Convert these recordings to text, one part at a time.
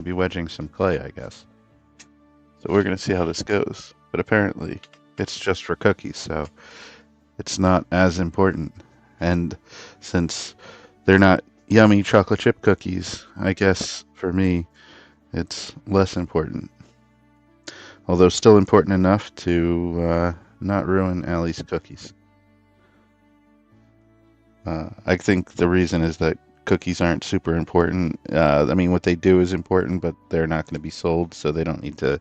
Be wedging some clay, I guess. So we're going to see how this goes. But apparently, it's just for cookies, so it's not as important. And since they're not yummy chocolate chip cookies, I guess for me, it's less important. Although still important enough to not ruin Allie's cookies. I think the reason is that cookies aren't super important. I mean, what they do is important, but they're not going to be sold, so they don't need to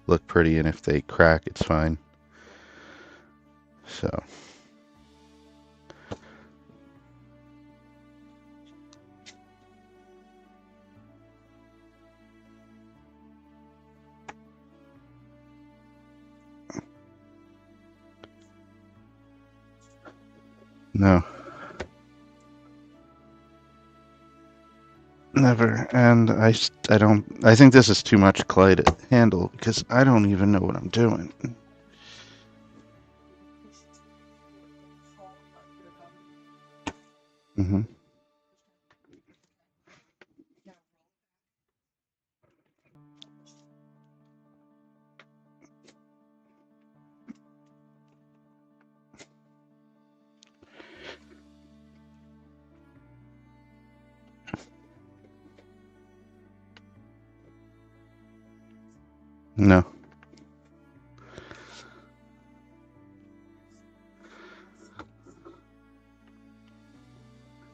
look pretty. And if they crack, it's fine. So, no, never. And I don't, I think this is too much clay to handle because I don't even know what I'm doing. Hmm. No,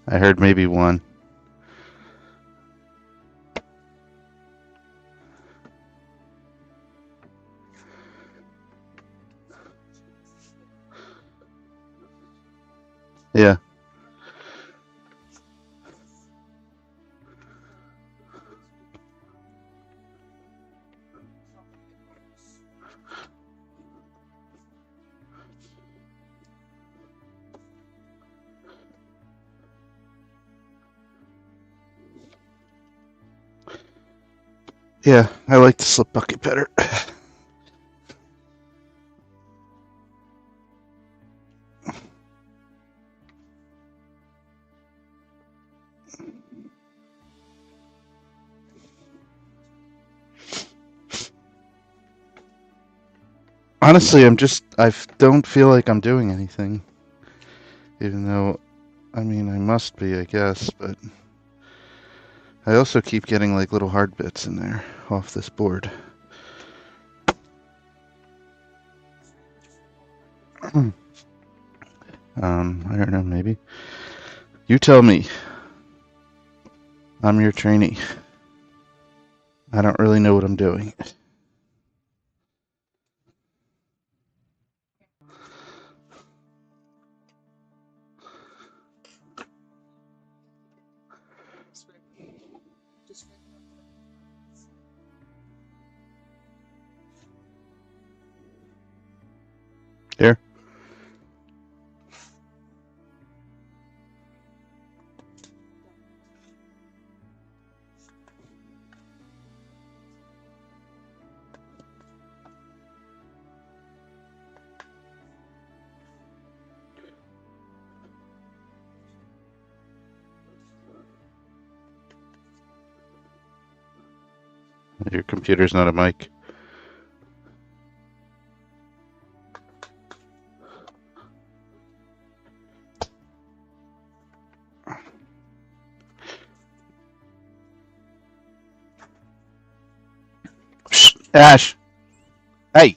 I heard maybe one. Yeah, yeah, I like the slip bucket better. Honestly, I don't feel like I'm doing anything, even though, I mean, I must be, I guess, but I also keep getting like little hard bits in there off this board. I don't know, maybe. You tell me. I'm your trainee. I don't really know what I'm doing. Here. Your computer's not a mic. Shh, Ash. Hey,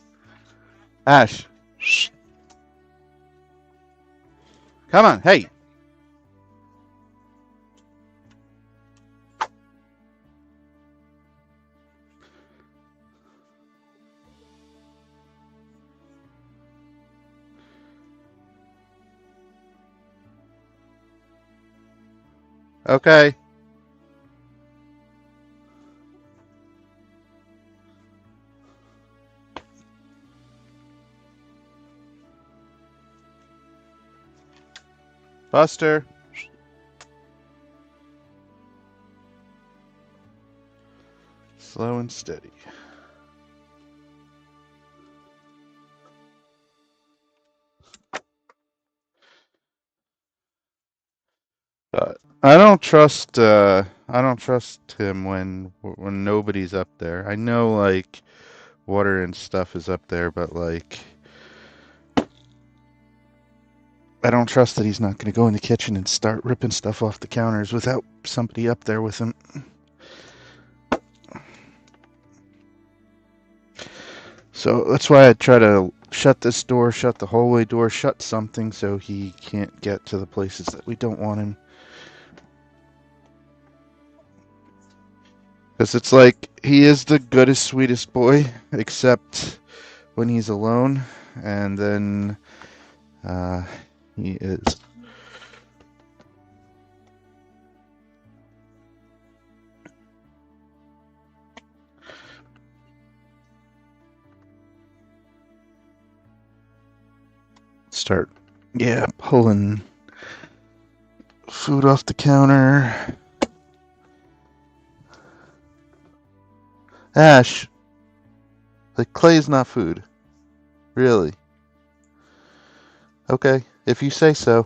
Ash. Shh. Come on. Hey. Okay. Buster. Slow and steady. I don't trust him when nobody's up there. I know like water and stuff is up there, but like I don't trust that he's not going to go in the kitchen and start ripping stuff off the counters without somebody up there with him. So that's why I try to shut this door, shut the hallway door, shut something so he can't get to the places that we don't want him. Because it's like he is the goodest, sweetest boy, except when he's alone, and then he is. Start, yeah, pulling food off the counter. Ash, like clay's not food. Really? Okay, if you say so.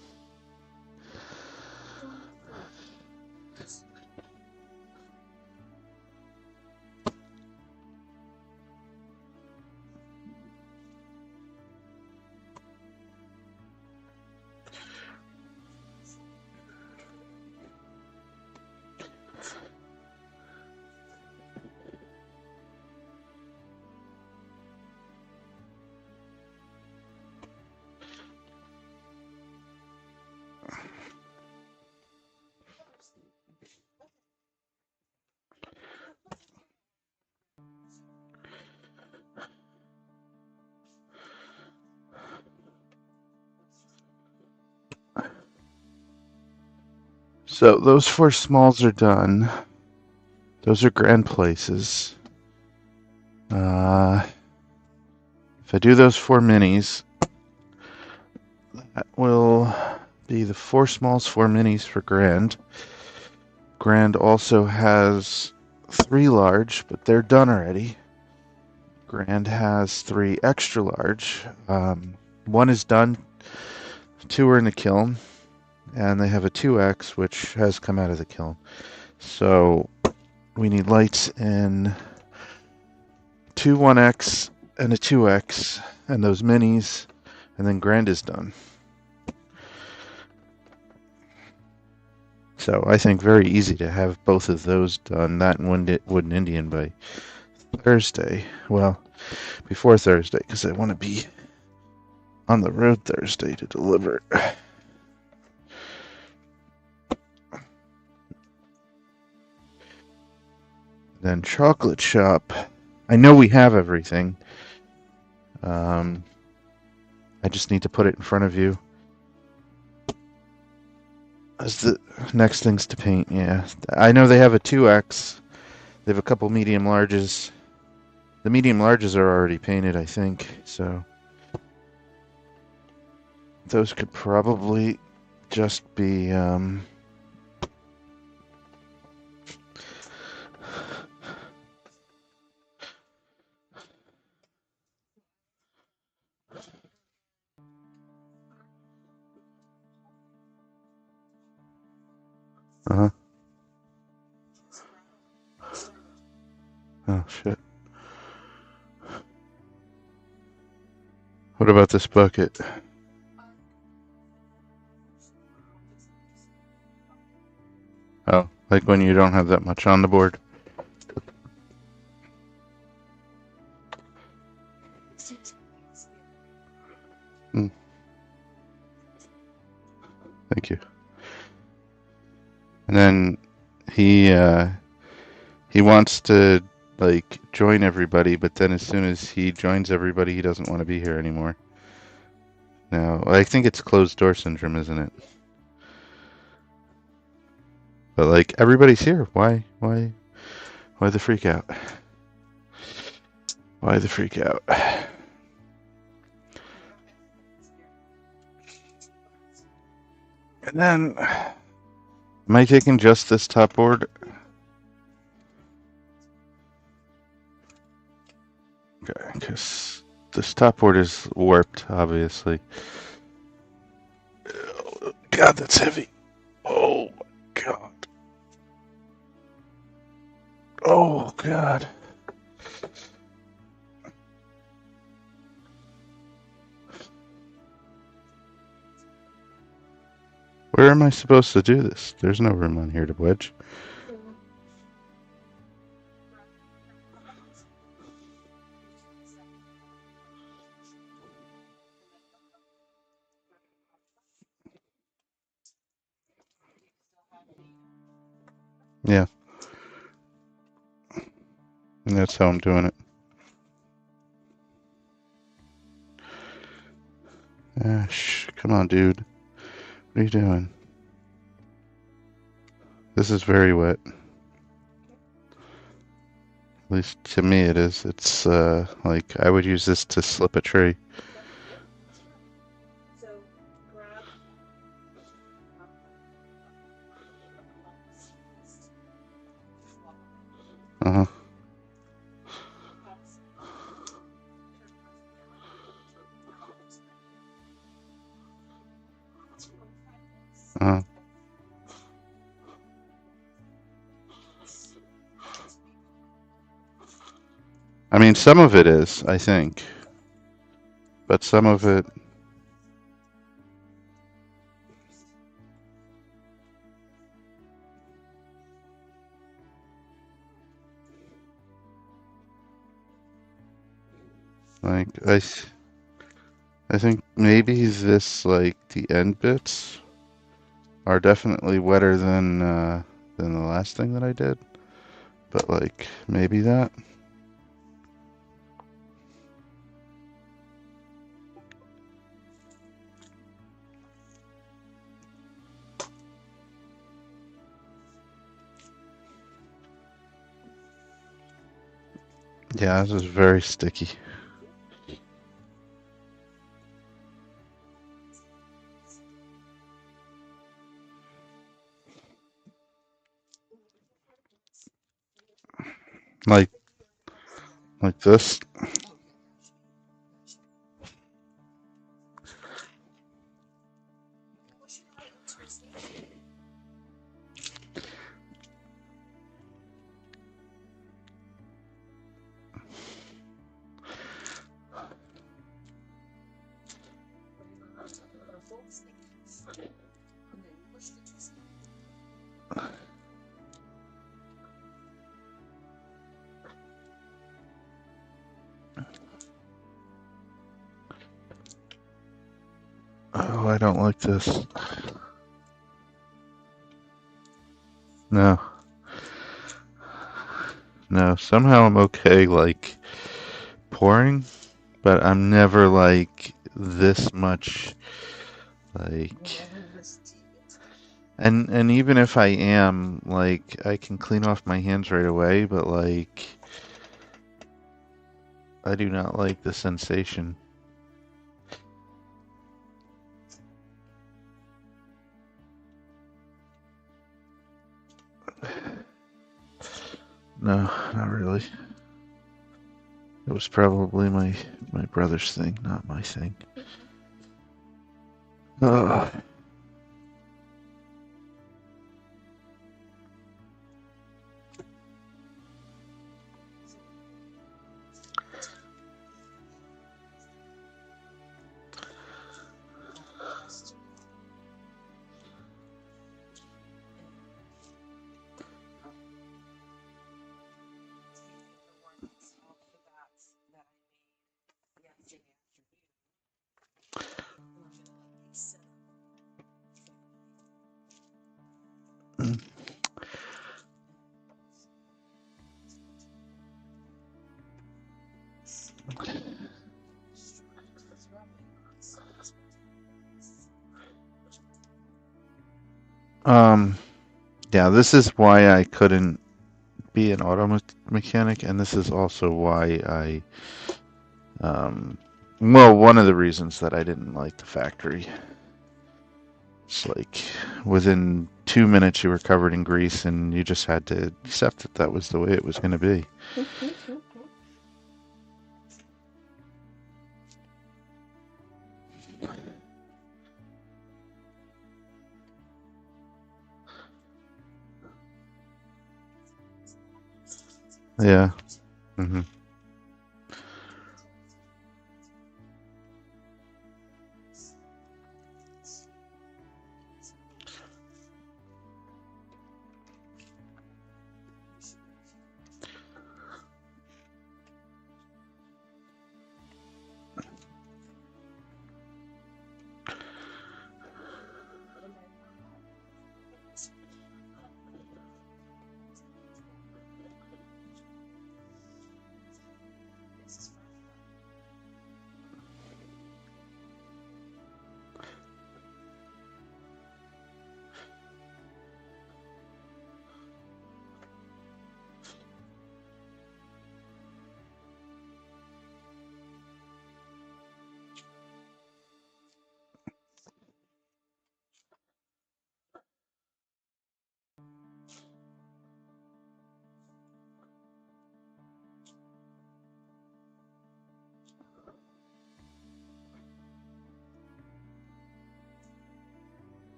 So those 4 smalls are done. Those are grand places. If I do those 4 minis, that will be the 4 smalls, 4 minis for grand. Grand also has 3 large, but they're done already. Grand has 3 extra large. 1 is done, 2 are in the kiln, and they have a 2X, which has come out of the kiln. So we need lights in 2 1X and a 2X, and those minis, and then grand is done. So I think very easy to have both of those done, that and Wooden Indian by Thursday. Well, before Thursday, because I want to be on the road Thursday to deliver. Then chocolate shop. I know we have everything. I just need to put it in front of you. As the next things to paint, yeah. I know they have a 2X. They have a couple medium larges. The medium larges are already painted, I think, so those could probably just be uh-huh. Oh shit. What about this bucket? Oh, like when you don't have that much on the board. Mm. Thank you. And then he wants to like join everybody, but then as soon as he joins everybody, he doesn't want to be here anymore. Now, I think it's closed door syndrome, isn't it? But like everybody's here. Why the freak out? Why the freak out? And then, am I taking just this top board? Okay, because this top board is warped, obviously. God, that's heavy. Oh my God. Where am I supposed to do this? There's no room on here to wedge. Yeah, and that's how I'm doing it. Come on, dude. What are you doing? This is very wet. At least to me it is. It's like I would use this to slip a tree. Uh-huh. Uh-huh. I mean, some of it is, I think. But some of it, like, I think maybe this, like, the end bits are definitely wetter than the last thing that I did. But, like, maybe that. Yeah, this is very sticky. Like, like this. Oh, I don't like this. No. No, somehow I'm okay, like, pouring, but I'm never, like, this much, like... And even if I am, like, I can clean off my hands right away, but, like, I do not like the sensation. No, not really. It was probably my brother's thing, not my thing. Ugh. Yeah, this is why I couldn't be an auto mechanic, and this is also why well, one of the reasons that I didn't like the factory. It's like within 2 minutes you were covered in grease, and you just had to accept that that was the way it was going to be. Yeah. Hmm.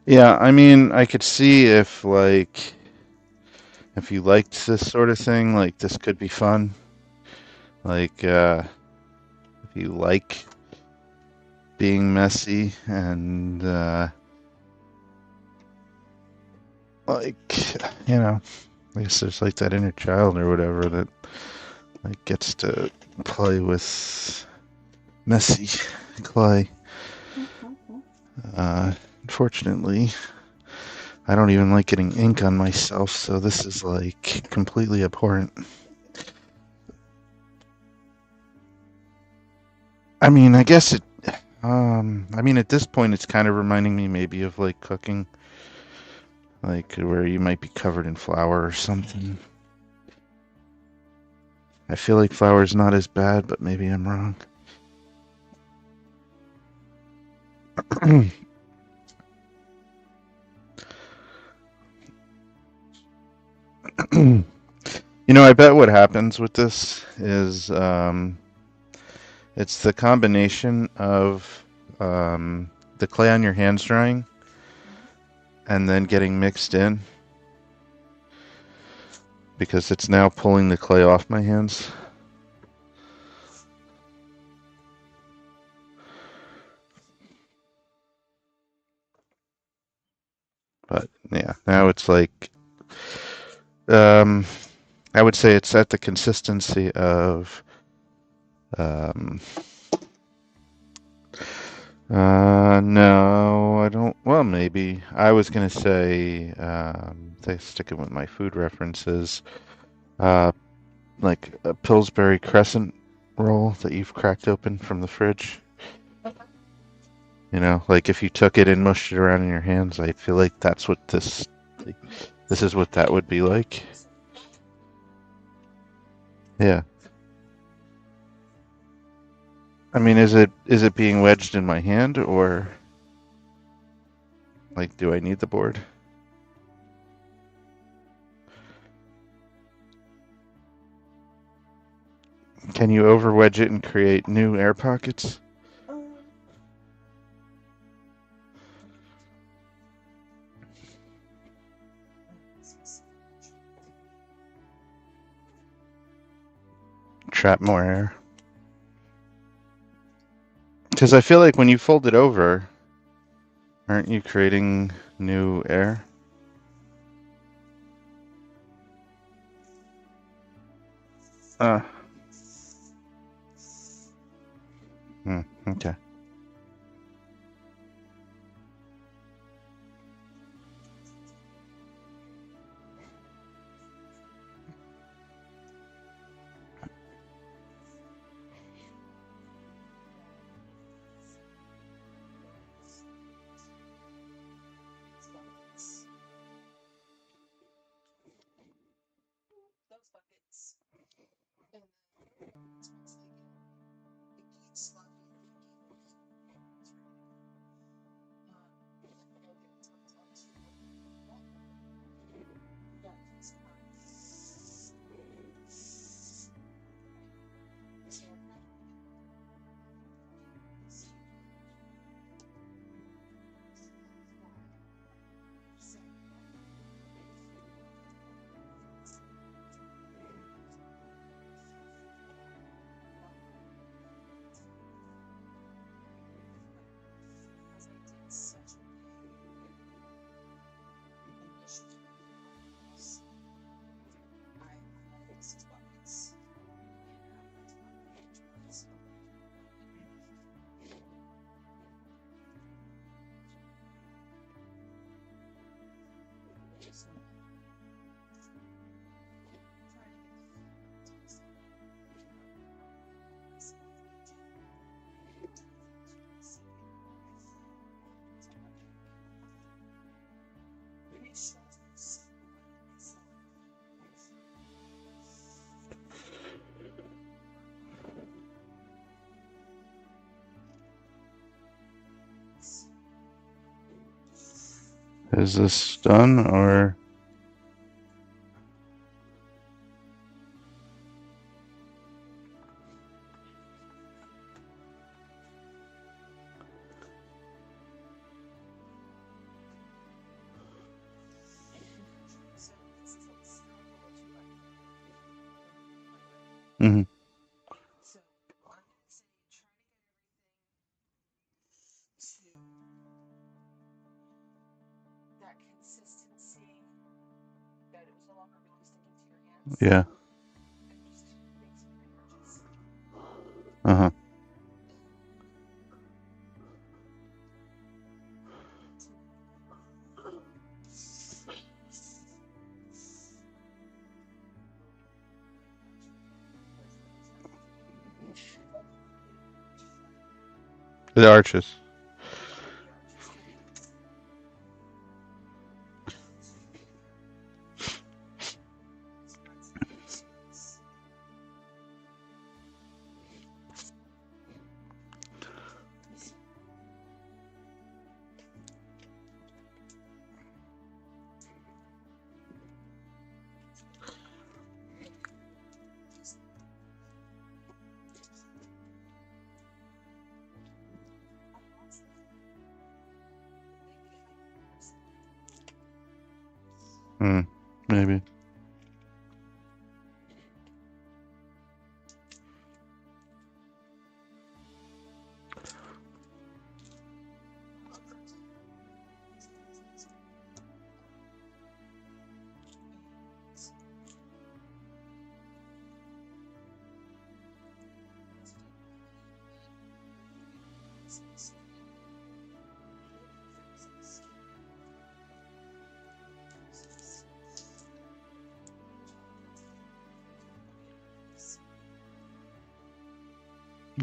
Yeah, I mean, I could see if if you liked this sort of thing, like this could be fun. Like if you like being messy and like I guess there's like that inner child or whatever that like gets to play with messy clay. Uh, Unfortunately, I don't even like getting ink on myself, so this is like completely abhorrent. I mean, I guess it. I mean, at this point, it's kind of reminding me maybe of like cooking, like where you might be covered in flour or something. I feel like flour is not as bad, but maybe I'm wrong. I bet what happens with this is it's the combination of the clay on your hands drying and then getting mixed in because it's now pulling the clay off my hands. But yeah, now it's like um, I would say it's at the consistency of um, no, I don't. Well, maybe I was gonna say sticking with my food references, uh, like a Pillsbury crescent roll that you've cracked open from the fridge. Like if you took it and mushed it around in your hands, I feel like that's what like, this is what that would be like. Yeah. I mean, is it being wedged in my hand or like do I need the board? Can you over wedge it and create new air pockets? Trap more air. Because I feel like when you fold it over, aren't you creating new air? Uh, okay. Is this done or? Mm-hmm. Yeah. Uh-huh. The arches. Hmm. Maybe.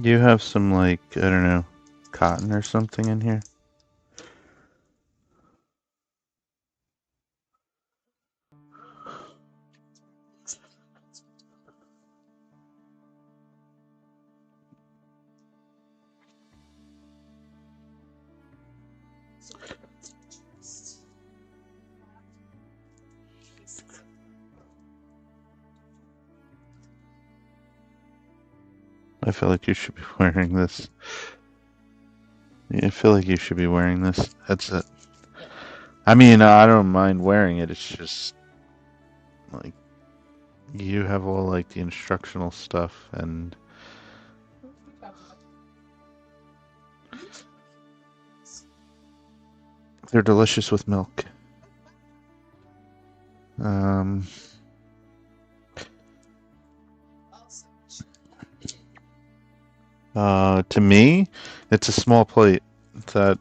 You have some, like, I don't know, cotton or something in here? I feel like you should be wearing this. I feel like you should be wearing this headset. I mean, I don't mind wearing it. It's just like you have all like the instructional stuff, and they're delicious with milk. Um, to me, it's a small plate that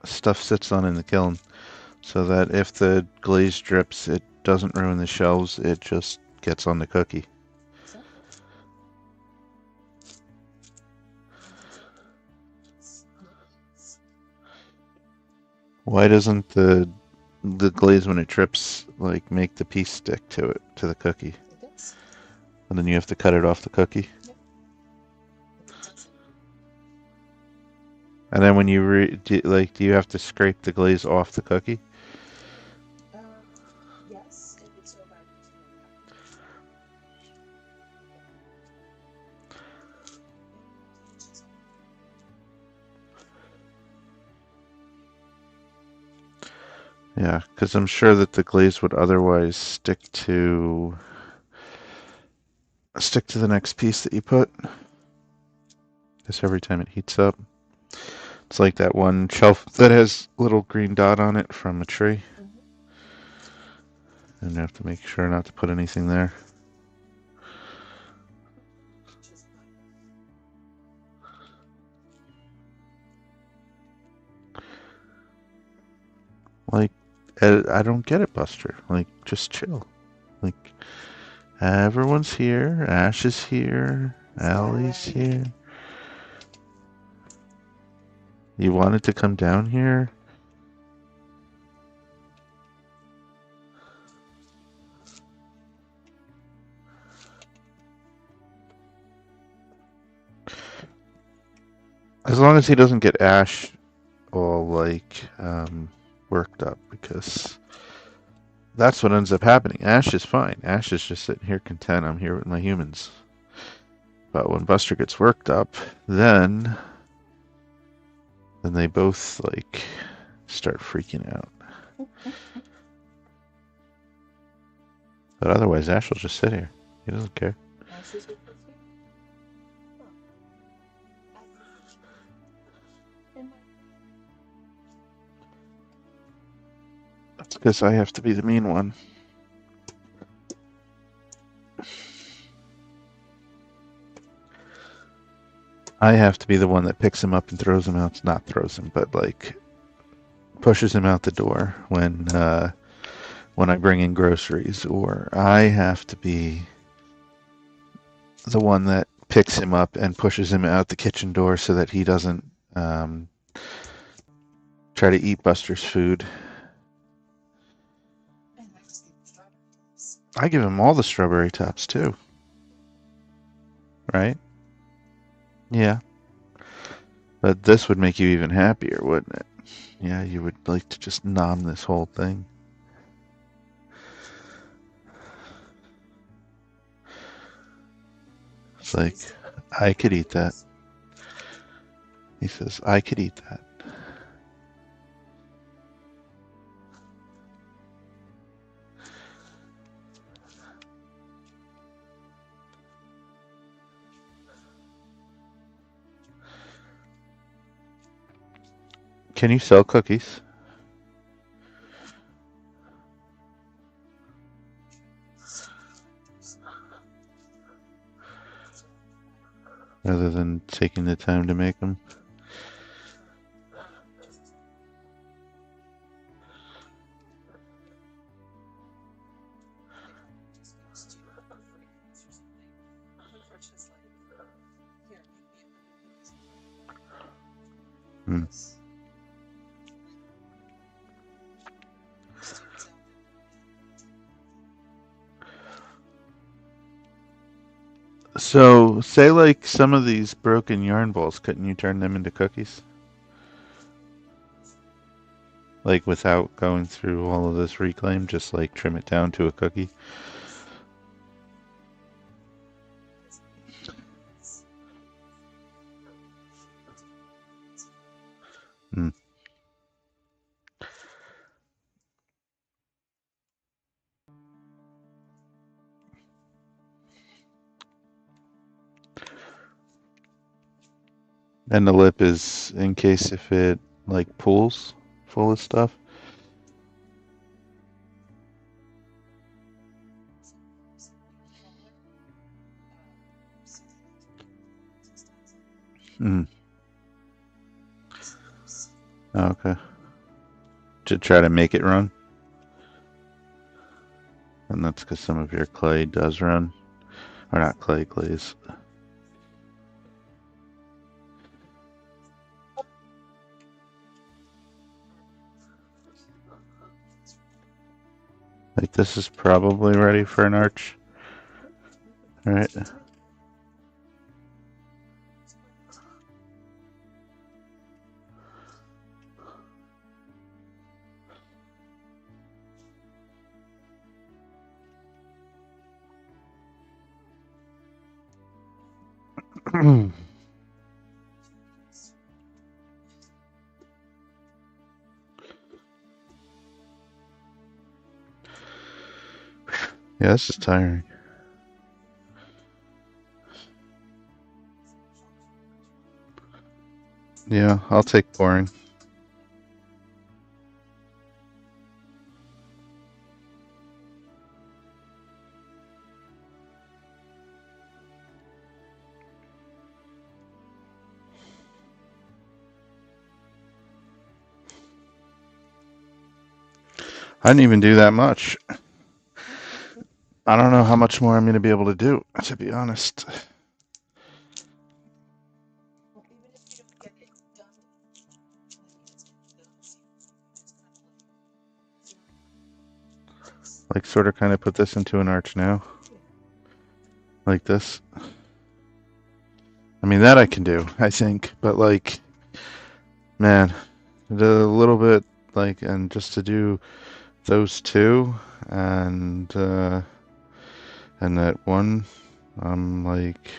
stuff sits on in the kiln, so that if the glaze drips, it doesn't ruin the shelves. It just gets on the cookie. Why doesn't the glaze when it drips like make the piece stick to it to the cookie? And then you have to cut it off the cookie. And then when you do you have to scrape the glaze off the cookie? Yeah, because I'm sure that the glaze would otherwise stick to the next piece that you put. Because every time it heats up, it's like that one shelf that has a little green dot on it from a tree. And you have to make sure not to put anything there. Like, I don't get it, Buster. Like, just chill. Like, everyone's here. Ash is here. Allie's here. You wanted to come down here? As long as he doesn't get Ash all, like, worked up. because that's what ends up happening. Ash is fine. Ash is just sitting here content. I'm here with my humans. But when Buster gets worked up, then they both like start freaking out. But otherwise, Ash will just sit here. He doesn't care. That's because I have to be the mean one. I have to be the one that picks him up and throws him out. Not throws him, but like pushes him out the door when I bring in groceries, or I have to be the one that picks him up and pushes him out the kitchen door so that he doesn't try to eat Buster's food. I give him all the strawberry tops too. Right? Yeah. But this would make you even happier, wouldn't it? Yeah, you would like to just nom this whole thing. It's like, I could eat that. He says, I could eat that. Can you sell cookies? Rather than taking the time to make them? Hmm. So, say like some of these broken yarn balls, couldn't you turn them into cookies? Like without going through all of this reclaim, just like trim it down to a cookie? Hmm. And the lip is in case if it like pulls full of stuff. Hmm. Okay. To try to make it run. And that's because some of your clay does run. Or not clay, glaze. Like this is probably ready for an arch. Alright. Yeah, this is tiring. Yeah, I'll take boring. I didn't even do that much. I don't know how much more I'm going to be able to do, to be honest. Like, sort of kind of put this into an arch now. Like this. I mean, that I can do, I think. But, like, man, the little bit, like, and just to do those two and that one, I'm like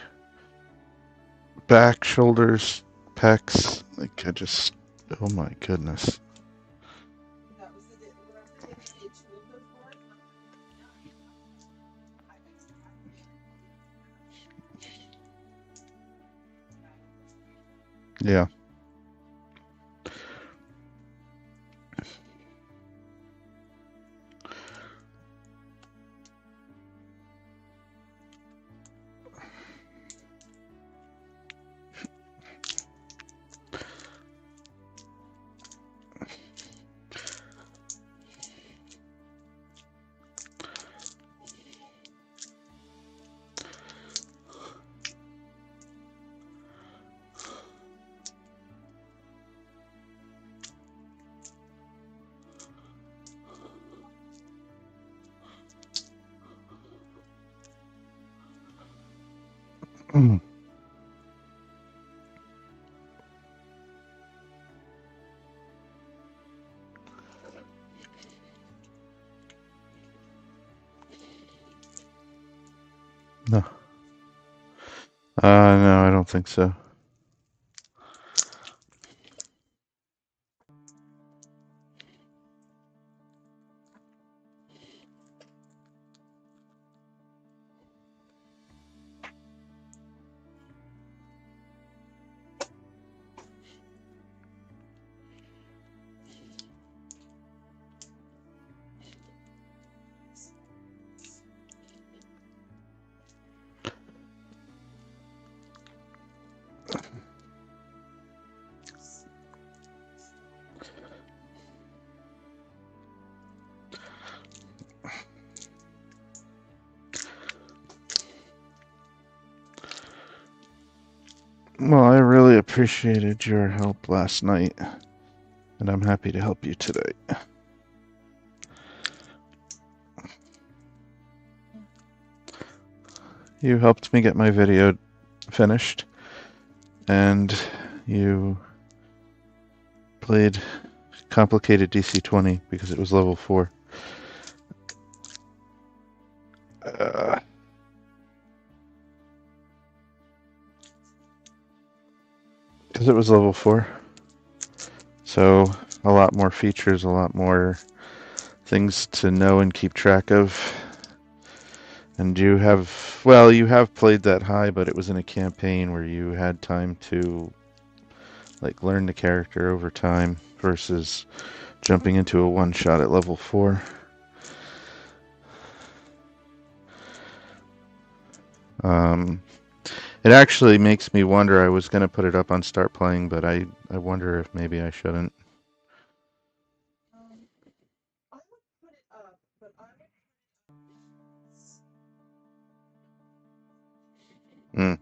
back, shoulders, pecs, like I just, oh my goodness. Yeah. No. No, I don't think so. Well, I really appreciated your help last night, and I'm happy to help you today. You helped me get my video finished, and you played complicated DC-20 because it was level 4. Because it was level 4. So, a lot more features, a lot more things to know and keep track of. And you have played that high, but it was in a campaign where you had time to like learn the character over time versus jumping into a one-shot at level 4. It actually makes me wonder. I was going to put it up on Start Playing, but I wonder if maybe I shouldn't. Mm.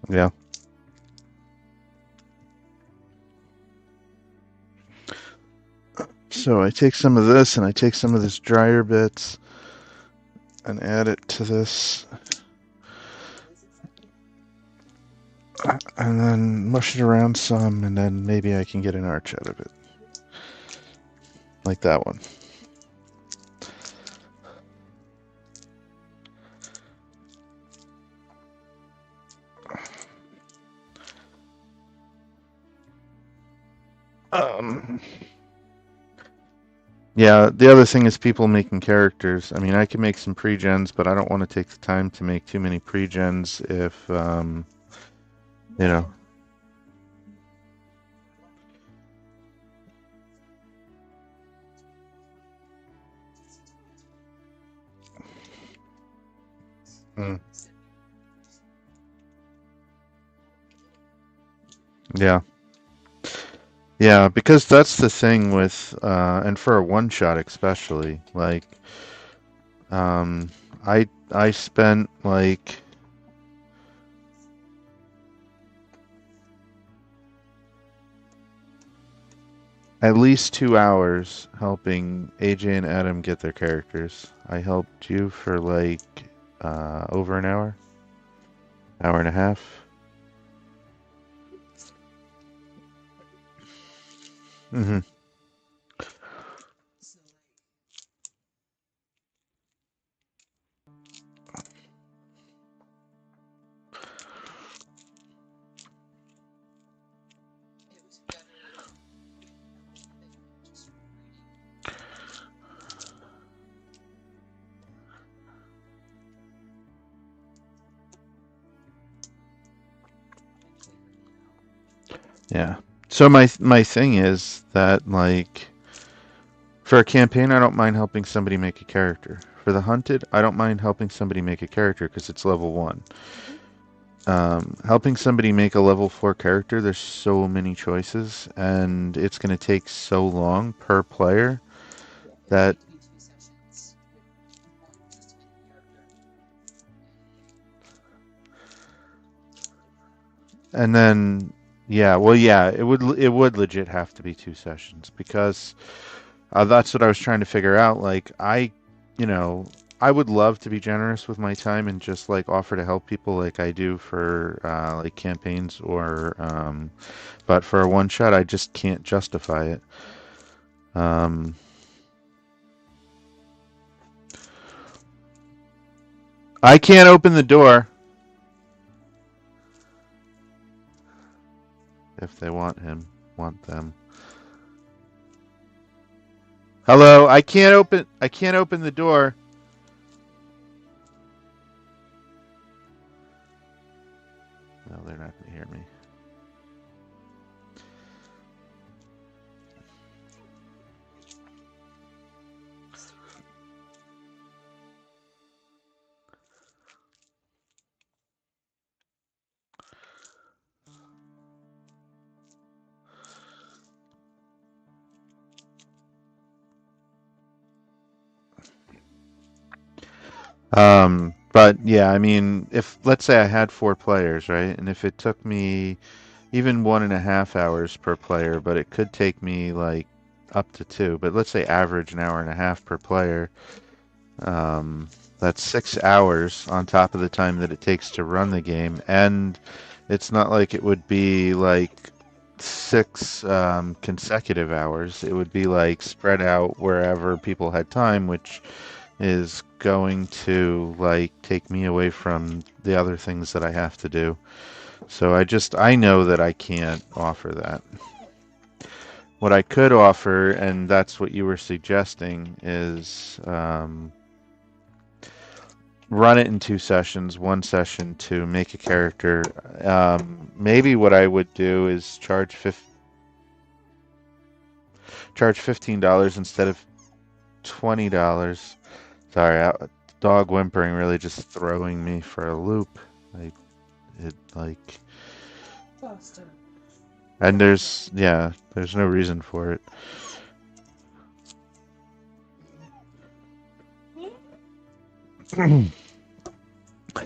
Yeah. So I take some of this and I take some of this dryer bits and add it to this. And then mush it around some, and then maybe I can get an arch out of it. Like that one. Yeah, the other thing is people making characters. I mean, I can make some pre-gens, but I don't want to take the time to make too many pre-gens if, you know. Mm. Yeah. Yeah, because that's the thing with, and for a one-shot especially, like, um, I spent like at least 2 hours helping AJ and Adam get their characters. I helped you for like over an hour and a half. Hmm. Yeah. So my thing is that like for a campaign, I don't mind helping somebody make a character. For the hunted, I don't mind helping somebody make a character because it's level one. Helping somebody make a level 4 character, there's so many choices, and it's going to take so long per player that. And then, yeah, well, yeah, it would legit have to be 2 sessions because that's what I was trying to figure out. Like, you know, I would love to be generous with my time and just like offer to help people like I do for like campaigns or, but for a one shot, I just can't justify it. Um, I can't open the door if they want them. Hello, I can't open the door. No, they're not going to hear me. But yeah, I mean, if let's say I had 4 players, right, and if it took me even 1.5 hours per player, but it could take me like up to two, but let's say average an hour and a half per player, um, that's 6 hours on top of the time that it takes to run the game, and it's not like it would be like six consecutive hours. It would be like spread out wherever people had time, which is going to like take me away from the other things that I have to do. So I know that I can't offer that. What I could offer, and that's what you were suggesting, is run it in 2 sessions. One session to make a character. Maybe what I would do is charge $15 instead of $20. Sorry, dog whimpering really just throwing me for a loop. I it like and there's no reason for it.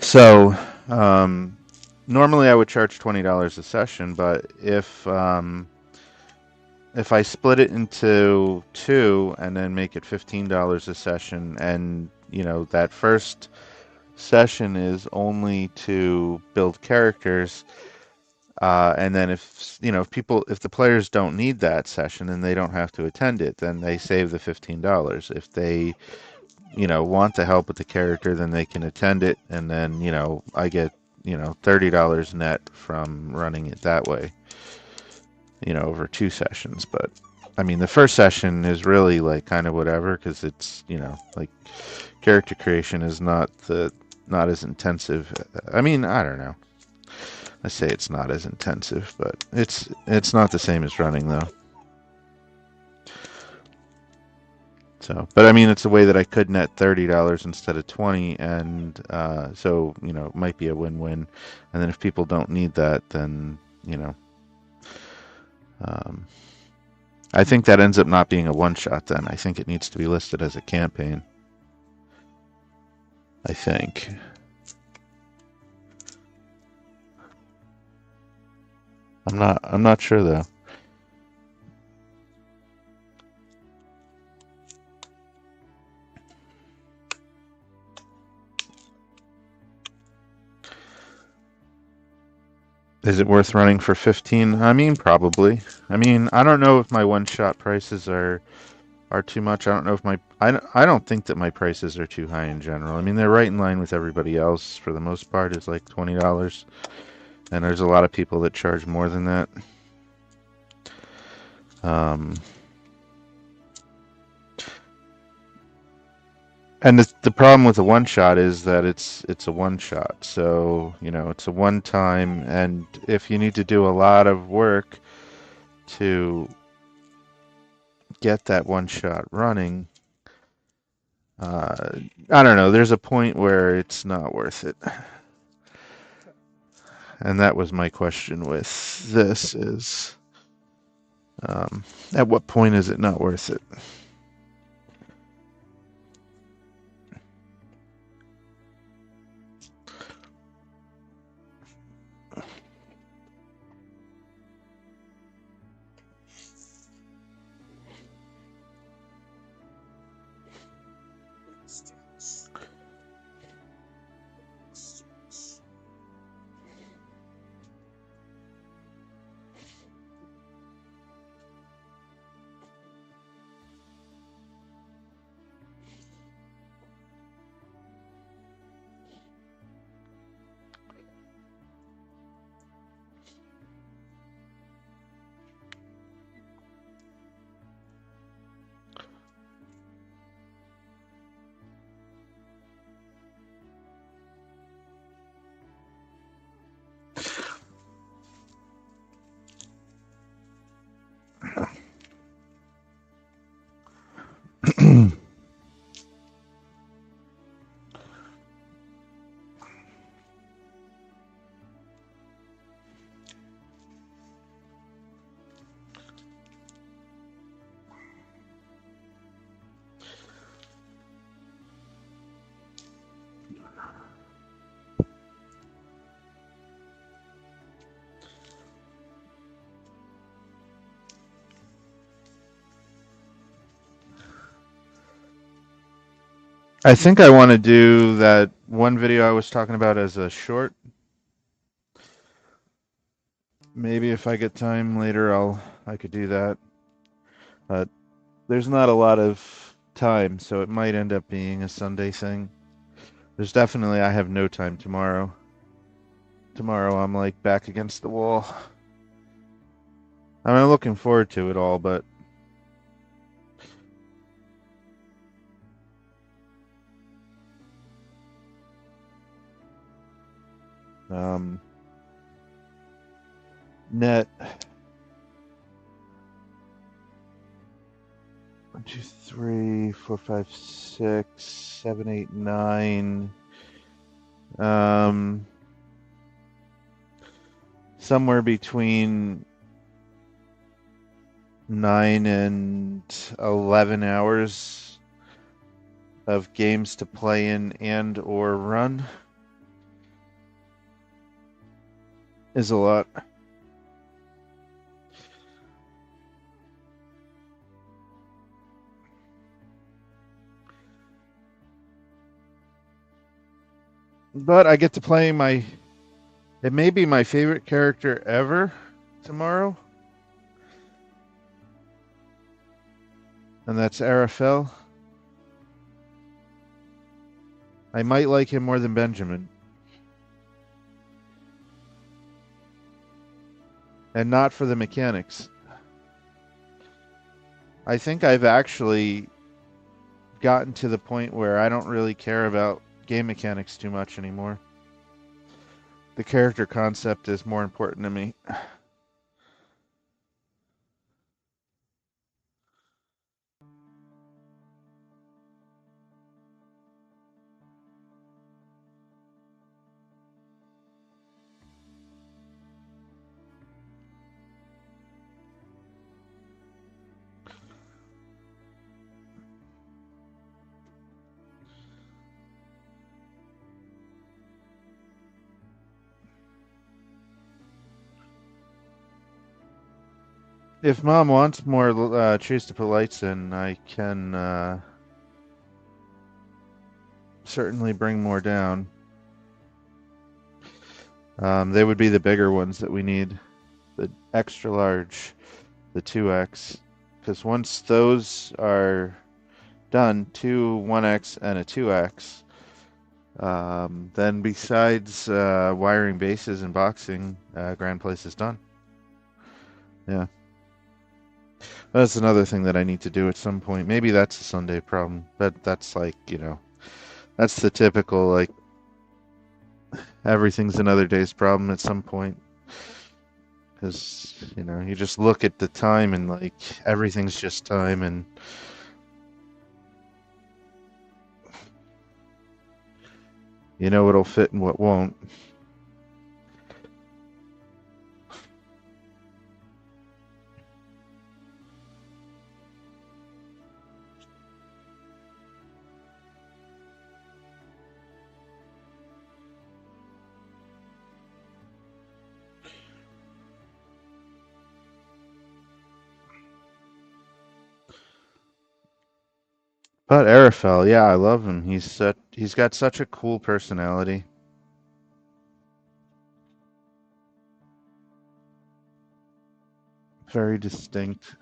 So, normally I would charge $20 a session, but if I split it into two and then make it $15 a session, and that first session is only to build characters, and then if the players don't need that session, then they don't have to attend it. Then they save the $15. If they want to help with the character, then they can attend it, and then I get $30 net from running it that way, over 2 sessions. But I mean, the first session is really like kind of whatever because it's like character creation is not as intensive. I mean, I don't know. I say it's not as intensive, but it's not the same as running though. So, but I mean, it's a way that I could net $30 instead of 20, and so it might be a win-win. And then if people don't need that, then um, I think that ends up not being a one-shot. Then I think it needs to be listed as a campaign. I think. I'm not sure though. Is it worth running for 15? I mean, probably. I mean, I don't know if my one-shot prices are too much. I don't know if I don't think that my prices are too high in general. I mean, they're right in line with everybody else for the most part. It's like $20, and there's a lot of people that charge more than that. Um, and the problem with a one shot is that it's a one shot. So, you know, it's a one time, and if you need to do a lot of work to get that one shot running, I don't know, there's a point where it's not worth it. And that was my question with this is, at what point is it not worth it? I think I want to do that one video I was talking about as a short. Maybe if I get time later, I could do that. But there's not a lot of time, so it might end up being a Sunday thing. There's definitely I have no time tomorrow. Tomorrow I'm like back against the wall. I mean, I'm looking forward to it all, but um, net 1, 2, 3, 4, 5, 6, 7, 8, 9. Somewhere between 9 and 11 hours of games to play in and or run is a lot. But I get to play it may be my favorite character ever tomorrow. And that's Arafel. I might like him more than Benjamin. And not for the mechanics. I think I've actually gotten to the point where I don't really care about game mechanics too much anymore. The character concept is more important to me. If Mom wants more trees to put lights in, I can certainly bring more down. They would be the bigger ones that we need, the extra large, the 2X, because once those are done, two 1X and a 2X, then besides wiring bases and boxing, Grand Place is done. Yeah. That's another thing that I need to do at some point. Maybe that's a Sunday problem, but that's like, that's the typical, like, everything's another day's problem at some point. Because, you just look at the time and, like, everything's just time, and you know what'll fit and what won't. But Arafel, yeah, I love him. He's got such a cool personality. Very distinct.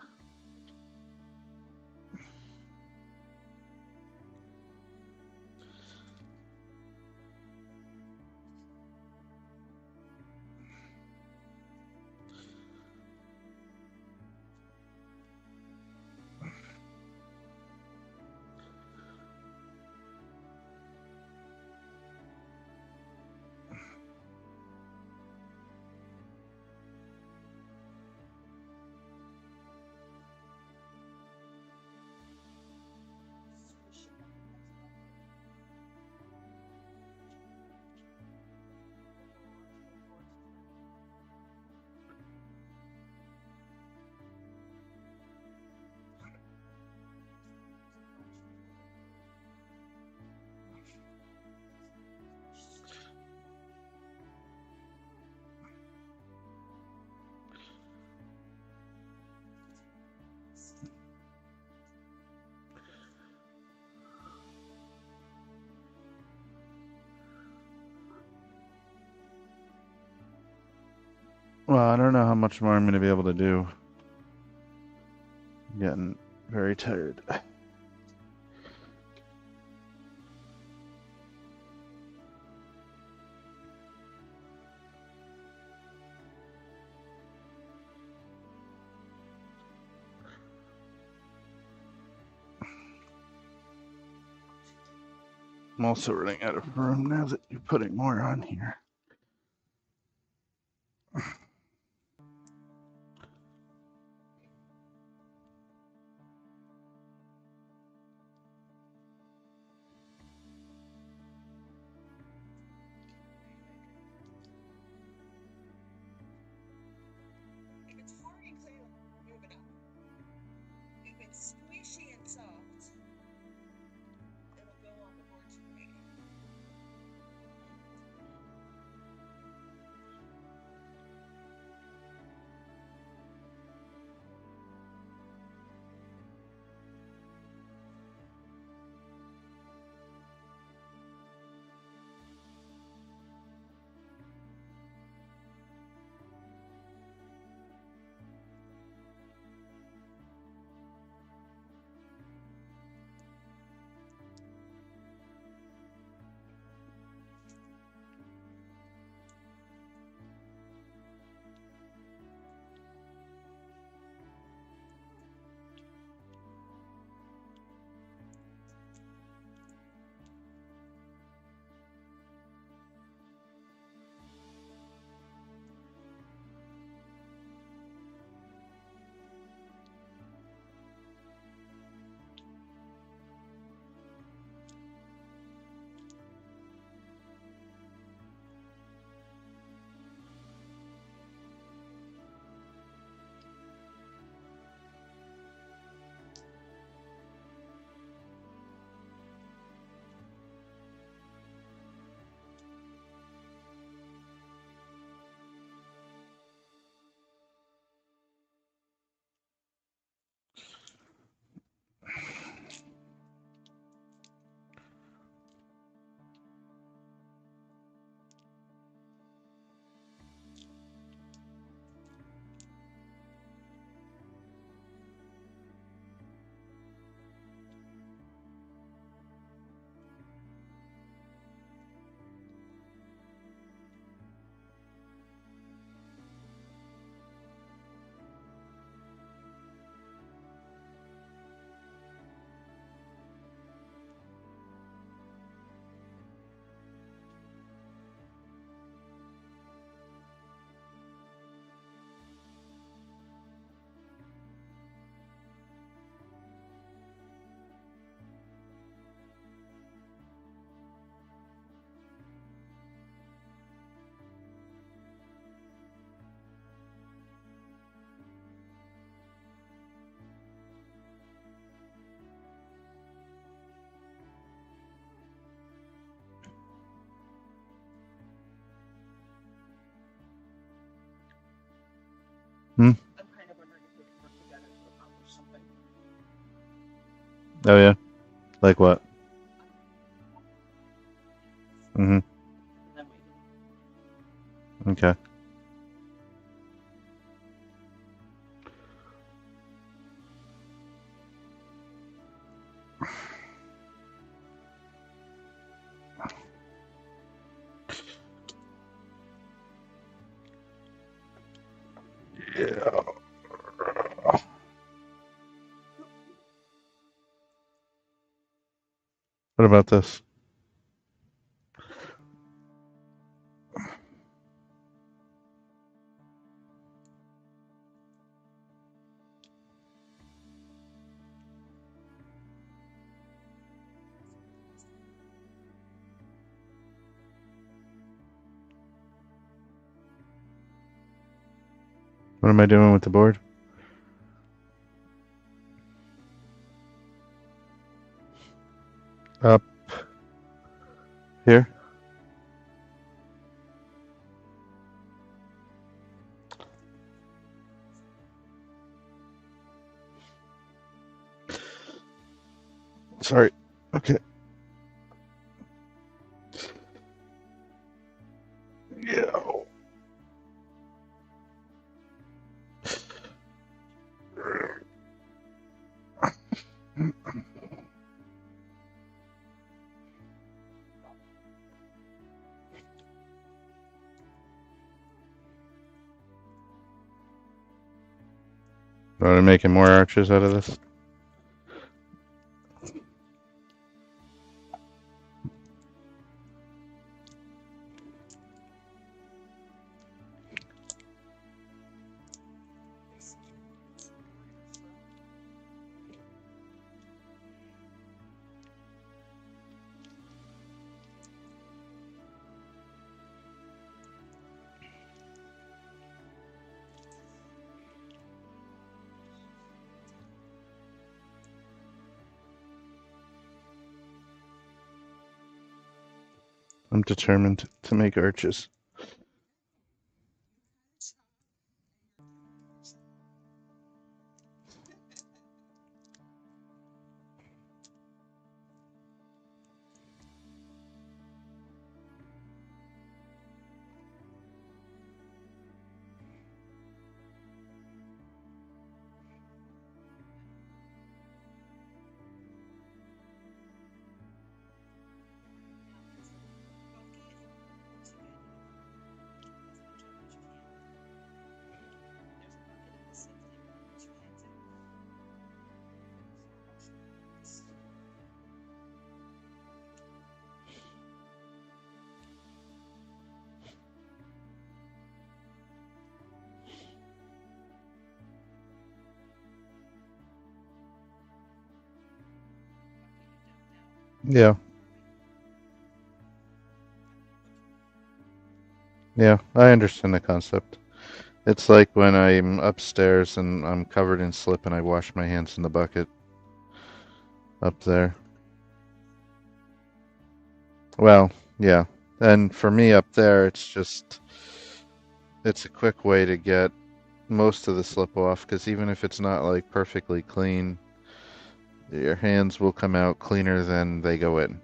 Well, I don't know how much more I'm going to be able to do. I'm getting very tired. I'm also running out of room now that you're putting more on here. Hmm? Oh yeah. Like what? Mm-hmm. Okay. Yeah. What about this? What am I doing with the board? Up here? Sorry. Okay. Yeah. Are we making more arches out of this? I'm determined to make arches. Yeah. Yeah. I understand the concept. It's like when I'm upstairs and I'm covered in slip and I wash my hands in the bucket up there. Well, yeah. And for me up there, it's a quick way to get most of the slip off because even if it's not like perfectly clean, your hands will come out cleaner than they go in.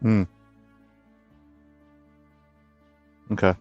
Hmm. Okay.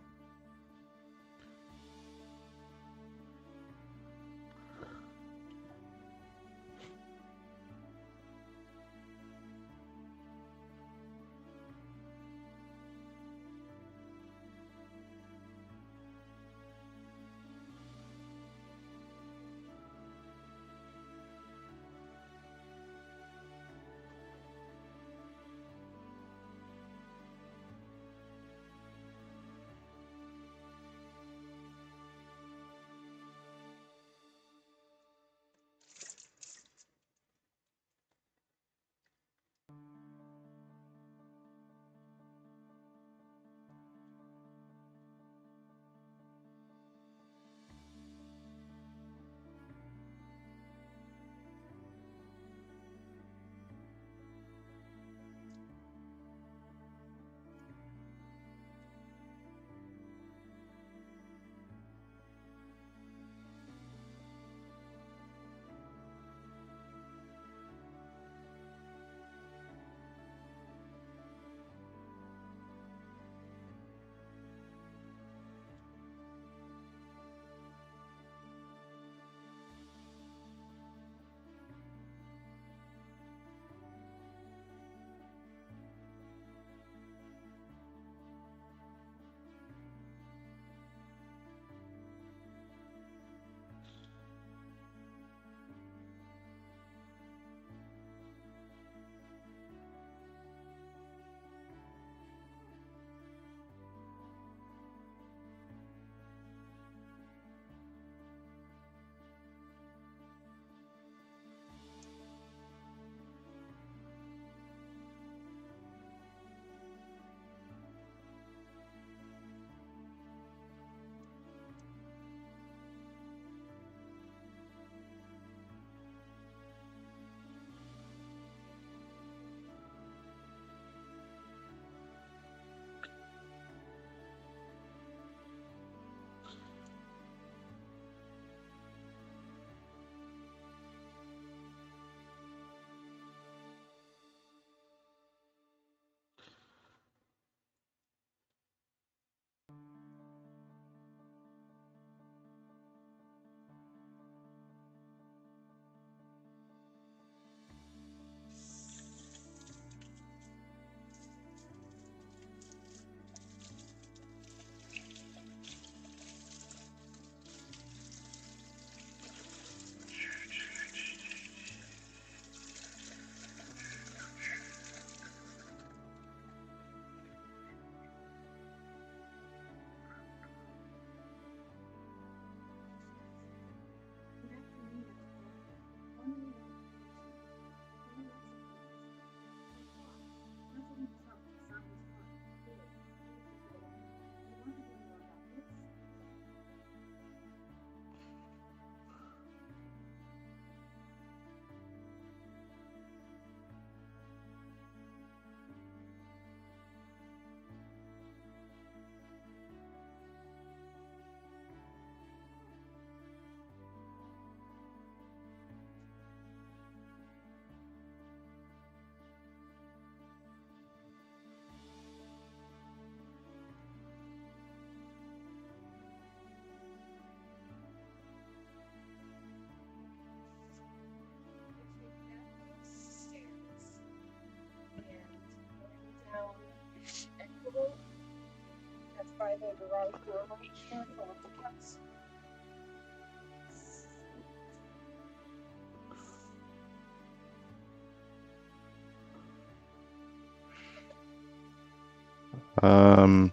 Um,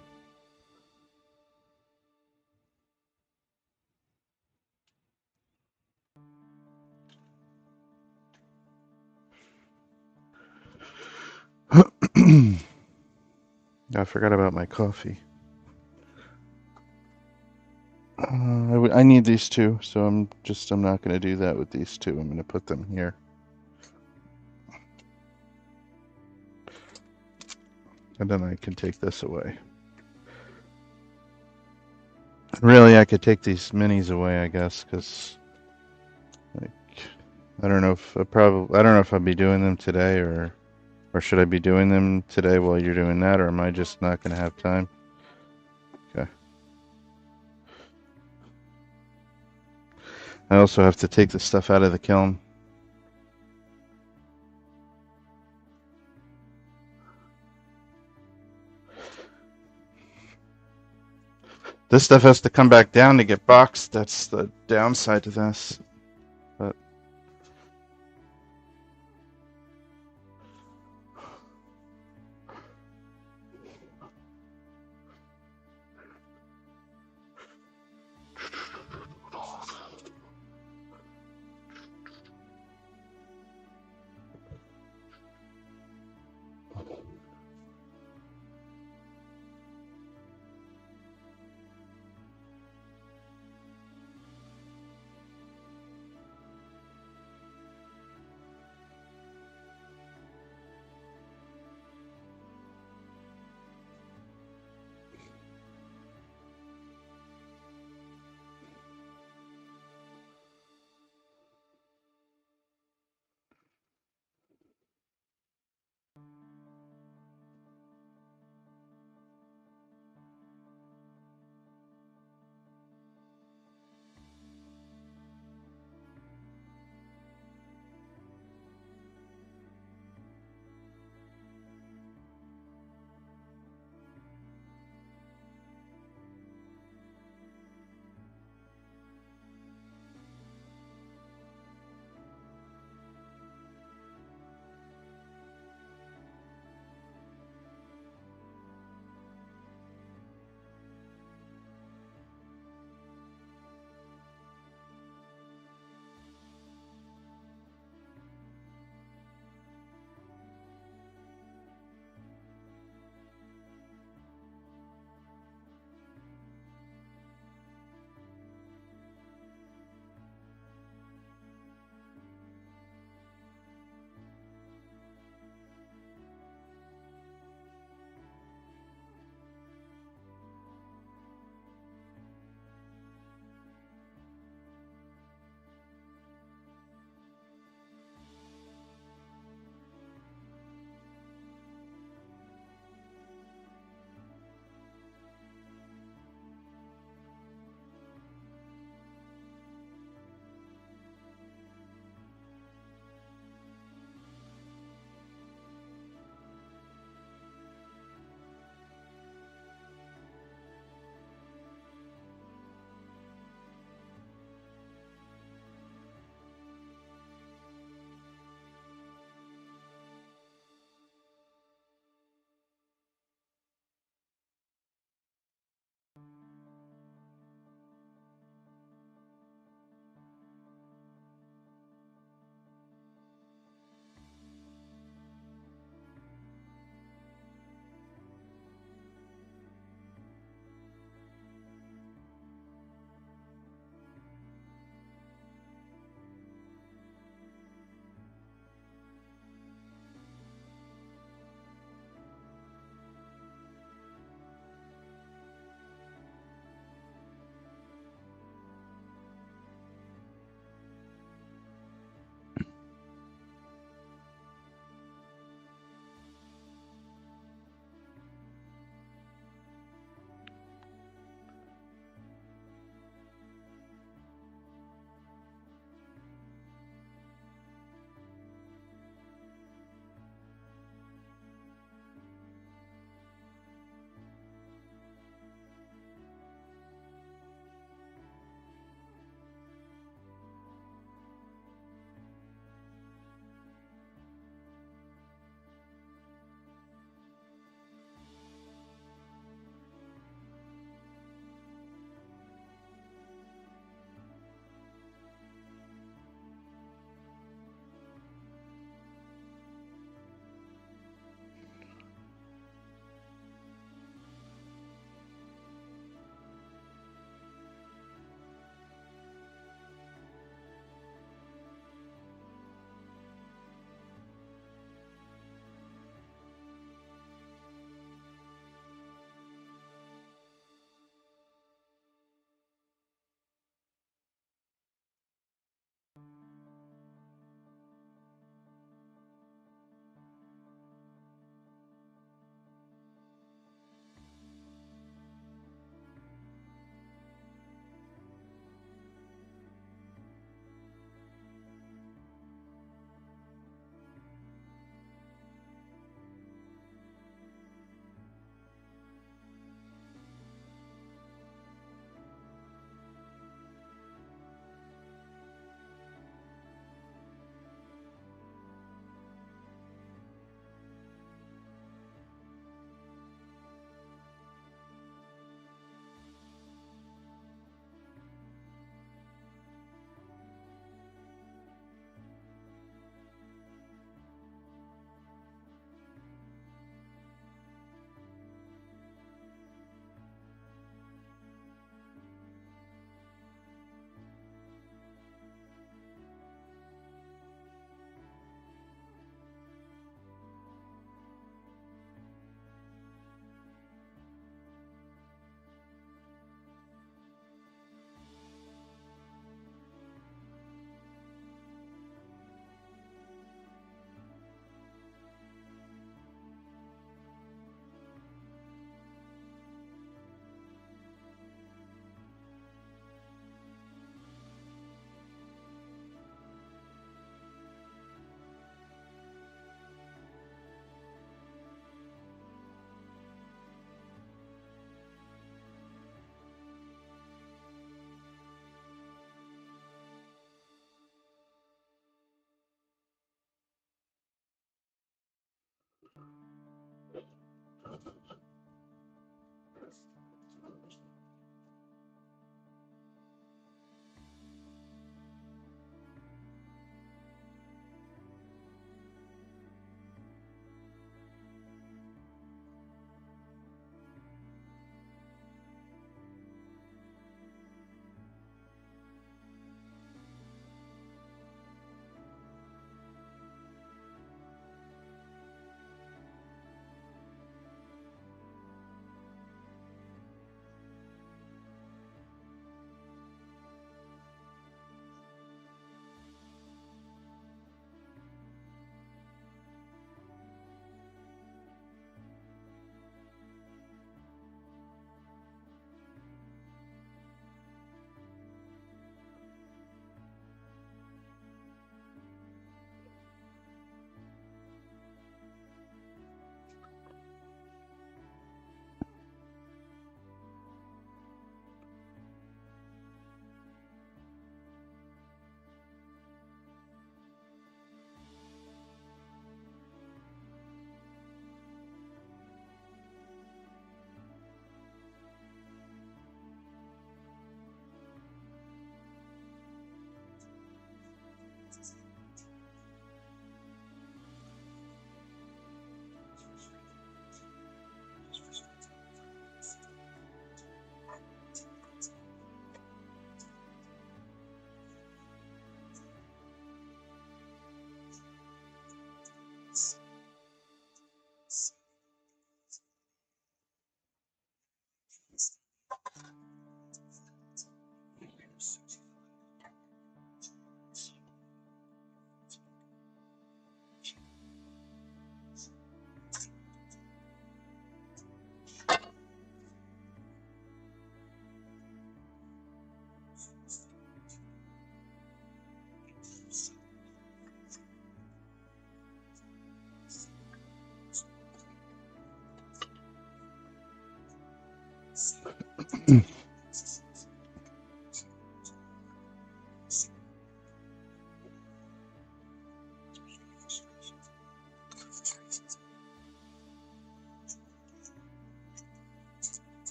I forgot about my coffee. I need these two, so I'm not going to do that with these two. I'm going to put them here. And then I can take this away. Really, I could take these minis away, I guess, because like I don't know if I'll be doing them today or Or should I be doing them today while you're doing that, or am I just not going to have time? Okay. I also have to take the stuff out of the kiln. This stuff has to come back down to get boxed. That's the downside to this. But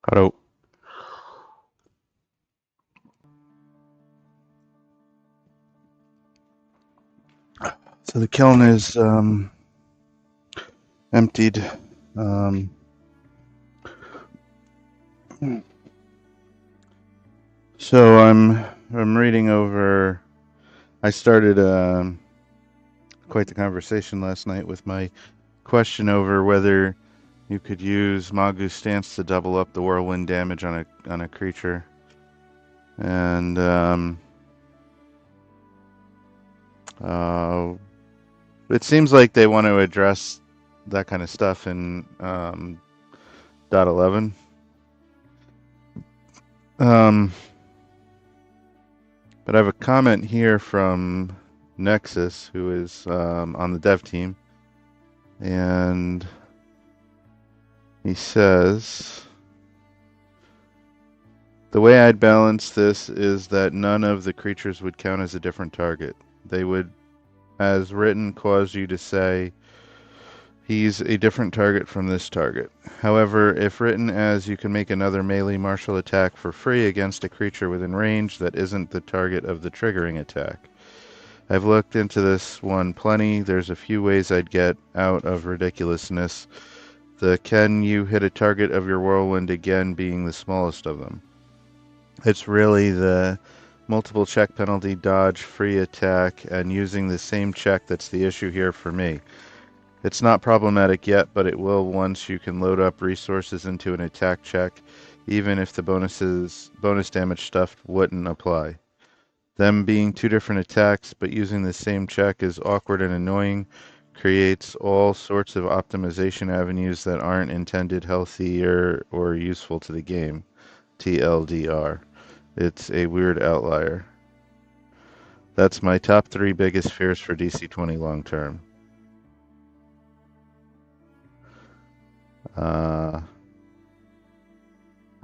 Hello. So the kiln is emptied. Um, so I'm reading over. I started quite the conversation last night with my question over whether you could use Magu's stance to double up the whirlwind damage on a creature, and it seems like they want to address that kind of stuff in .11. But I have a comment here from Nexus, who is on the dev team, and he says, the way I'd balance this is that none of the creatures would count as a different target. They would, as written, cause you to say, he's a different target from this target. However, if written as you can make another melee martial attack for free against a creature within range that isn't the target of the triggering attack. I've looked into this one plenty. There's a few ways I'd get out of ridiculousness. The can you hit a target of your whirlwind again being the smallest of them. It's really the multiple check penalty, dodge, free attack, and using the same check that's the issue here for me. It's not problematic yet, but it will once you can load up resources into an attack check, even if the bonus damage stuff wouldn't apply. Them being two different attacks, but using the same check is awkward and annoying, creates all sorts of optimization avenues that aren't intended healthier or useful to the game. TLDR. It's a weird outlier. That's my top 3 biggest fears for DC20 long term. I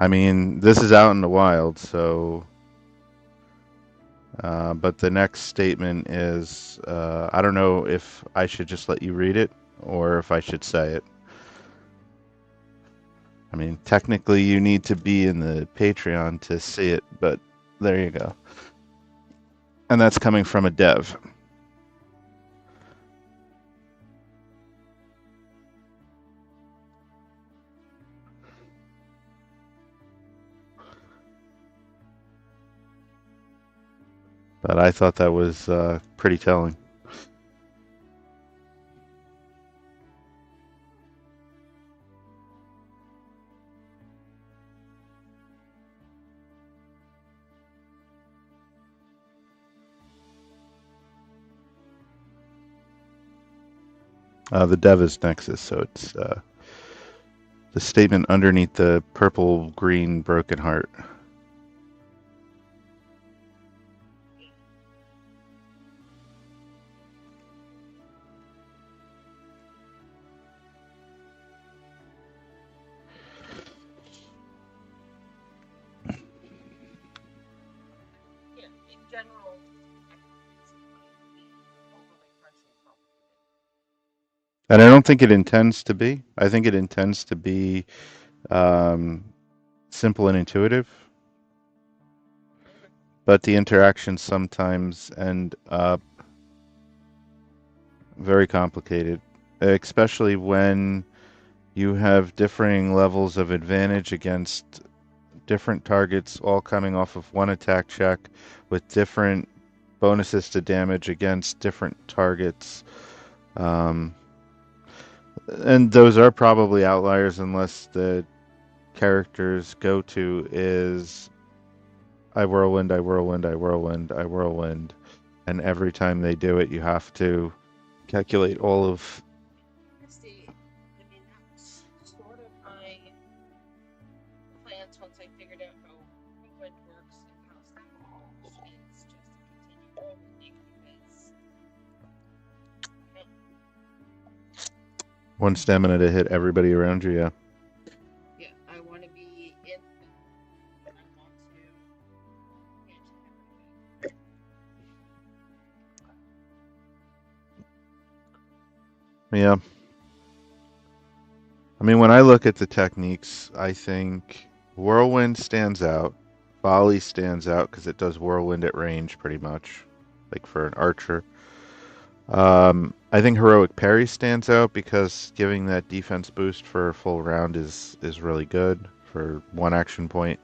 mean, this is out in the wild, so... but the next statement is, I don't know if I should just let you read it, or if I should say it. I mean, technically you need to be in the Patreon to see it, but there you go. And that's coming from a dev. But I thought that was pretty telling. The dev is Nexus, so it's the statement underneath the purple green broken heart. And I don't think it intends to be. I think it intends to be um, simple and intuitive, but the interactions sometimes end up very complicated, especially when you have differing levels of advantage against different targets, all coming off of one attack check with different bonuses to damage against different targets. Um, and those are probably outliers unless the character's go to is I whirlwind, I whirlwind, I whirlwind, I whirlwind. And every time they do it, you have to calculate all of. See, I mean, that's sort of my plans once I figured out how England works and how Snapple works. It's just to continue rolling because, you know, One stamina to hit everybody around you, yeah. yeah, I want to be in the middle. I want to hit everything. Yeah. I mean, when I look at the techniques, I think Whirlwind stands out. Volley stands out because it does Whirlwind at range pretty much, like for an archer. I think Heroic Parry stands out because giving that defense boost for a full round is really good for one action point.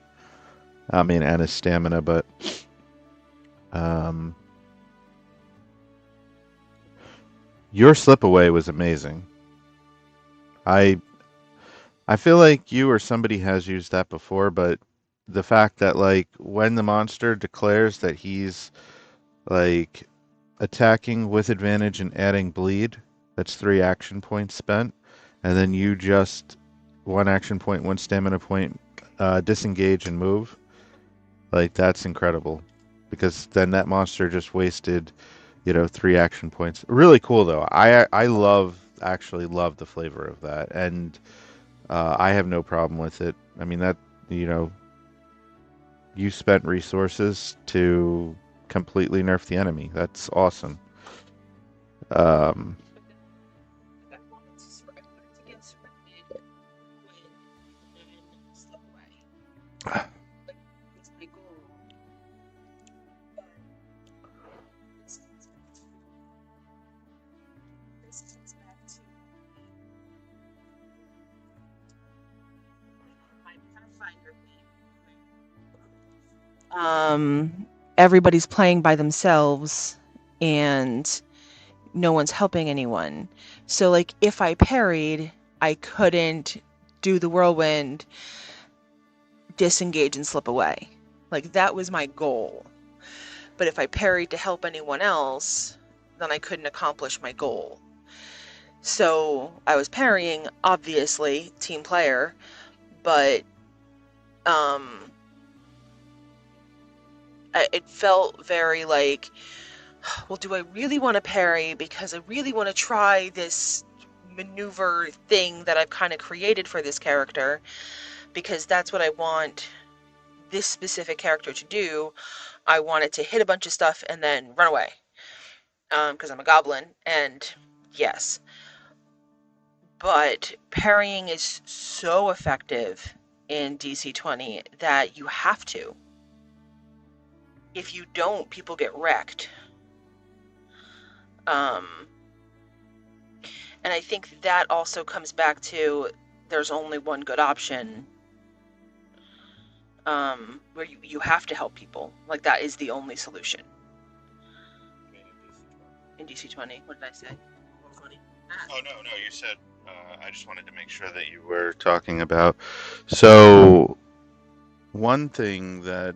I mean, and his stamina, but um, your slip away was amazing. I I feel like you or somebody has used that before, but the fact that like when the monster declares that he's like attacking with advantage and adding bleed, that's 3 action points spent, and then you just 1 action point, 1 stamina point, disengage and move. Like that's incredible, because then that monster just wasted, 3 action points. Really cool though. I love actually love the flavor of that, and I have no problem with it. I mean that you know you spent resources to completely nerf the enemy. That's awesome. Um, But I wanted to get surrounded, win, and slip away. Like, that's my goal. But this comes back to this comes back to my Pathfinder thing where everybody's playing by themselves and no one's helping anyone. So like if I parried, I couldn't do the whirlwind, disengage and slip away. Like that was my goal. But if I parried to help anyone else, then I couldn't accomplish my goal. So I was parrying, obviously, team player, but um it felt very like, well, do I really want to parry because I really want to try this maneuver thing that I've kind of created for this character because that's what I want this specific character to do. I want it to hit a bunch of stuff and then run away because I'm a goblin and yes, but parrying is so effective in DC 20 that you have to. If you don't, people get wrecked. Um, and I think that also comes back to there's only one good option, where you have to help people. Like that is the only solution. In DC 20. What did I say? 20. Oh no, no, you said. I just wanted to make sure that you were talking about. So one thing that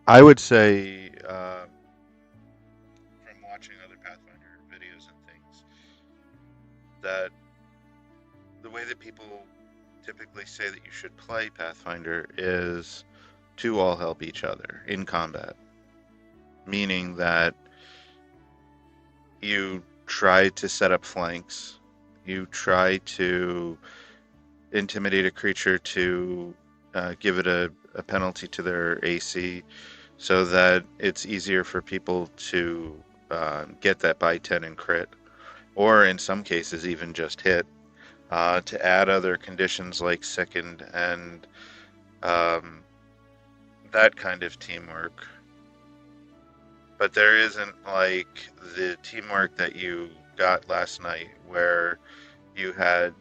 I would say from watching other Pathfinder videos and things, that the way that people typically say that you should play Pathfinder is to all help each other in combat, meaning that you try to set up flanks, you try to intimidate a creature to give it a penalty to their AC, so that it's easier for people to get that by 10 and crit, or in some cases, even just hit. To add other conditions like sickened and um, that kind of teamwork. But there isn't like the teamwork that you got last night where you had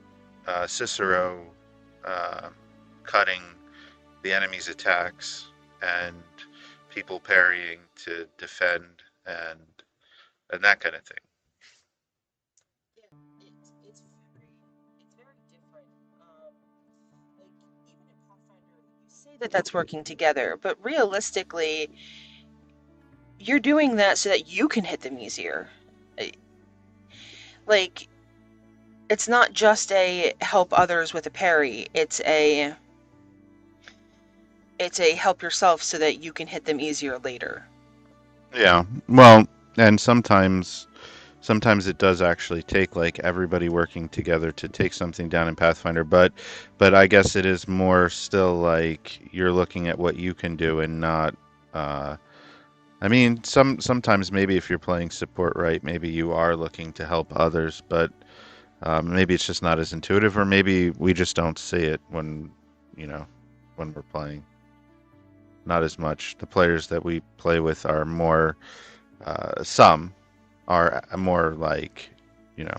Cicero uh, cutting the enemy's attacks and people parrying to defend and that kind of thing. Yeah, it's very different. Like even in Pathfinder, you say that that's working together, but realistically, you're doing that so that you can hit them easier. Eh, Like it's not just a help others with a parry. It's a help yourself so that you can hit them easier later. Yeah. Well, and sometimes it does actually take like everybody working together to take something down in Pathfinder, but I guess it is more still like you're looking at what you can do and not uh I mean sometimes maybe if you're playing support right, maybe you are looking to help others, but maybe it's just not as intuitive, or maybe we just don't see it you know when we're playing. Not as much. The players that we play with are more some are more like you know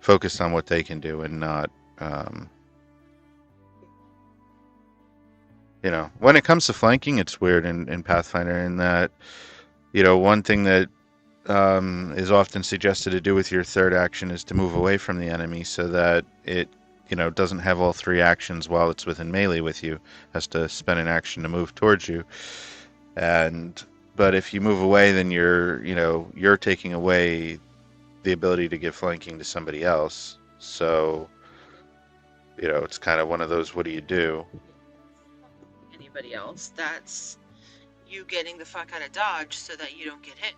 focused on what they can do and not um, when it comes to flanking, it's weird in Pathfinder in that one thing that is often suggested to do with your third action is to move away from the enemy so that it doesn't have all three actions while it's within melee with you. It has to spend an action to move towards you, and but if you move away, then you're taking away the ability to give flanking to somebody else. So it's kind of one of those, what do you do? Anybody else? That's you getting the fuck out of dodge so that you don't get hit.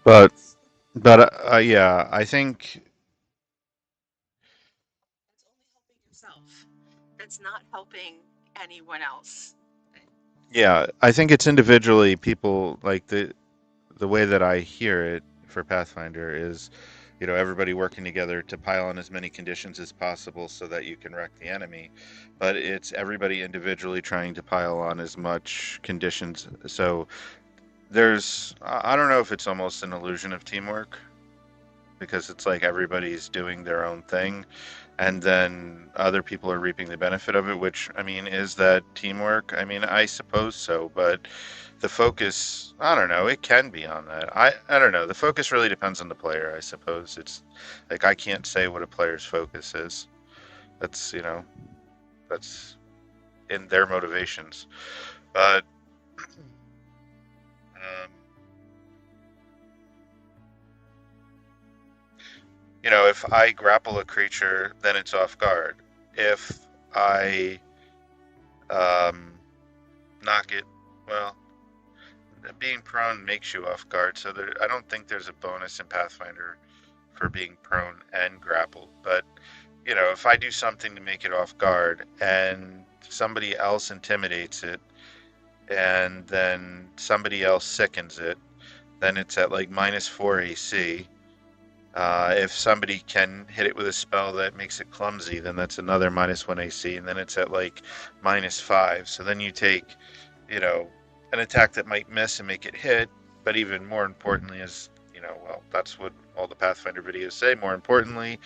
But yeah, I think That's only helping yourself. That's not helping anyone else. it's individually people like the way that I hear it for Pathfinder is, everybody working together to pile on as many conditions as possible so that you can wreck the enemy. But it's everybody individually trying to pile on as much conditions. So I don't know if it's almost an illusion of teamwork because it's like everybody's doing their own thing and then other people are reaping the benefit of it, which I mean, is that teamwork? I mean, I suppose so, but the focus, I don't know, it can be on that. I don't know. The focus really depends on the player, I suppose. It's like I can't say what a player's focus is. That's, that's in their motivations. But um, if I grapple a creature, then it's off guard. If I um, knock it, well, being prone makes you off guard. So I don't think there's a bonus in Pathfinder for being prone and grappled. But if I do something to make it off guard and somebody else intimidates it, and then somebody else sickens it, then it's at like -4 AC. If somebody can hit it with a spell that makes it clumsy, then that's another -1 AC, and then it's at like -5. So then you take, you know, an attack that might miss and make it hit, but even more importantly is, well, that's what all the Pathfinder videos say. More importantly,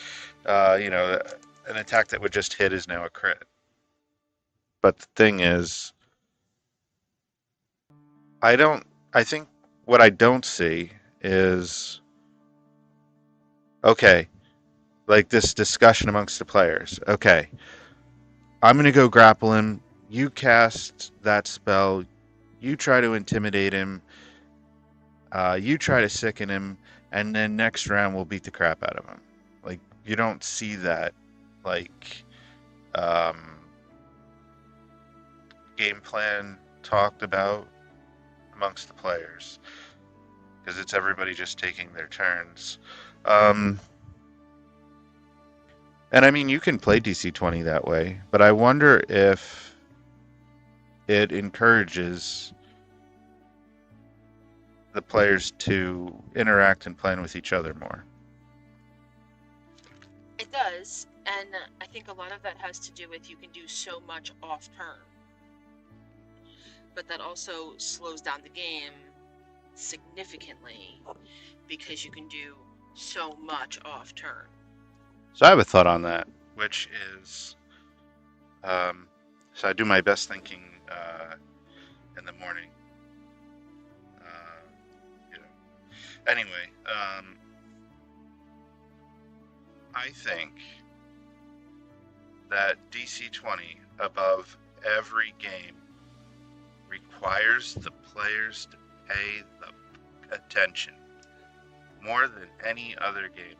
an attack that would just hit is now a crit. But the thing is, I don't. I think what I don't see is okay, like this discussion amongst the players. Okay, I'm gonna go grapple him. You cast that spell. You try to intimidate him. You try to sicken him, and then next round we'll beat the crap out of him. Like you don't see that, like um, game plan talked about amongst the players because it's everybody just taking their turns. Um, and I mean, you can play DC 20 that way, but I wonder it encourages the players to interact and plan with each other more. It does, and I think a lot of that has to do with you can do so much off turn, but that also slows down the game significantly because you can do so much off turn. So I have a thought on that, which is, um, so I do my best thinking in the morning. Uh, you know. Anyway, I think that DC 20 above every game requires the players to pay the attention more than any other game,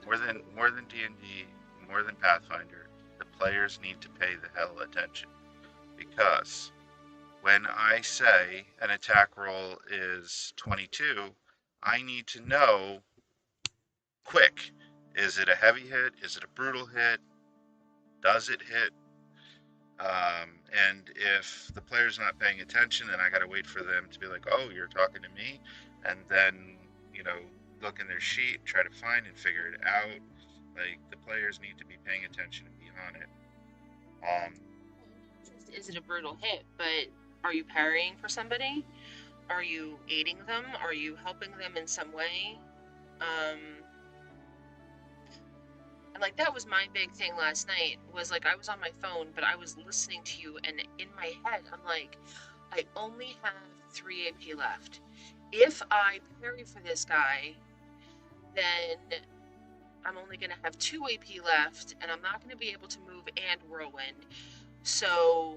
more than D&D, more than Pathfinder. The players need to pay the hell attention because when I say an attack roll is 22, I need to know quick. Is it a heavy hit? Is it a brutal hit? Does it hit? And if the player's not paying attention, then I got to wait for them to be like, "Oh, you're talking to me," and then look in their sheet, try to find and figure it out. Like the players need to be paying attention and be on it. Um, Is it a brutal hit? But are you parrying for somebody? Are you aiding them? Are you helping them in some way? Um, and like that was my big thing last night was like I was on my phone, but I was listening to you, and in my head, I'm like, I only have 3 AP left. If I parry for this guy, then I'm only going to have 2 AP left, and I'm not going to be able to move and whirlwind. So,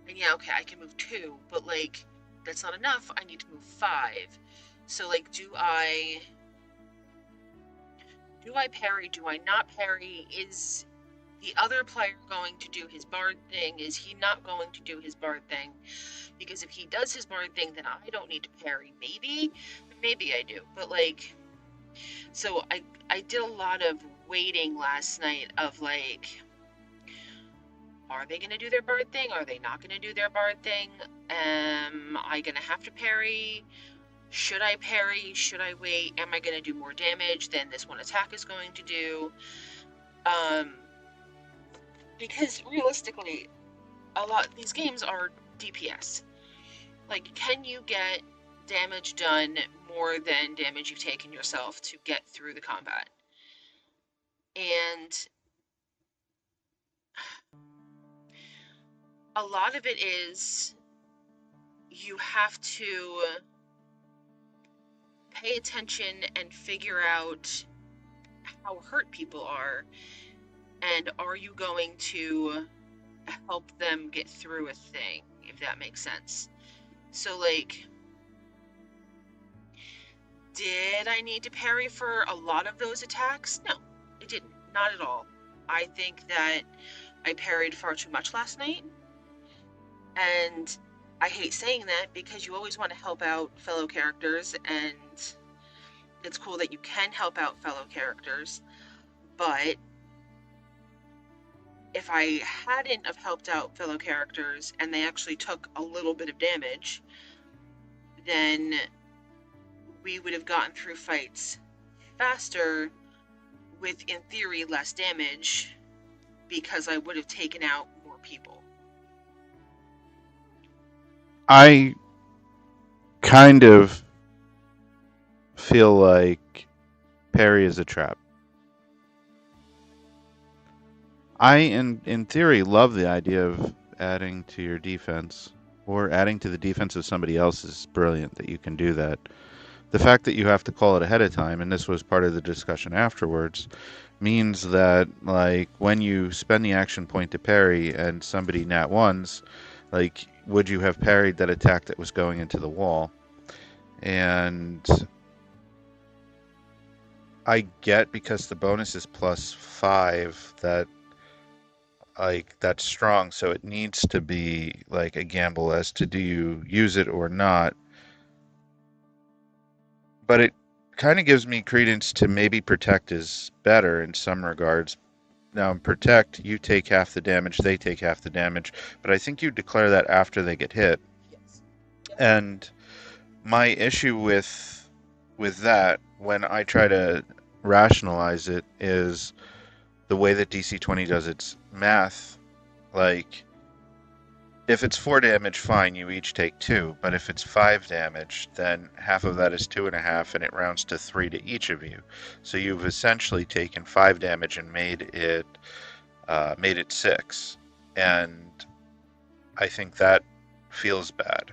and yeah, okay, I can move 2, but like that's not enough. I need to move 5. So like, do I parry? Do I not parry? Is the other player going to do his bard thing? Is he not going to do his bard thing? Because if he does his bard thing, then I don't need to parry. Maybe I do. But like, so I did a lot of waiting last night of like, are they gonna do their bard thing? Are they not gonna do their bard thing? Am I gonna have to parry? Should I parry? Should I wait? Am I gonna do more damage than this one attack is going to do? Um, because realistically, a lot of these games are DPS. Like, can you get damage done more than damage you've taken yourself to get through the combat? And a lot of it is you have to pay attention and figure out how hurt people are, and are you going to help them get through a thing, if that makes sense. So like, did I need to parry for a lot of those attacks? No, I didn't. Not at all. I think that I parried far too much last night, and I hate saying that because you always want to help out fellow characters, and it's cool that you can help out fellow characters, but if I hadn't have helped out fellow characters and they actually took a little bit of damage, then we would have gotten through fights faster with, in theory, less damage because I would have taken out more people. I kind of feel like parry is a trap. I, in theory, love the idea of adding to your defense or adding to the defense of somebody else is brilliant that you can do that. The fact that you have to call it ahead of time, and this was part of the discussion afterwards, means that like when you spend the action point to parry and somebody nat ones, like would you have parried that attack that was going into the wall? And I get because the bonus is +5 that like that's strong, so it needs to be like a gamble as to do you use it or not. But it kind of gives me credence to maybe protect is better in some regards Now in Protect, you take half the damage, they take half the damage, but I think you declare that after they get hit. Yes. Yep. And my issue with that, when I try to rationalize it, is the way that DC 20 does its math. Like, if it's 4 damage, fine, you each take two. But if it's 5 damage, then half of that is 2.5, and it rounds to three to each of you. So you've essentially taken 5 damage and made it six. And I think that feels bad.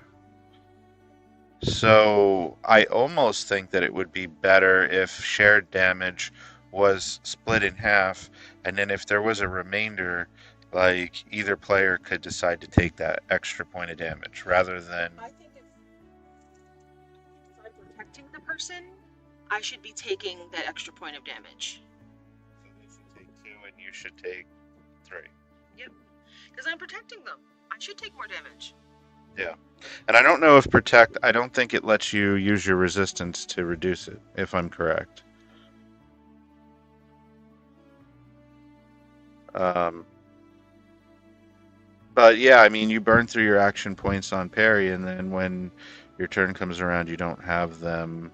So I almost think that it would be better if shared damage was split in half, and then if there was a remainder, like either player could decide to take that extra point of damage rather than. I think if I'm protecting the person, I should be taking that extra point of damage. So they should take two and you should take three. Yep. Because I'm protecting them. I should take more damage. Yeah. And I don't know if Protect, I don't think it lets you use your resistance to reduce it, if I'm correct. Um, But yeah, I mean, you burn through your action points on parry, and then when your turn comes around, you don't have them.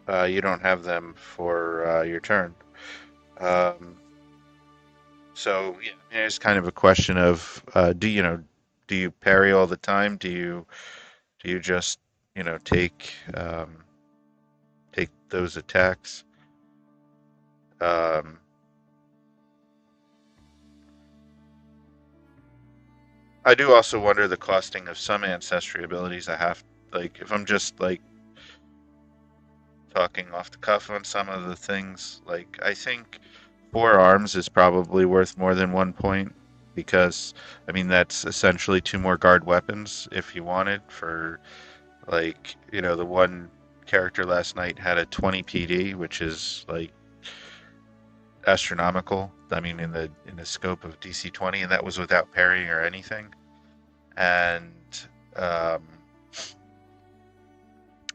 You don't have them for your turn. Um, so yeah, it's kind of a question of do you parry all the time? Do you just take those attacks? Um, I do also wonder the costing of some ancestry abilities. I have like if I'm just like talking off the cuff on some of the things. Like, I think four arms is probably worth more than 1 point because, I mean, that's essentially two more guard weapons if you wanted. For, like, the one character last night had a 20 PD, which is like astronomical. I mean, in the scope of DC 20, and that was without parrying or anything. And um,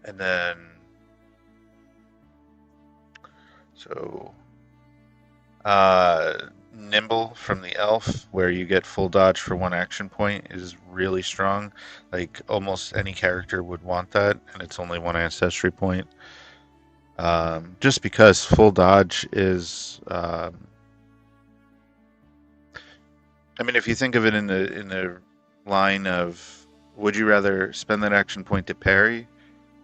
and then so Nimble from the elf, where you get full dodge for one action point, is really strong. Like almost any character would want that, and it's only one ancestry point. Just because full dodge is, I mean, if you think of it in the line of, would you rather spend that action point to parry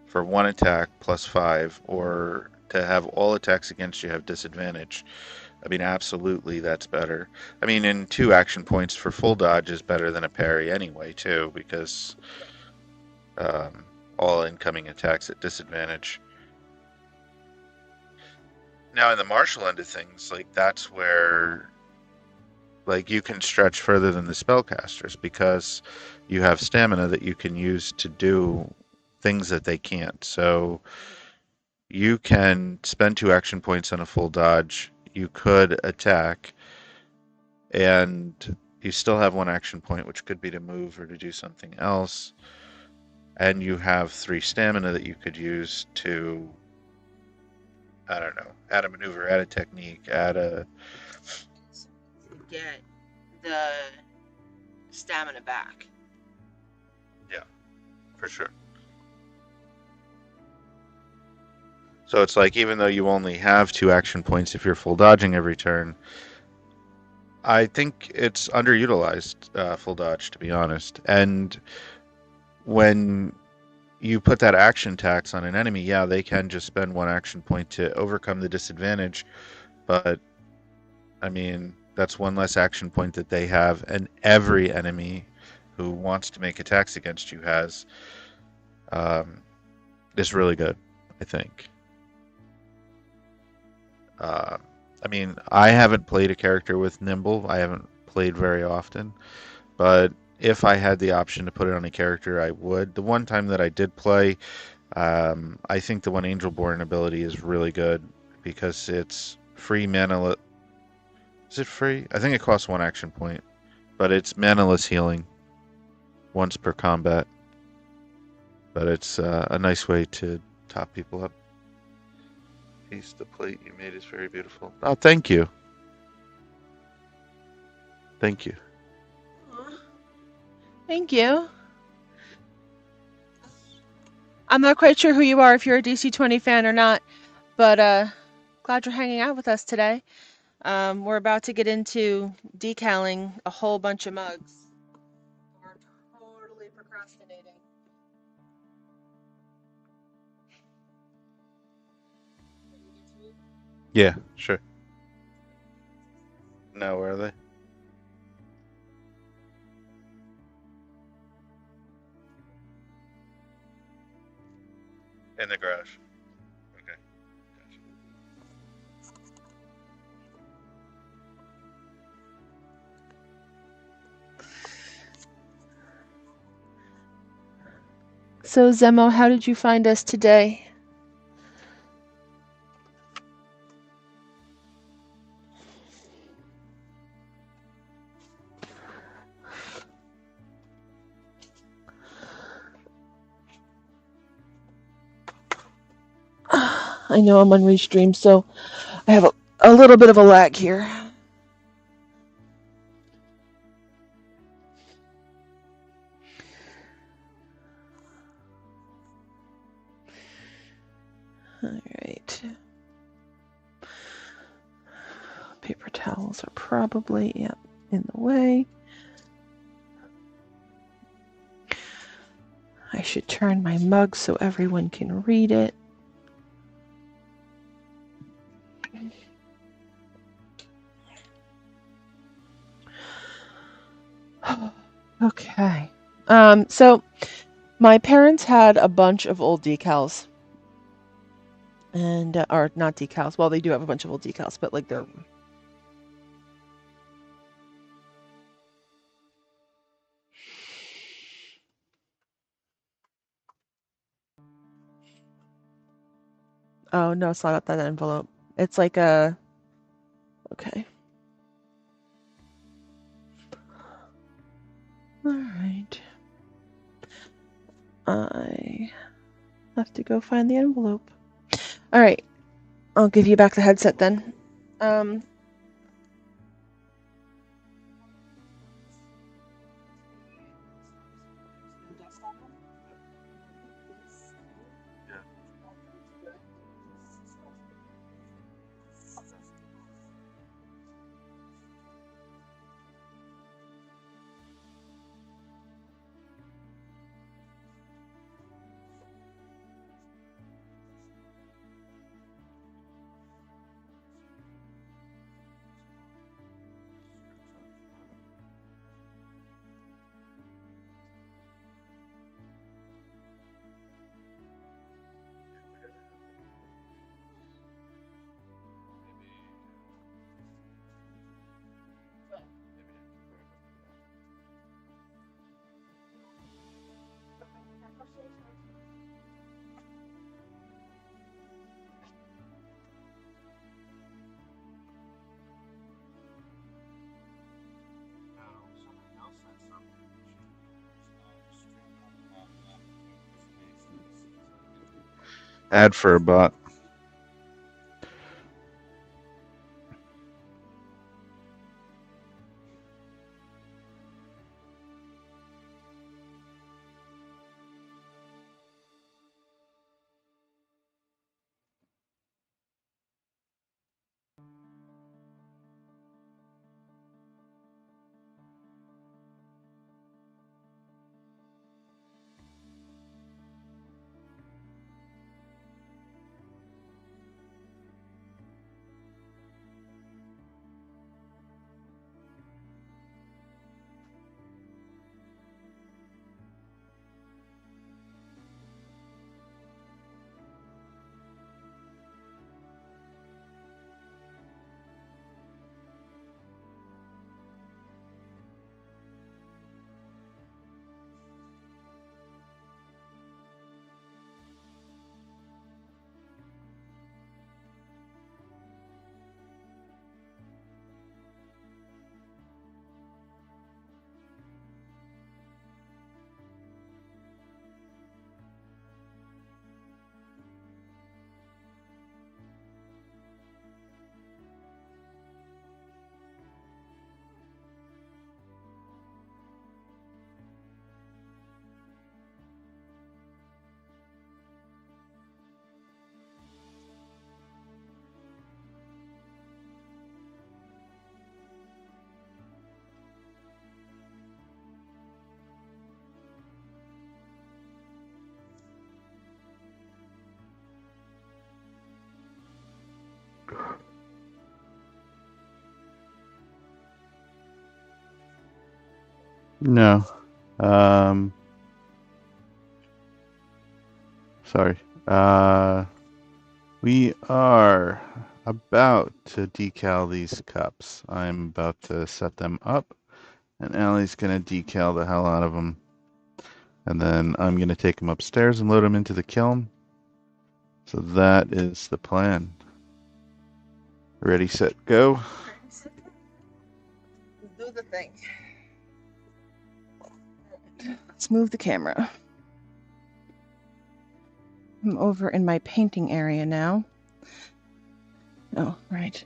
for one attack plus 5, or to have all attacks against you have disadvantage? I mean, absolutely, that's better. I mean, and two action points for full dodge is better than a parry anyway, too, because um, all incoming attacks at disadvantage. Now, in the martial end of things, like that's where like you can stretch further than the spellcasters because you have stamina that you can use to do things that they can't. So you can spend two action points on a full dodge. You could attack, and you still have one action point, which could be to move or to do something else. And you have three stamina that you could use to, I don't know, add a maneuver, add a technique, add a. Get the stamina back. Yeah, for sure. So it's like even though you only have two action points if you're full dodging every turn, I think it's underutilized full dodge, to be honest. And when you put that action tax on an enemy, yeah, they can just spend one action point to overcome the disadvantage, but I mean, that's one less action point that they have, and every enemy who wants to make attacks against you has. Um, is really good, I think. Uh, I mean, I haven't played a character with Nimble. I haven't played very often, but if I had the option to put it on a character, I would. The one time that I did play, I think the one Angelborn ability is really good because it's free mana. Is it free? I think it costs one action point, but it's manaless healing once per combat. But it's a nice way to top people up. Ace, the plate you made is very beautiful. Oh, thank you. Thank you. Thank you. I'm not quite sure who you are, if you're a DC-20 fan or not, but glad you're hanging out with us today. We're about to get into decaling a whole bunch of mugs. We're totally procrastinating. Yeah, sure. Now, where are they? In the garage. Okay. Gotcha. So, Zemo, how did you find us today? I know I'm on Restream, so I have a little bit of a lag here. All right. Paper towels are probably in the way. I should turn my mug so everyone can read it. Okay. So my parents had a bunch of old decals. And or not decals. Well, they do have a bunch of old decals, but like they're Oh, no, it's not that envelope. It's like a okay. All right. I have to go find the envelope. All right. I'll give you back the headset then. Um Ad for a bot. No. Um, sorry. We are about to decal these cups. I'm about to set them up, and Allie's gonna decal the hell out of them. And then I'm gonna take them upstairs and load them into the kiln. So that is the plan. Ready, set, go. Do the thing. Let's move the camera. I'm over in my painting area now. Oh, right.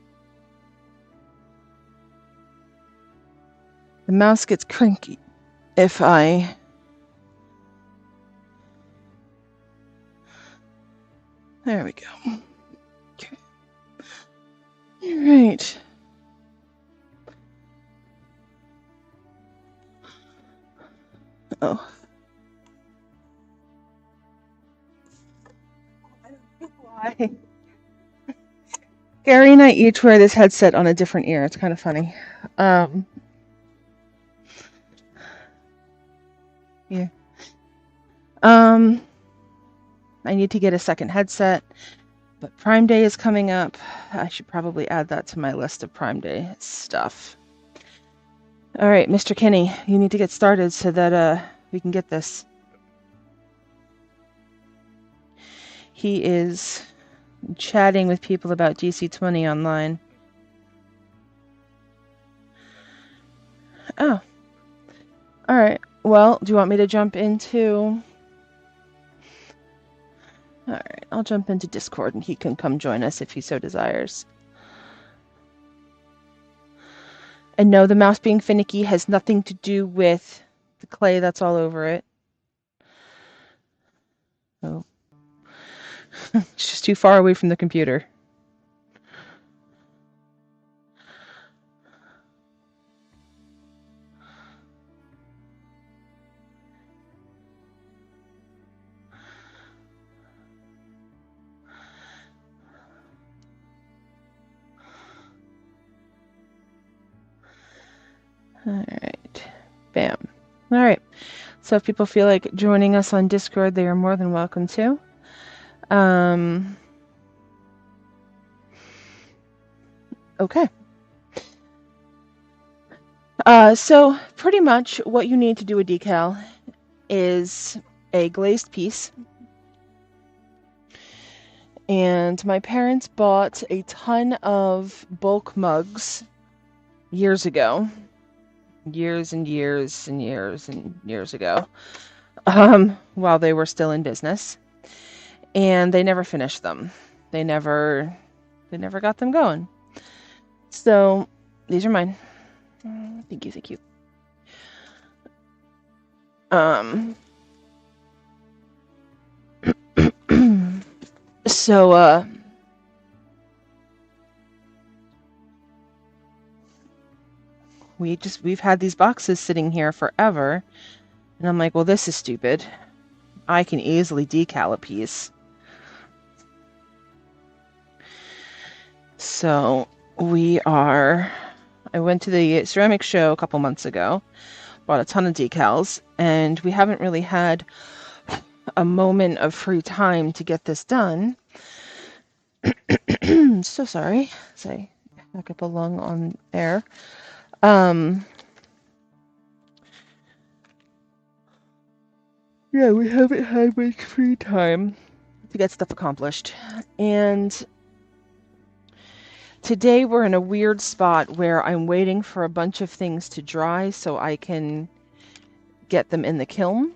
The mouse gets cranky if I... There we go. Okay. All right. Oh. I don't know why. Gary and I each wear this headset on a different ear. It's kind of funny. Yeah. I need to get a second headset, but Prime Day is coming up. I should probably add that to my list of Prime Day stuff. All right, Mr. Kinney, you need to get started so that we can get this. He is chatting with people about DC20 online. Oh. All right. Well, do you want me to jump into... All right, I'll jump into Discord and he can come join us if he so desires. And no, the mouse being finicky has nothing to do with the clay that's all over it. Oh. It's just too far away from the computer. All right. Bam. All right. So if people feel like joining us on Discord, they are more than welcome to. Okay. So pretty much what you need to do a decal is a glazed piece. And my parents bought a ton of bulk mugs years ago. Years and years and years and years ago. While they were still in business. And they never finished them. They never got them going. So these are mine. Thank you, thank you. So we've had these boxes sitting here forever, and I'm like, well, this is stupid. I can easily decal a piece. So I went to the ceramic show a couple months ago, bought a ton of decals, and we haven't really had a moment of free time to get this done. So sorry. Say, back up a lung on air. Yeah, we haven't had much free time to get stuff accomplished. And today we're in a weird spot where I'm waiting for a bunch of things to dry so I can get them in the kiln.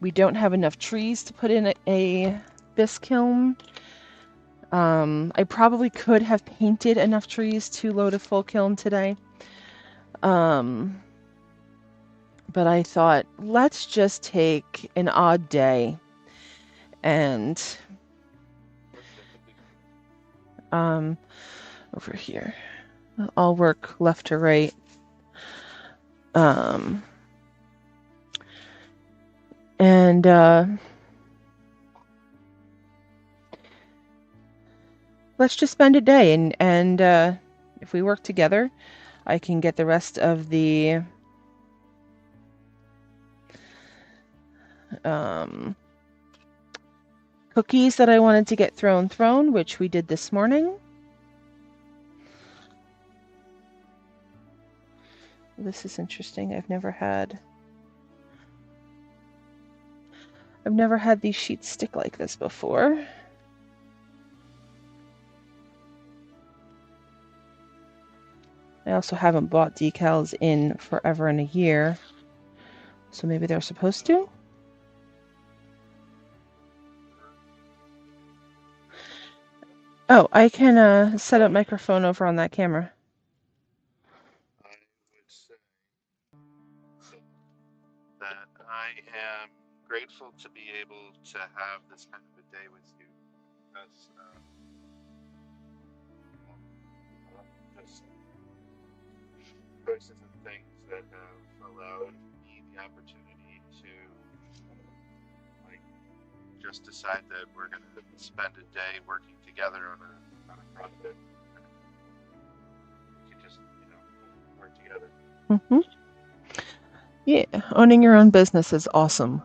We don't have enough trees to put in a bisque kiln. I probably could have painted enough trees to load a full kiln today. But I thought, let's just take an odd day and over here. I'll work left to right. Let's just spend a day and if we work together, I can get the rest of the cookies that I wanted to get thrown, which we did this morning. This is interesting. I've never had these sheets stick like this before. I also haven't bought decals in forever and a year, so maybe they're supposed to. Oh, I can set up microphone over on that camera. I would say that I am grateful to be able to have this kind of a day with you because just choices and things that have allowed me the opportunity to like just decide that we're going to spend a day working together on a project. We can just work together. Mm-hmm. Yeah, owning your own business is awesome.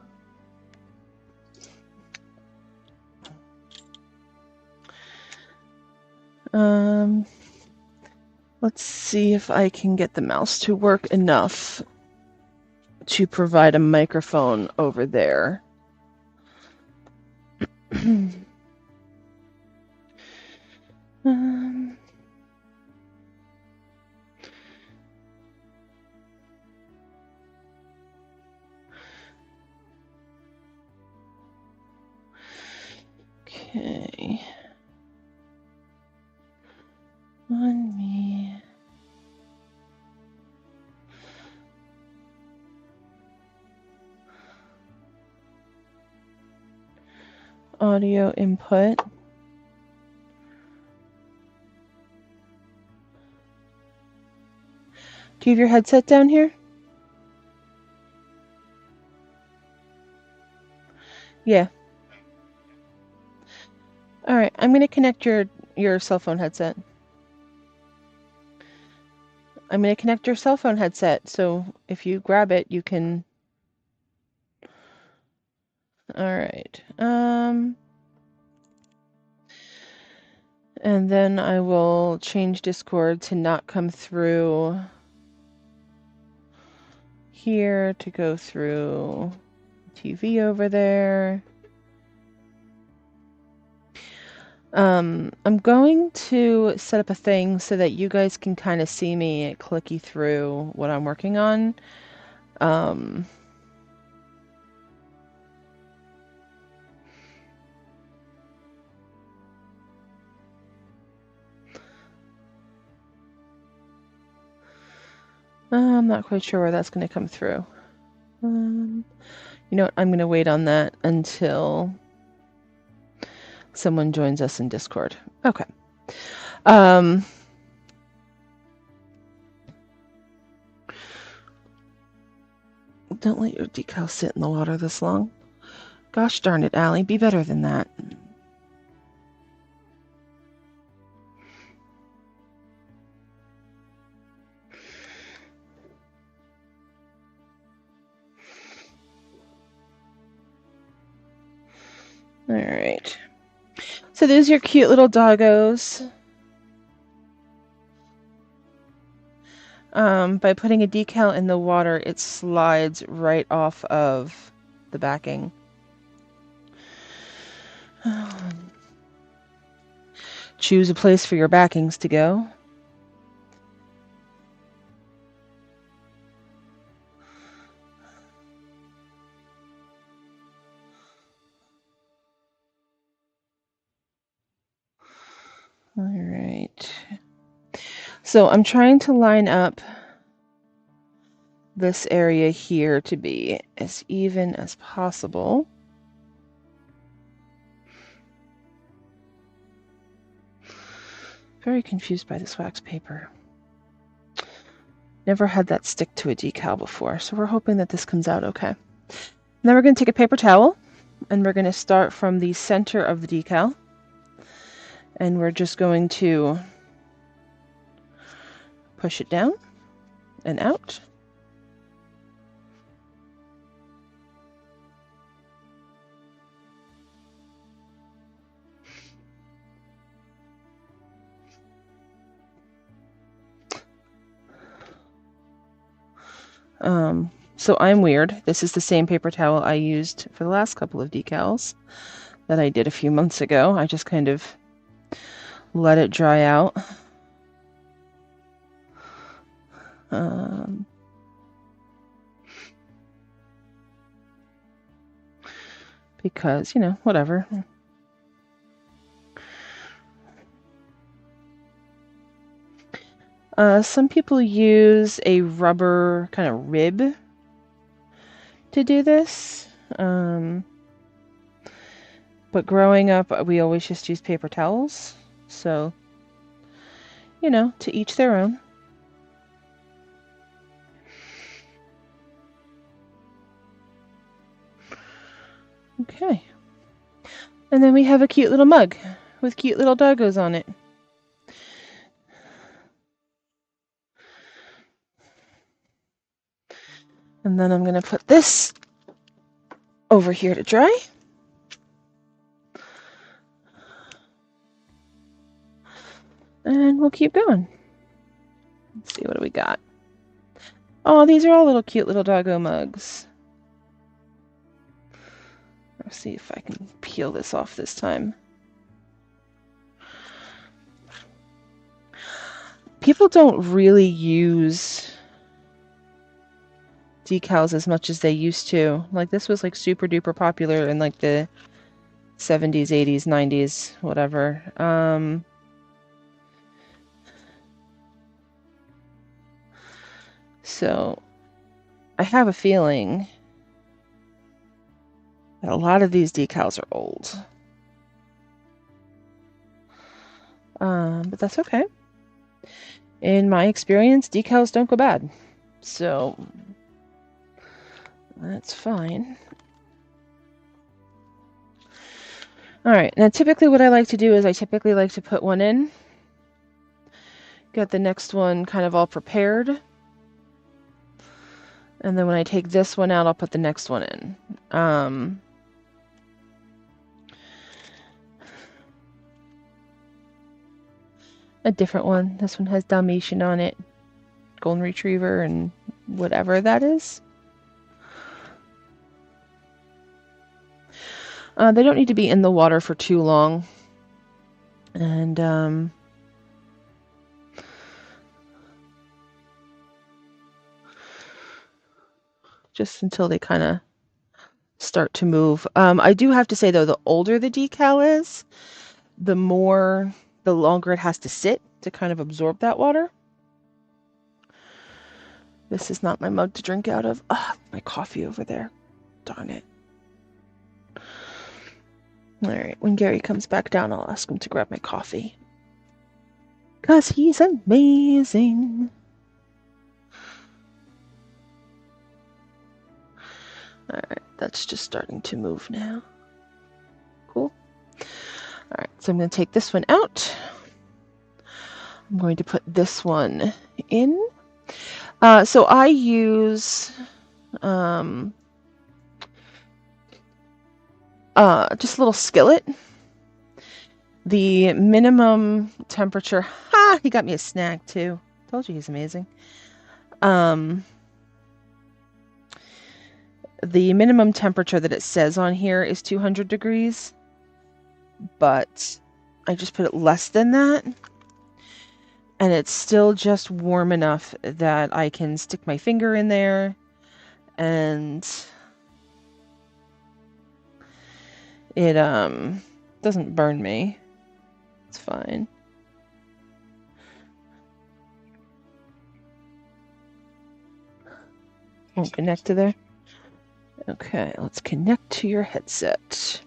Let's see if I can get the mouse to work enough to provide a microphone over there. Okay. On me. Audio input. Do you have your headset down here? Yeah. All right, I'm going to connect your cell phone headset. I'm going to connect your cell phone headset, so if you grab it, you can... All right. And then I will change Discord to not come through here, to go through TV over there. I'm going to set up a thing so that you guys can kind of see me clicky through what I'm working on. I'm not quite sure where that's going to come through. You know what? I'm going to wait on that until someone joins us in Discord. Okay. Don't let your decal sit in the water this long. Gosh darn it, Allie. Be better than that. All right. So there's your cute little doggos. By putting a decal in the water, it slides right off of the backing. Choose a place for your backings to go. All right. So I'm trying to line up this area here to be as even as possible. Very confused by this wax paper. Never had that stick to a decal before, so we're hoping that this comes out okay. Now we're going to take a paper towel, and we're going to start from the center of the decal, and we're just going to push it down and out. So I'm weird. This is the same paper towel I used for the last couple of decals that I did a few months ago. I just kind of let it dry out. Because, you know, whatever. Some people use a rubber kind of rib to do this. But growing up, we always just used paper towels. So, you know, to each their own. Okay. And then we have a cute little mug with cute little doggos on it. And then I'm going to put this over here to dry. And we'll keep going. Let's see, what do we got? Oh, these are all little cute little doggo mugs. Let's see if I can peel this off this time. People don't really use decals as much as they used to. Like, this was like super duper popular in like the 70s, 80s, 90s, whatever. So I have a feeling that a lot of these decals are old. But that's okay. In my experience, decals don't go bad. So that's fine. Alright, now typically what I like to do is I typically like to put one in, get the next one kind of all prepared, and then when I take this one out, I'll put the next one in. A different one. This one has Dalmatian on it, Golden Retriever, and whatever that is. They don't need to be in the water for too long. And just until they kind of start to move. I do have to say, though, the older the decal is, the longer it has to sit to kind of absorb that water. This is not my mug to drink out of. My coffee over there. Darn it. Alright, when Gary comes back down, I'll ask him to grab my coffee. 'Cause he's amazing. Alright, that's just starting to move now. Cool. Alright, so I'm going to take this one out. I'm going to put this one in. So I use just a little skillet. The minimum temperature. Ha! He got me a snack too. Told you he's amazing. The minimum temperature that it says on here is 200 degrees, but I just put it less than that, and it's still just warm enough that I can stick my finger in there and it doesn't burn me. It's fine. Won't connect to there. Okay, let's connect to your headset.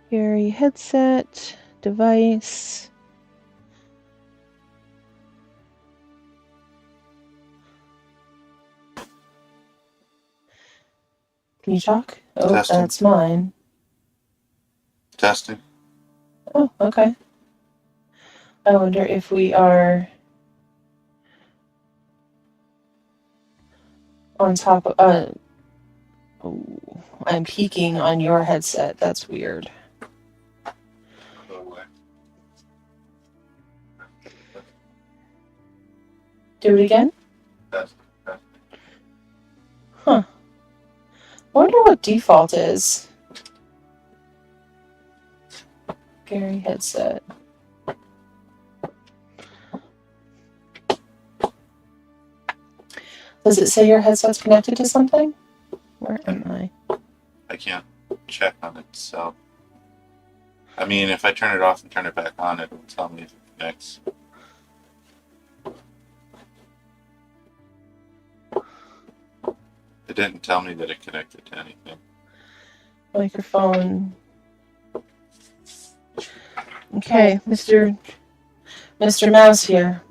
Gary headset, device. Can you talk? Oh, Testing. that's mine. Testing. Oh, okay. I wonder if we are on top of... oh, I'm peeking on your headset. That's weird. Do it again? Huh. I wonder what default is. Gary headset. Does it say your headset's connected to something? Where am I? I can't check on it, so. I mean, if I turn it off and turn it back on, it will tell me if it connects. It didn't tell me that it connected to anything. Microphone. Okay, Mr. Mouse here.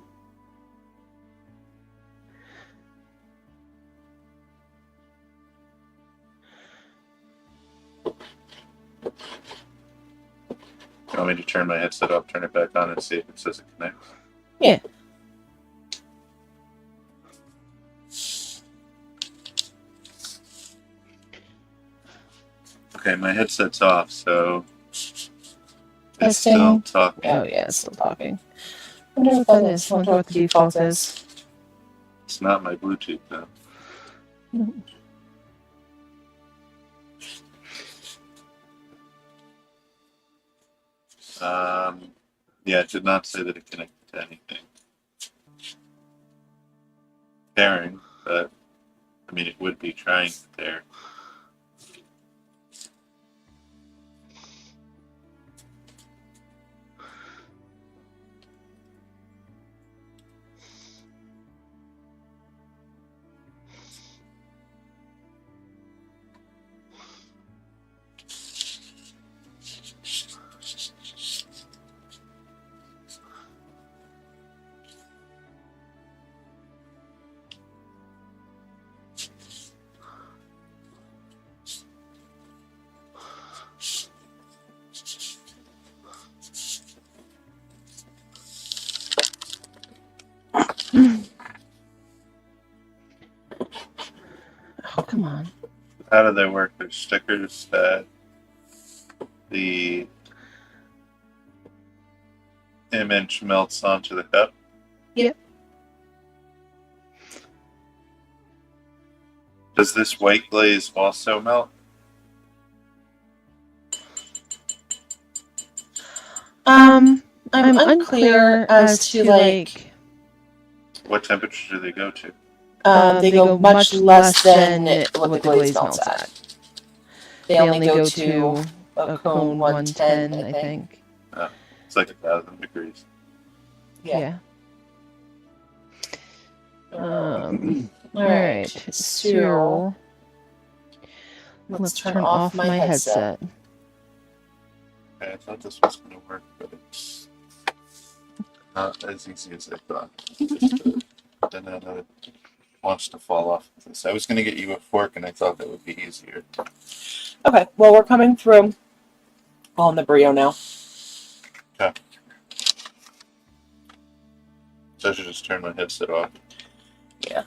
You want me to turn my headset off, turn it back on, and see if it says it connects? Yeah. Okay, my headset's off, so it's Testing. still talking. Oh yeah, it's still talking. I wonder what that is. I wonder what the default is. It's not my Bluetooth, though. Yeah, it did not say that it connected to anything. Pairing, but I mean, it would be trying to pair. Oh, come on. How do they work? There's stickers that the image melts onto the cup. Yep. Does this white glaze also melt? I'm unclear as to like. What temperature do they go to? They go much less than what the glaze melts at. They only go to a cone 110, I think. Oh, it's like 1,000 degrees. Yeah. Alright, so let's turn off my headset. Okay, I thought this was going to work, but it's not as easy as I thought. Then it wants to fall off of this. I was going to get you a fork, and I thought that would be easier. Okay, well, we're coming through on the Brio now. Okay. So I should just turn my headset off. Yeah.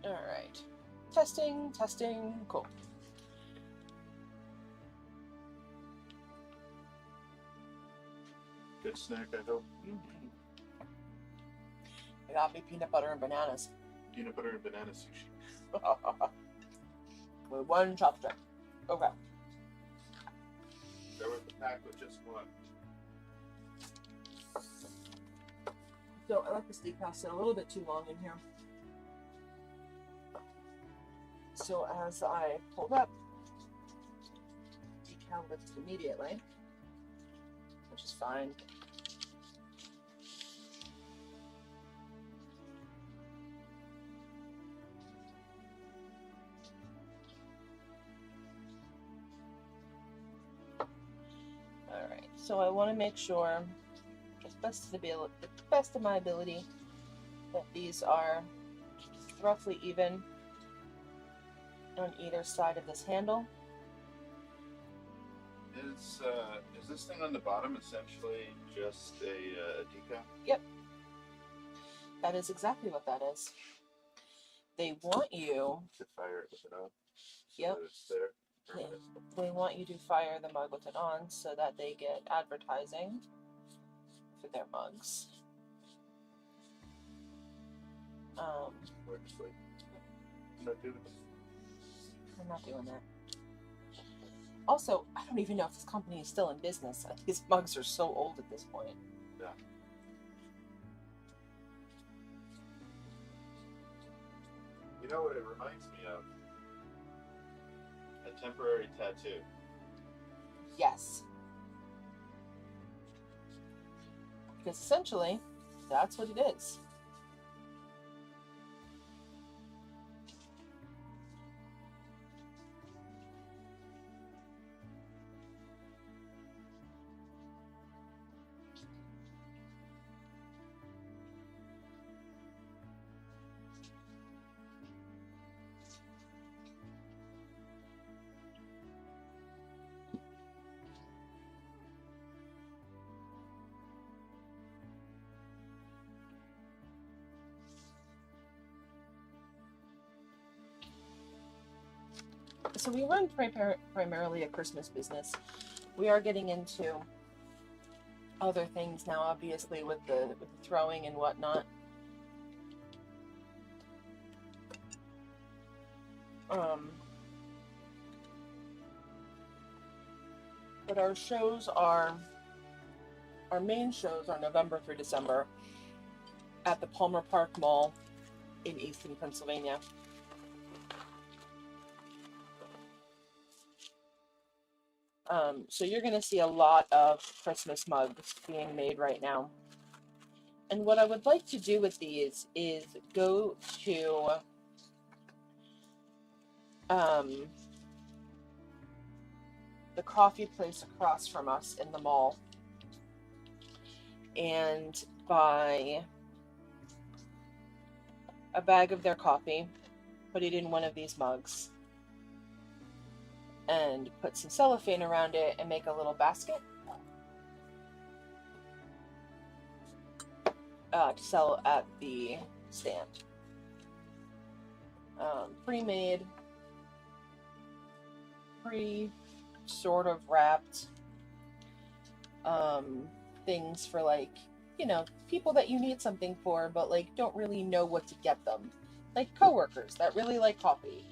All right. Testing, cool. Good snack, I hope. I got me peanut butter and bananas. Peanut butter and banana sushi. With one chopstick. Okay. There was a pack with just one. So I like the steak pasta a little bit too long in here. So as I pulled up, decal lifted immediately, which is fine. All right, so I want to make sure, as best of my ability, that these are roughly even on either side of this handle. Is this thing on the bottom essentially just a decal? Yep, that is exactly what that is. They want you. To fire it with it on, so Yep. that it's there. They want you to fire the mug with it on so that they get advertising for their mugs. We're just like, not doing this. I'm not doing that. Also, I don't even know if this company is still in business. These mugs are so old at this point. Yeah. You know what it reminds me of? A temporary tattoo. Yes. Because essentially, that's what it is. So we run primarily a Christmas business. We are getting into other things now, obviously, with the throwing and whatnot. But our main shows are November through December at the Palmer Park Mall in Easton, Pennsylvania. So you're going to see a lot of Christmas mugs being made right now. And what I would like to do with these is go to the coffee place across from us in the mall and buy a bag of their coffee, put it in one of these mugs, and put some cellophane around it and make a little basket to sell at the stand. Pre-made, sort of wrapped things for, like, you know, people that you need something for but like don't really know what to get them, like coworkers that really like coffee.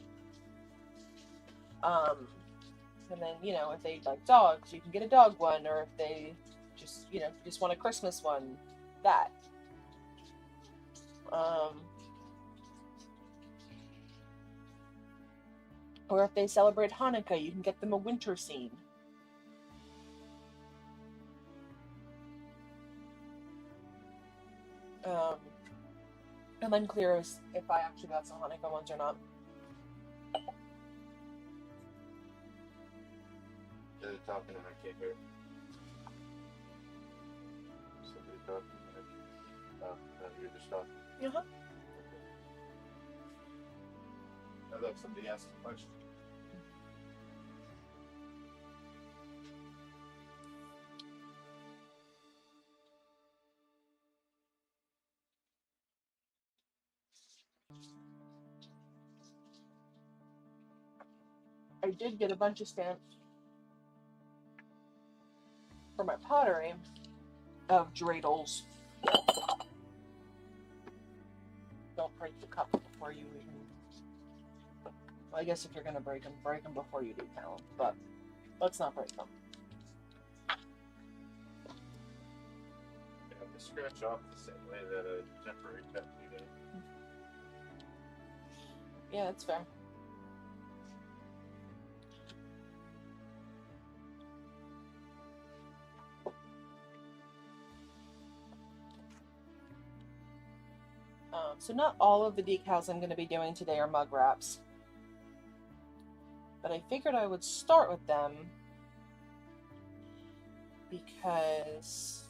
And then, you know, if they like dogs, you can get a dog one, or if they just, you know, just want a Christmas one, that. Or if they celebrate Hanukkah, you can get them a winter scene. I'm unclear as if I actually got some Hanukkah ones or not. They're talking and I can't hear. Somebody talking and you're just talking. Uh-huh. I thought somebody asked a question. I did get a bunch of stamps for my pottery of dreidels. Don't break the cup before you even. Well, I guess if you're gonna break them before you do count them, but let's not break them. Yeah, they scratch off the same way that a temporary tattoo did. Yeah, that's fair. So not all of the decals I'm going to be doing today are mug wraps, but I figured I would start with them because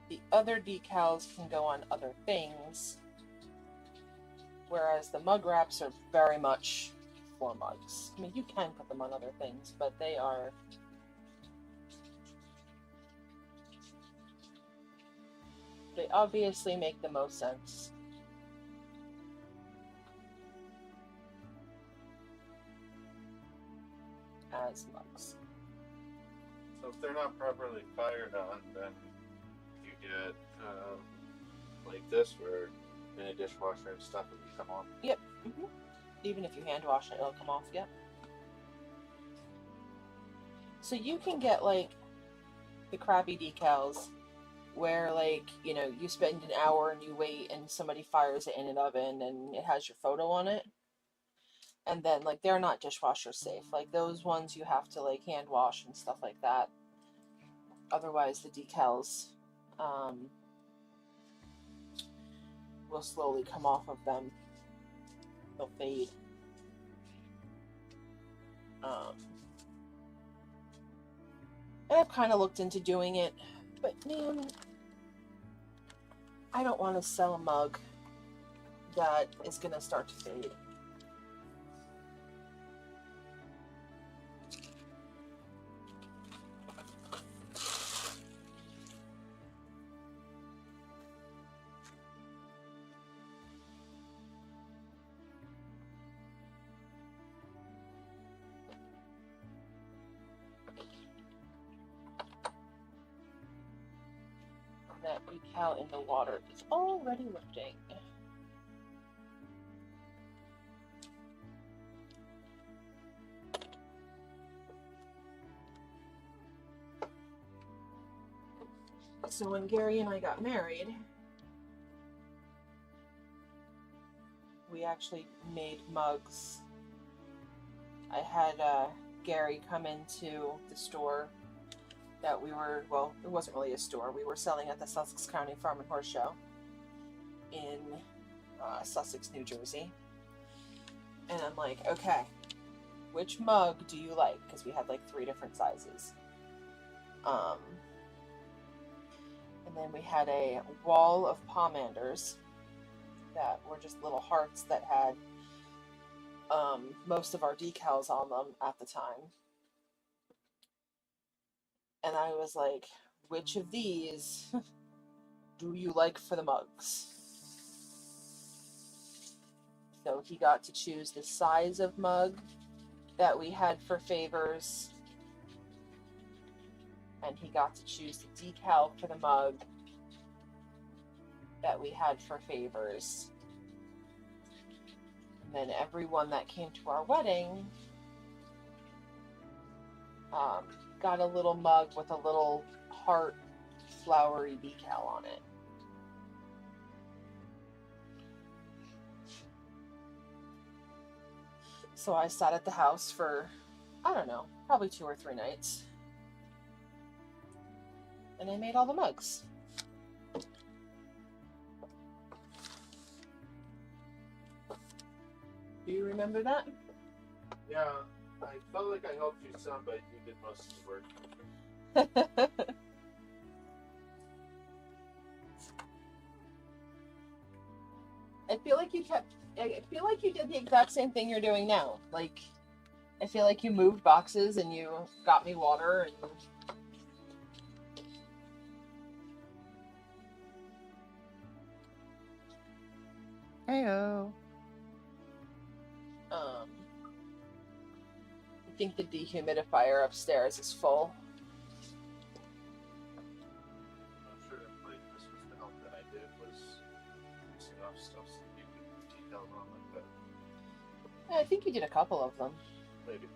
the other decals can go on other things, whereas the mug wraps are very much for mugs. I mean, you can put them on other things, but they obviously make the most sense as mugs. So if they're not properly fired on, then you get like this, where in a dishwasher and stuff it will come off. Yep. Even if you hand wash it, it'll come off. Yep. So you can get like the crappy decals where, like, you know, you spend an hour and you wait and somebody fires it in an oven and it has your photo on it. And then, like, they're not dishwasher safe. Like, those ones you have to, like, hand wash and stuff like that. Otherwise, the decals will slowly come off of them. They'll fade. And I've kind of looked into doing it, but man, I don't want to sell a mug that is going to start to fade. That decal in the water is already lifting. So when Gary and I got married, we actually made mugs. I had Gary come into the store that we were, well, it wasn't really a store. We were selling at the Sussex County Farm and Horse Show in Sussex, New Jersey. And I'm like, okay, which mug do you like? Because we had like 3 different sizes. And then we had a wall of pomanders that were just little hearts that had most of our decals on them at the time. And I was like, which of these do you like for the mugs? So he got to choose the size of mug that we had for favors. And he got to choose the decal for the mug that we had for favors. And then everyone that came to our wedding got a little mug with a little heart flowery decal on it. So I sat at the house for, I don't know, probably 2 or 3 nights. And I made all the mugs. Do you remember that? Yeah, I felt like I helped you some, but you did most of the work. I feel like you did the exact same thing you're doing now. Like, I feel like you moved boxes and you got me water and Heyo. I think the dehumidifier upstairs is full. I'm sure like this was the help that I did, was mixing off stuff so you could detail on like that. Yeah, I think you did a couple of them. Maybe.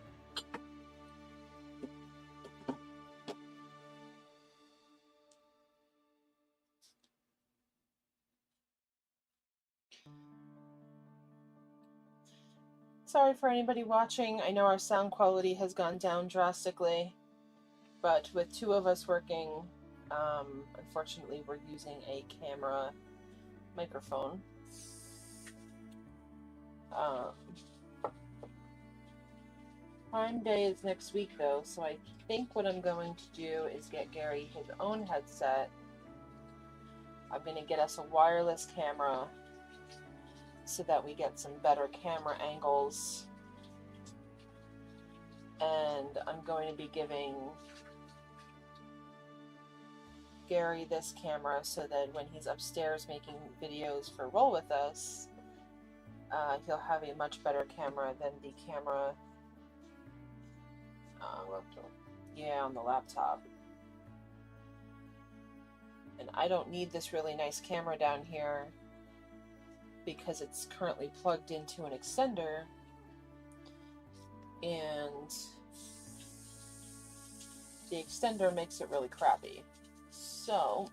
Sorry for anybody watching. I know our sound quality has gone down drastically, but with 2 of us working, unfortunately we're using a camera microphone. Prime Day is next week though, so I think what I'm going to do is get Gary his own headset. I'm going to get us a wireless camera so that we get some better camera angles and I'm going to be giving Gary this camera so that when he's upstairs making videos for Roll With Us, he'll have a much better camera than the camera laptop. Yeah, on the laptop. And I don't need this really nice camera down here because it's currently plugged into an extender, and the extender makes it really crappy. So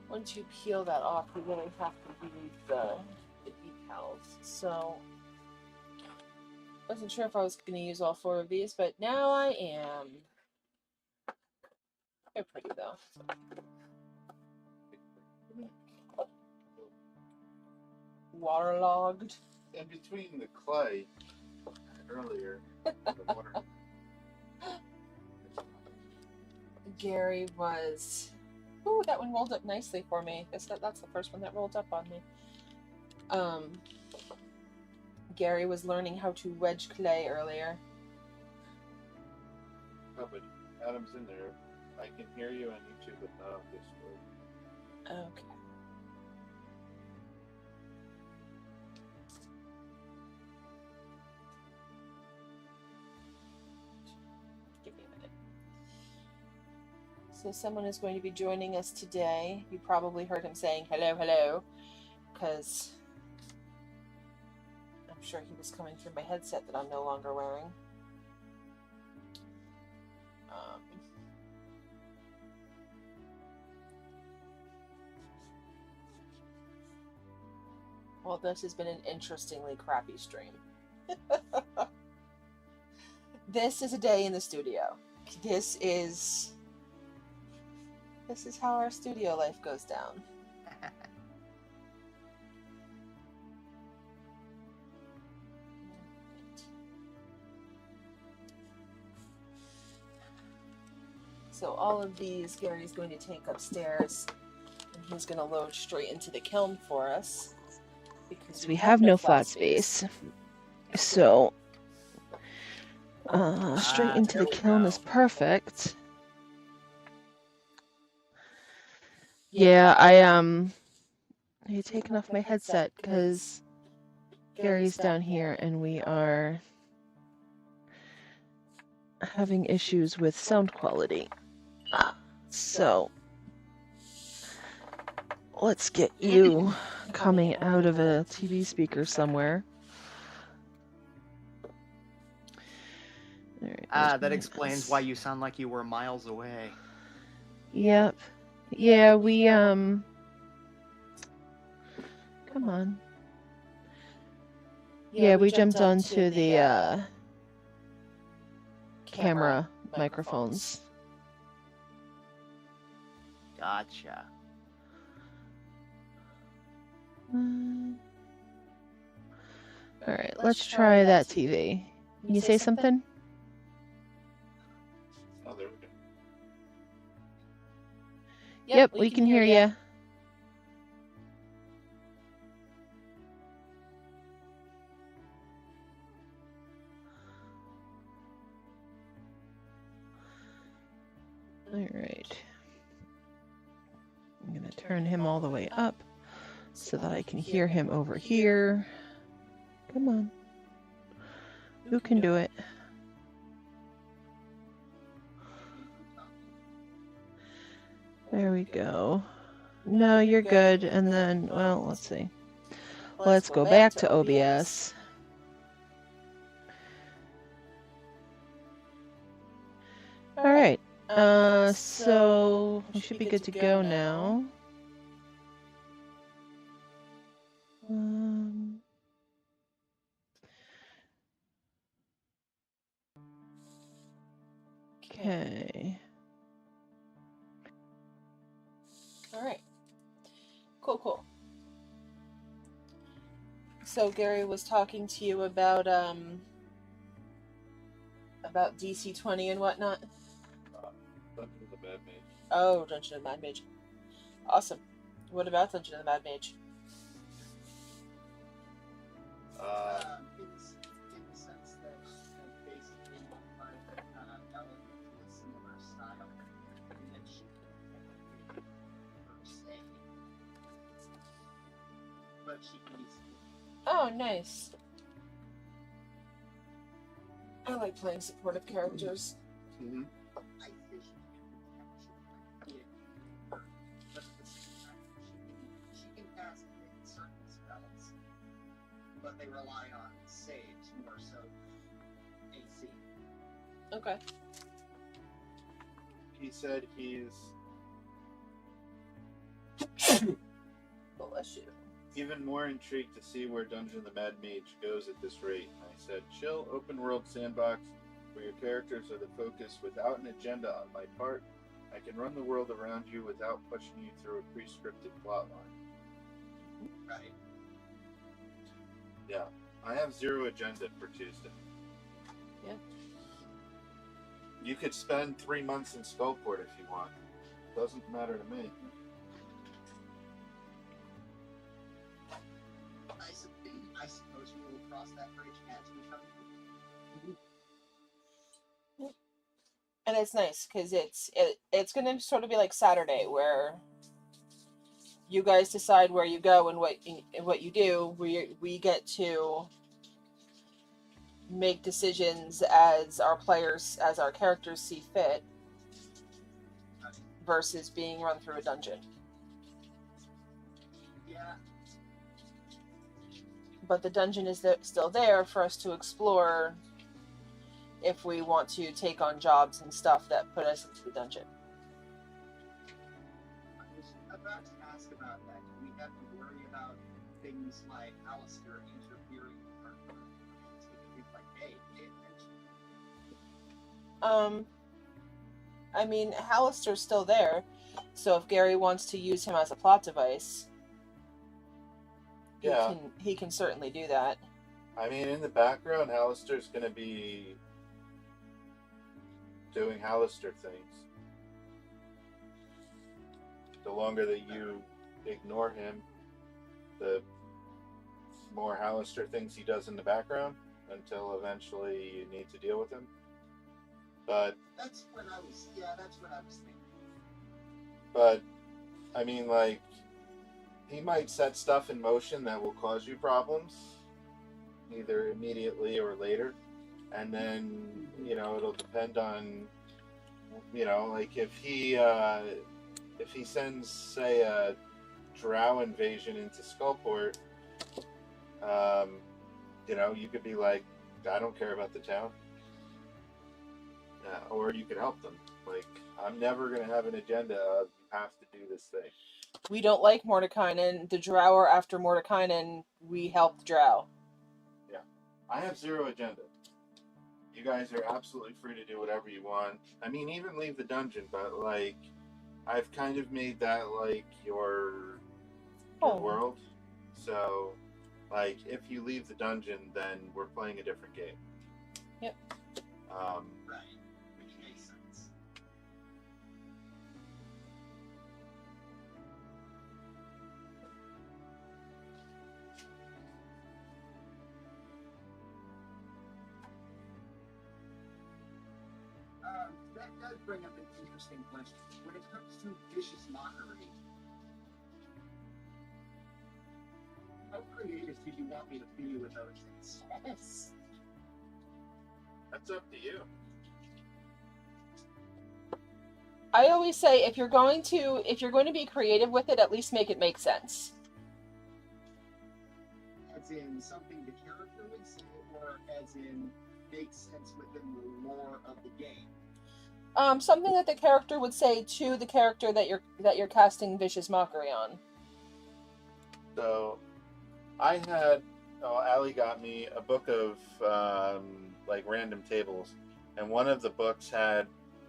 once you peel that off, you really have to read the decals. So wasn't sure if I was going to use all 4 of these, but now I am. They're pretty though. Waterlogged. And between the clay earlier, the water. Gary was. Ooh, that one rolled up nicely for me. That's the first one that rolled up on me. Gary was learning how to wedge clay earlier. Oh, but Adam's in there. I can hear you on YouTube, but not on Discord. Okay. Give me a minute. So someone is going to be joining us today. You probably heard him saying hello, hello, because I'm sure he was coming through my headset that I'm no longer wearing. Well, this has been an interestingly crappy stream. This is a day in the studio. This is how our studio life goes down. So all of these Gary's going to take upstairs, and he's going to load straight into the kiln for us because we have no flat space. So straight into the kiln is perfect. Yeah, I taken off my headset because Gary's down here and we are having issues with sound quality. So let's get you coming out of a TV speaker somewhere. Right, that explains why you sound like you were miles away. Yep. Yeah, we come on. Yeah, we jumped onto the camera microphones. Gotcha. Alright, let's try that TV. Can you say something? Oh, there we go. Yep, we can hear you. Alright. I'm going to turn him all the way up so that I can hear him over here. Come on. Who can do it? There we go. No, you're good. And then, well, let's see. Let's go back to OBS. All right. So we should be good to go now. Okay. All right. Cool, cool. So Gary was talking to you about DC-20 and whatnot. Dungeon of the Bad Mage. Oh, Dungeon of the Mad Mage. Awesome. What about Dungeon of the Mad Mage? In the sense that basically my Ellen is a similar style, and that she can per se, but she can easily. Oh, nice. I like playing supportive characters. Mm-hmm. I think she can potentially hit her, but at the same time, she can cast certain spells, but they rely on saves more so than AC. Okay. He said he's Bless you. even more intrigued to see where Dungeon of the Mad Mage goes at this rate. And I said, chill, open world sandbox where your characters are the focus without an agenda on my part. I can run the world around you without pushing you through a pre-scripted plot line. Right. Yeah. I have zero agenda for Tuesday. Yeah. You could spend 3 months in Skullport if you want. Doesn't matter to me. I suppose we will cross that bridge as we come to it. And it's nice because it's gonna sort of be like Saturday, where you guys decide where you go and what you do. We get to make decisions as our characters see fit, versus being run through a dungeon. Yeah. But the dungeon is still there for us to explore if we want to take on jobs and stuff that put us into the dungeon. I was about to ask about that. Do we have to worry about things like Alistair interfering with our work? Things like, hey, pay attention. I mean, Hallister's still there, so if Gary wants to use him as a plot device, Yeah. he can certainly do that. I mean, in the background, Hallister's going to be doing Hallister things. The longer that you ignore him, the more Hallister things he does in the background until eventually you need to deal with him. But that's what I was thinking. But I mean, like, he might set stuff in motion that will cause you problems, either immediately or later. And then, it'll depend on, like if he sends, say, a drow invasion into Skullport, you could be like, I don't care about the town. Or you could help them. Like, I'm never going to have an agenda of, you have to do this thing. We don't like Mordekainen. The drow are after Mordekainen. We help the drow. Yeah. I have zero agenda. You guys are absolutely free to do whatever you want. I mean, even leave the dungeon, but, like, I've kind of made that, like, your world. So, like, if you leave the dungeon, then we're playing a different game. Yep. Right. Which makes sense. That does bring up an interesting question. When it comes to vicious mockery, how creative do you want me to be with those things? Yes. That's up to you. I always say if you're going to be creative with it, at least make it make sense. As in something the character would say, or as in makes sense within the lore of the game? Something that the character would say to the character that you're casting vicious mockery on. So, I had, Allie got me a book of like random tables, and one of the books had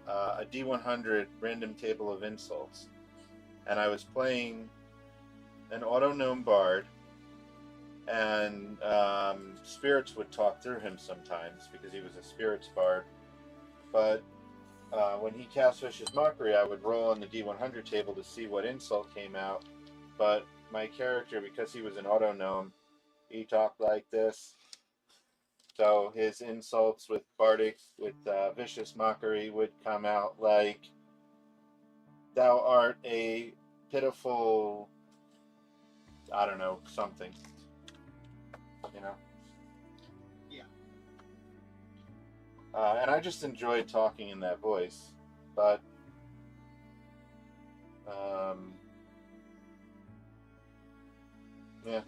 a D100 random table of insults, and I was playing an auto-gnome bard, and spirits would talk through him sometimes because he was a spirits bard. But when he cast Vicious Mockery, I would roll on the D100 table to see what insult came out. But my character, because he was an auto-gnome, he talked like this. So his insults with Vicious Mockery would come out like, "Thou art a pitiful," I don't know, something. You know? Yeah. And I just enjoyed talking in that voice. But yeah.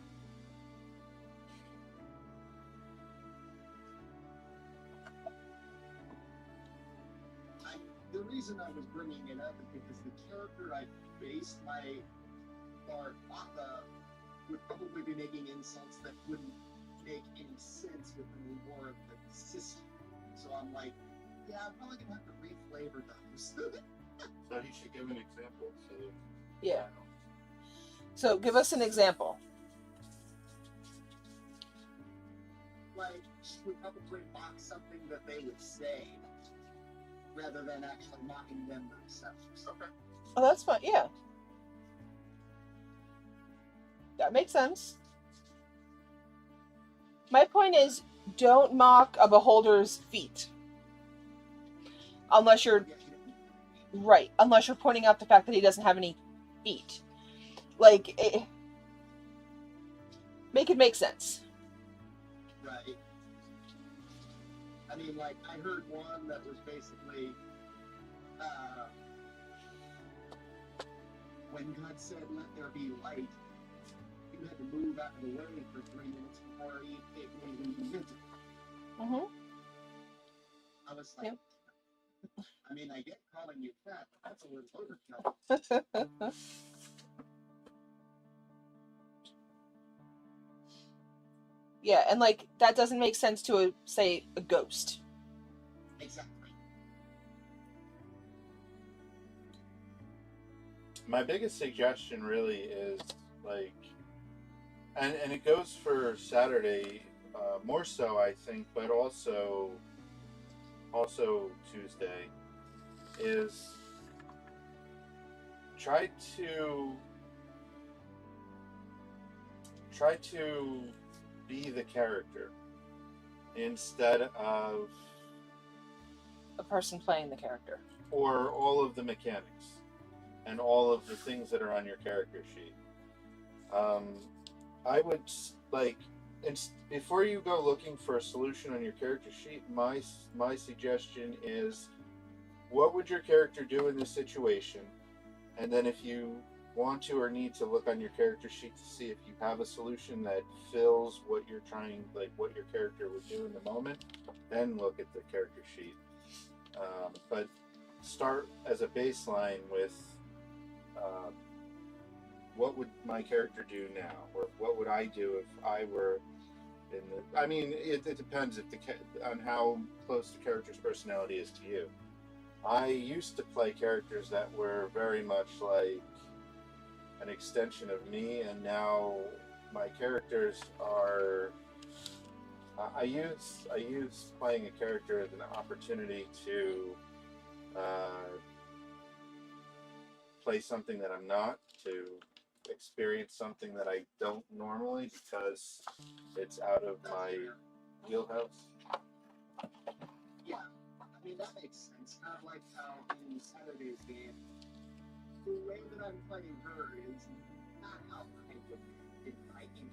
The reason I was bringing it up is because the character I based my bard off of would probably be making insults that wouldn't make any sense within the lore of the system. So I'm like, yeah, I'm probably gonna have to reflavor those. So he should give an example. So Yeah. So give us an example. Like, she would probably mock something that they would say, rather than actually mocking them themselves. Okay. Oh, that's fine. Yeah. That makes sense. My point is, don't mock a beholder's feet. Unless you're right. Unless you're pointing out the fact that he doesn't have any feet. Like, make it make sense. Right. I mean, like, I heard one that was basically, when God said, "Let there be light," you had to move out of the way for 3 minutes before it made him invisible. Mm-hmm. I was like, Yep. I mean, I get calling you fat, but that's a little overkill. Yeah, and like that doesn't make sense to say a ghost. Exactly. My biggest suggestion really is like, and it goes for Saturday more so, I think, but also Tuesday, is try to be the character instead of A person playing the character. or all of the mechanics and all of the things that are on your character sheet. I would like, before you go looking for a solution on your character sheet, my suggestion is, what would your character do in this situation? And then if you want to or need to look on your character sheet to see if you have a solution that fills what you're trying, like what your character would do in the moment, then look at the character sheet. But start as a baseline with what would my character do now, or what would I do if I were in the. I mean, it depends on how close the character's personality is to you. I used to play characters that were very much like an extension of me, and now my characters are. I use playing a character as an opportunity to play something that I'm not, to experience something that I don't normally, because it's out of my wheelhouse. Yeah, I mean, that makes sense. Kind of like how in Saturday's game, the way that I'm playing her is not how I would in my game.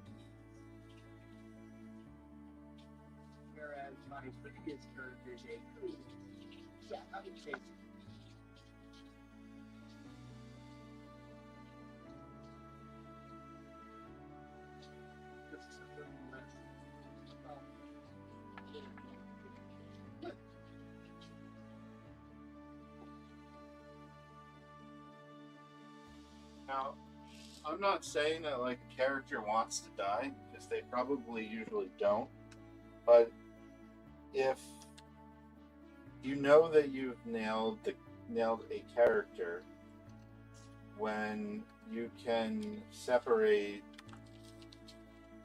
Whereas my previous character, Jay Cruz, yeah, I would say. Now, I'm not saying that like a character wants to die, because they probably usually don't. But if you know that you've nailed a character, when you can separate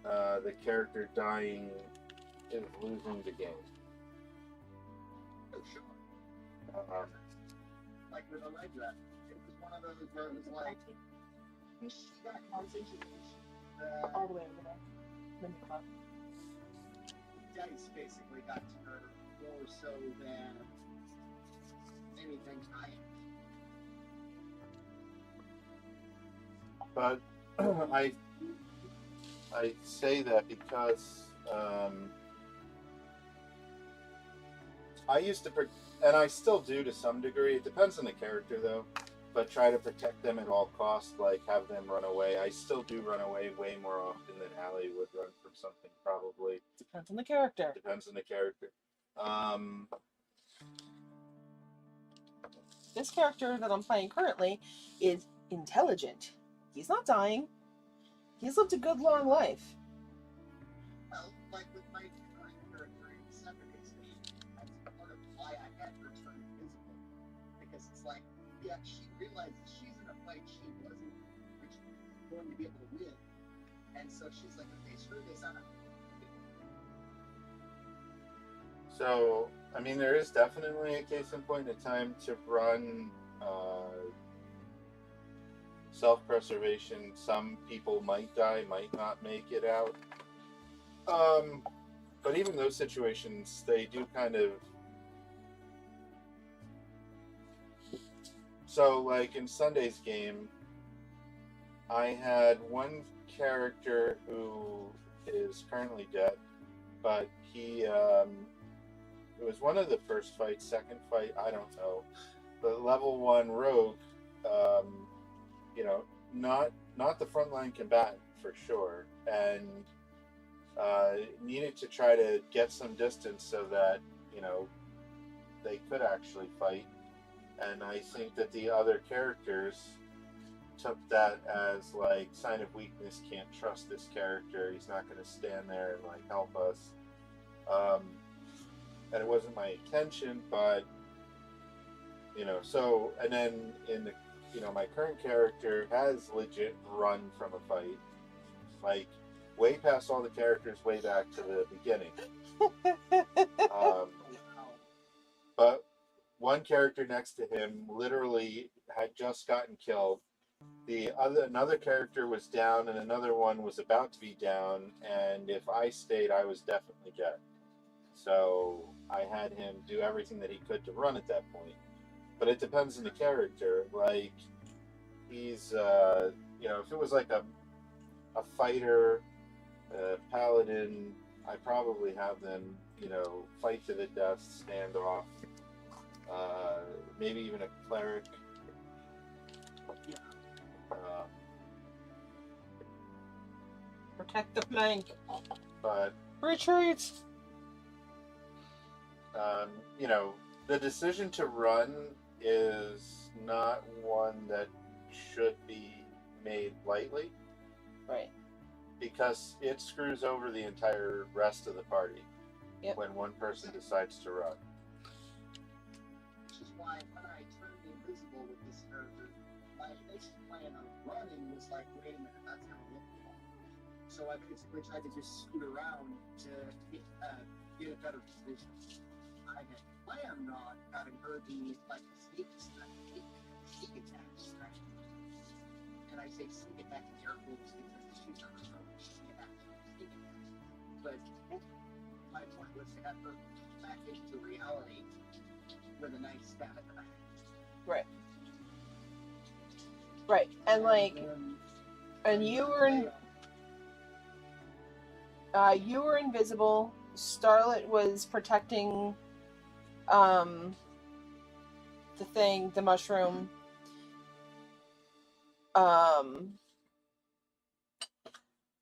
the character dying is losing the game. Oh, sure. Um, Like with Allegra, it was one of those where it was like, she got caught in a situation that All the way over there. Mini club. dice basically got to her more so than anything I am. but I say that because I used to, and I still do to some degree. It depends on the character though, but try to protect them at all costs. Like have them run away. I still do run away way more often than Allie would run from something. Probably Depends on the character. depends on the character. This character that I'm playing currently is intelligent. He's not dying. He's lived a good long life. Well, like with my current character in Saturday's game, that's part of why I had her turn invisible. Because it's like, yeah, she realizes she's in a fight she wasn't going to be able to win. And so she's like, okay, screw this, I'm out. So, I mean, there is definitely a case in point, a time to run self-preservation. Some people might die, might not make it out. But even those situations, they do kind of... So, like in Sunday's game, I had one character who is currently dead, but he... it was one of the first fights, second fight, I don't know. The level 1 rogue, you know, not the frontline combatant for sure, and needed to try to get some distance so that, you know, they could actually fight. And I think that the other characters took that as like sign of weakness. Can't trust this character. He's not going to stand there and like help us. And it wasn't my intention, but you know. So and then in the, you know, my current character has legit run from a fight, like way past all the characters, way back to the beginning. But one character next to him literally had just gotten killed. Another character was down, and another one was about to be down. And if I stayed, I was definitely dead. So I had him do everything that he could to run at that point. But it depends on the character. Like he's, you know, if it was like a fighter, a paladin, I probably have them, you know, fight to the death, stand off. Maybe even a cleric. Protect the flank. But Retreat. you know, the decision to run is not one that should be made lightly. Right. Because it screws over the entire rest of the party. Yep. When one person decides to run. Which is why when I turned invisible with this character, my initial plan of running was like, wait a minute, that's gonna look wrong. So I basically tried to just scoot around to get a better position. I had planned on having her be like a sneak attack strategy. And I say sneak attack in air quotes because she's not a sneak attack. But my point was to have her back into reality with a nice stab at the back. Right. Right. And like, and you were invisible. Starlet was protecting the thing, the mushroom.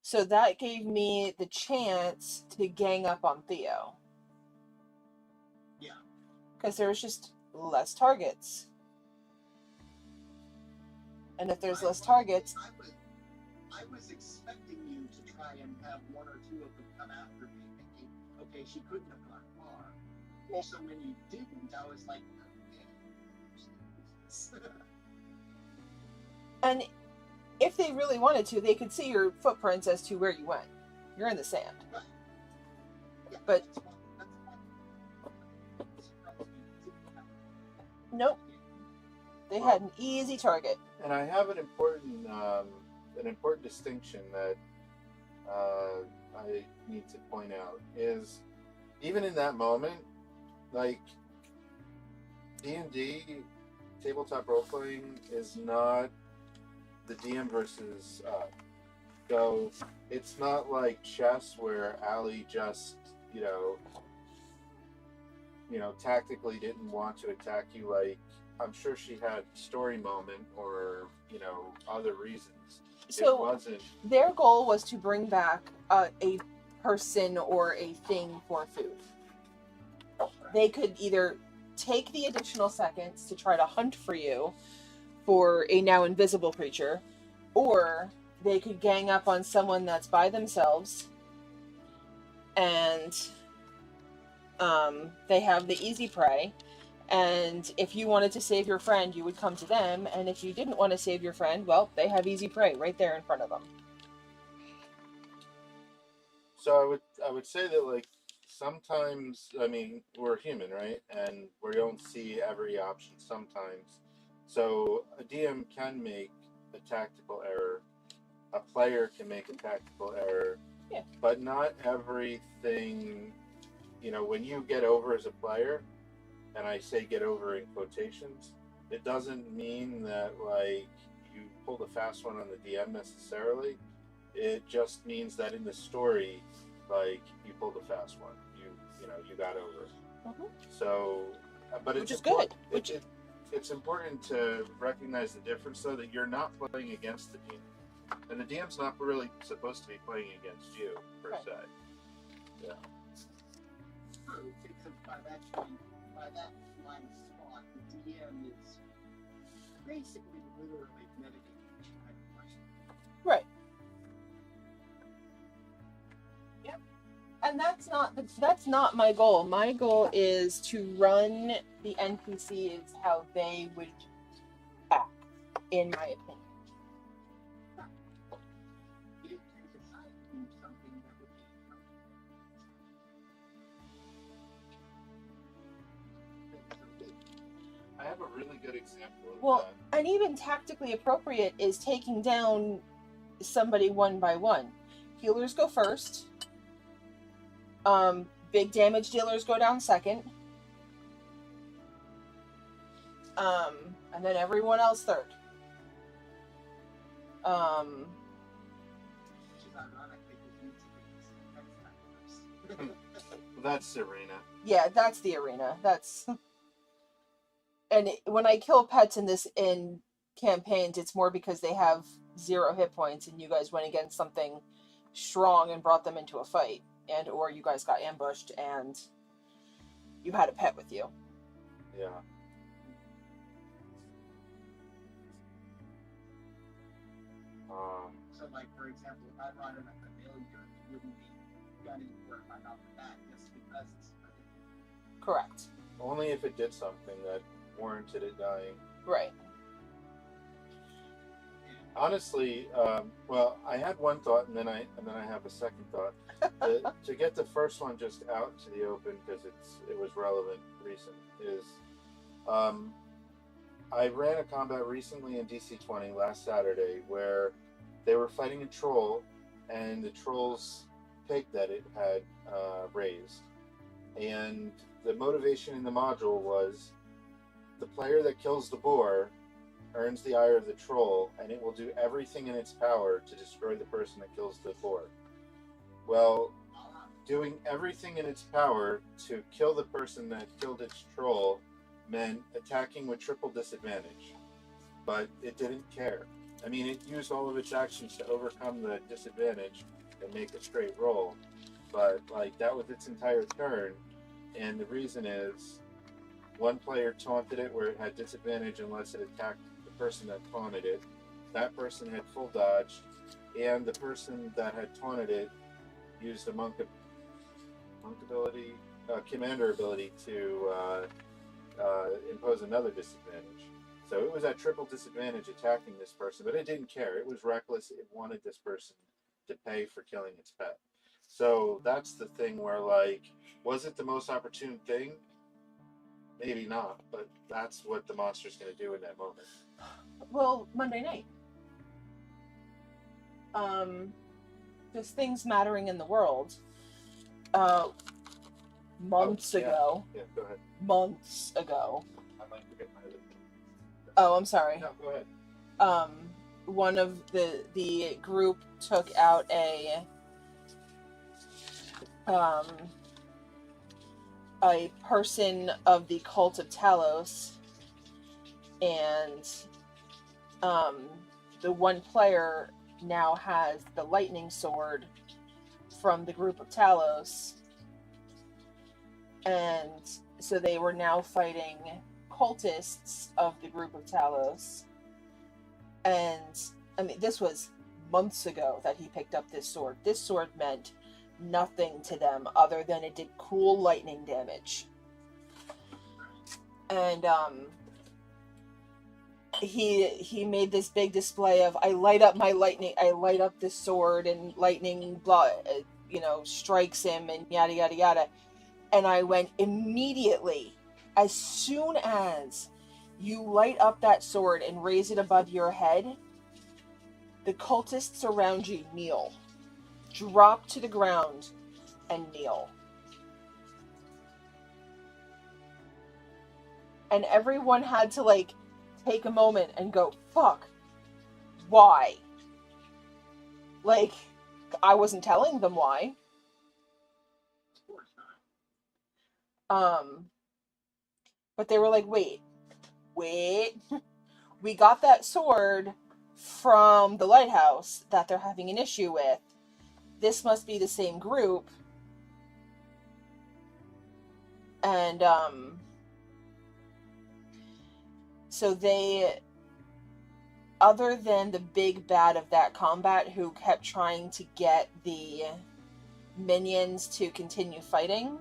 So that gave me the chance to gang up on Theo. Yeah. Because there was just less targets. And if there's less targets... I was expecting you to try and have one or two of them come after me, thinking, okay, she couldn't have gone far. Yeah. So when you didn't, I was like, okay. And if they really wanted to, they could see your footprints as to where you went. You're in the sand. Right. Yeah, But- that's fine. Nope. They had an easy target. And I have an important distinction that I need to point out is even in that moment, like D&D tabletop role playing is not the DM versus so it's not like chess where Allie just tactically didn't want to attack you. Like I'm sure she had story moment or other reasons. So it wasn't. Their goal was to bring back a person or a thing for food. They could either take the additional seconds to try to hunt for you for a now invisible creature, or they could gang up on someone that's by themselves and they have the easy prey. And if you wanted to save your friend, you would come to them. And if you didn't want to save your friend, well, they have easy prey right there in front of them. So I would say that like sometimes, I mean, we're human, right? And we don't see every option sometimes. So a DM can make a tactical error. A player can make a tactical error. Yeah. But not everything, when you get over as a player, and I say get over in quotations, it doesn't mean that like you pulled a fast one on the DM necessarily. It just means that in the story, like you pulled a fast one, you got over. Mm-hmm. So, but Which it's is good. It's important to recognize the difference, though, that you're not playing against the DM, and the DM's not really supposed to be playing against you per Right. se. Yeah. True, because by that line of thought, the DM is basically literally mitigating each kind of question. Right. Yep. And that's not my goal. My goal is to run the NPCs how they would act, in my opinion. You can decide to do something that would be I have a really good example of Well, and even tactically appropriate is taking down somebody one by one. Healers go first. Big damage dealers go down second. And then everyone else third. which is ironic because you need to be That's Serena. Yeah, that's the arena. That's and when I kill pets in campaigns, it's more because they have 0 hit points, and you guys went against something strong and brought them into a fight, and or you guys got ambushed and you had a pet with you. Yeah. So, like, for example, if I brought in a familiar, it wouldn't be gunning for it right off the bat just because it's familiar. Correct. Only if it did something that warranted it dying. Right. Honestly, well, I had one thought, and then I have a second thought. To get the first one just out to the open because it was relevant, recent is, I ran a combat recently in DC-20 last Saturday where they were fighting a troll, and the troll's pig that it had raised, and the motivation in the module was the player that kills the boar earns the ire of the troll, and it will do everything in its power to destroy the person that kills the boar. Well, doing everything in its power to kill the person that killed its troll meant attacking with triple disadvantage. But it didn't care. I mean, it used all of its actions to overcome the disadvantage and make a straight roll. But, like, that was its entire turn, and the reason is one player taunted it where it had disadvantage unless it attacked the person that taunted it. That person had full dodge, and the person that had taunted it used a monk ability, commander ability to impose another disadvantage. So it was at triple disadvantage attacking this person, but it didn't care. It was reckless. It wanted this person to pay for killing its pet. So that's the thing where, like, was it the most opportune thing? Maybe not, but that's what the monster's going to do in that moment. Well, Monday night. There's things mattering in the world. Months ago. Yeah, go ahead. Months ago. I might forget my other. Oh, I'm sorry. No, go ahead. One of the group took out a person of the cult of Talos, and the one player now has the lightning sword from the group of Talos, and so they were now fighting cultists of the group of Talos. And I mean, this was months ago that he picked up this sword. This sword meant nothing to them other than it did cool lightning damage. And he made this big display of, I light up this sword and lightning strikes him and yada yada yada. And I went immediately, as soon as you light up that sword and raise it above your head, the cultists around you kneel, drop to the ground and kneel. And everyone had to, like, take a moment and go, fuck, why? Like, I wasn't telling them why. But they were like, wait, we got that sword from the lighthouse that they're having an issue with. This must be the same group. And, so they, other than the big bad of that combat who kept trying to get the minions to continue fighting,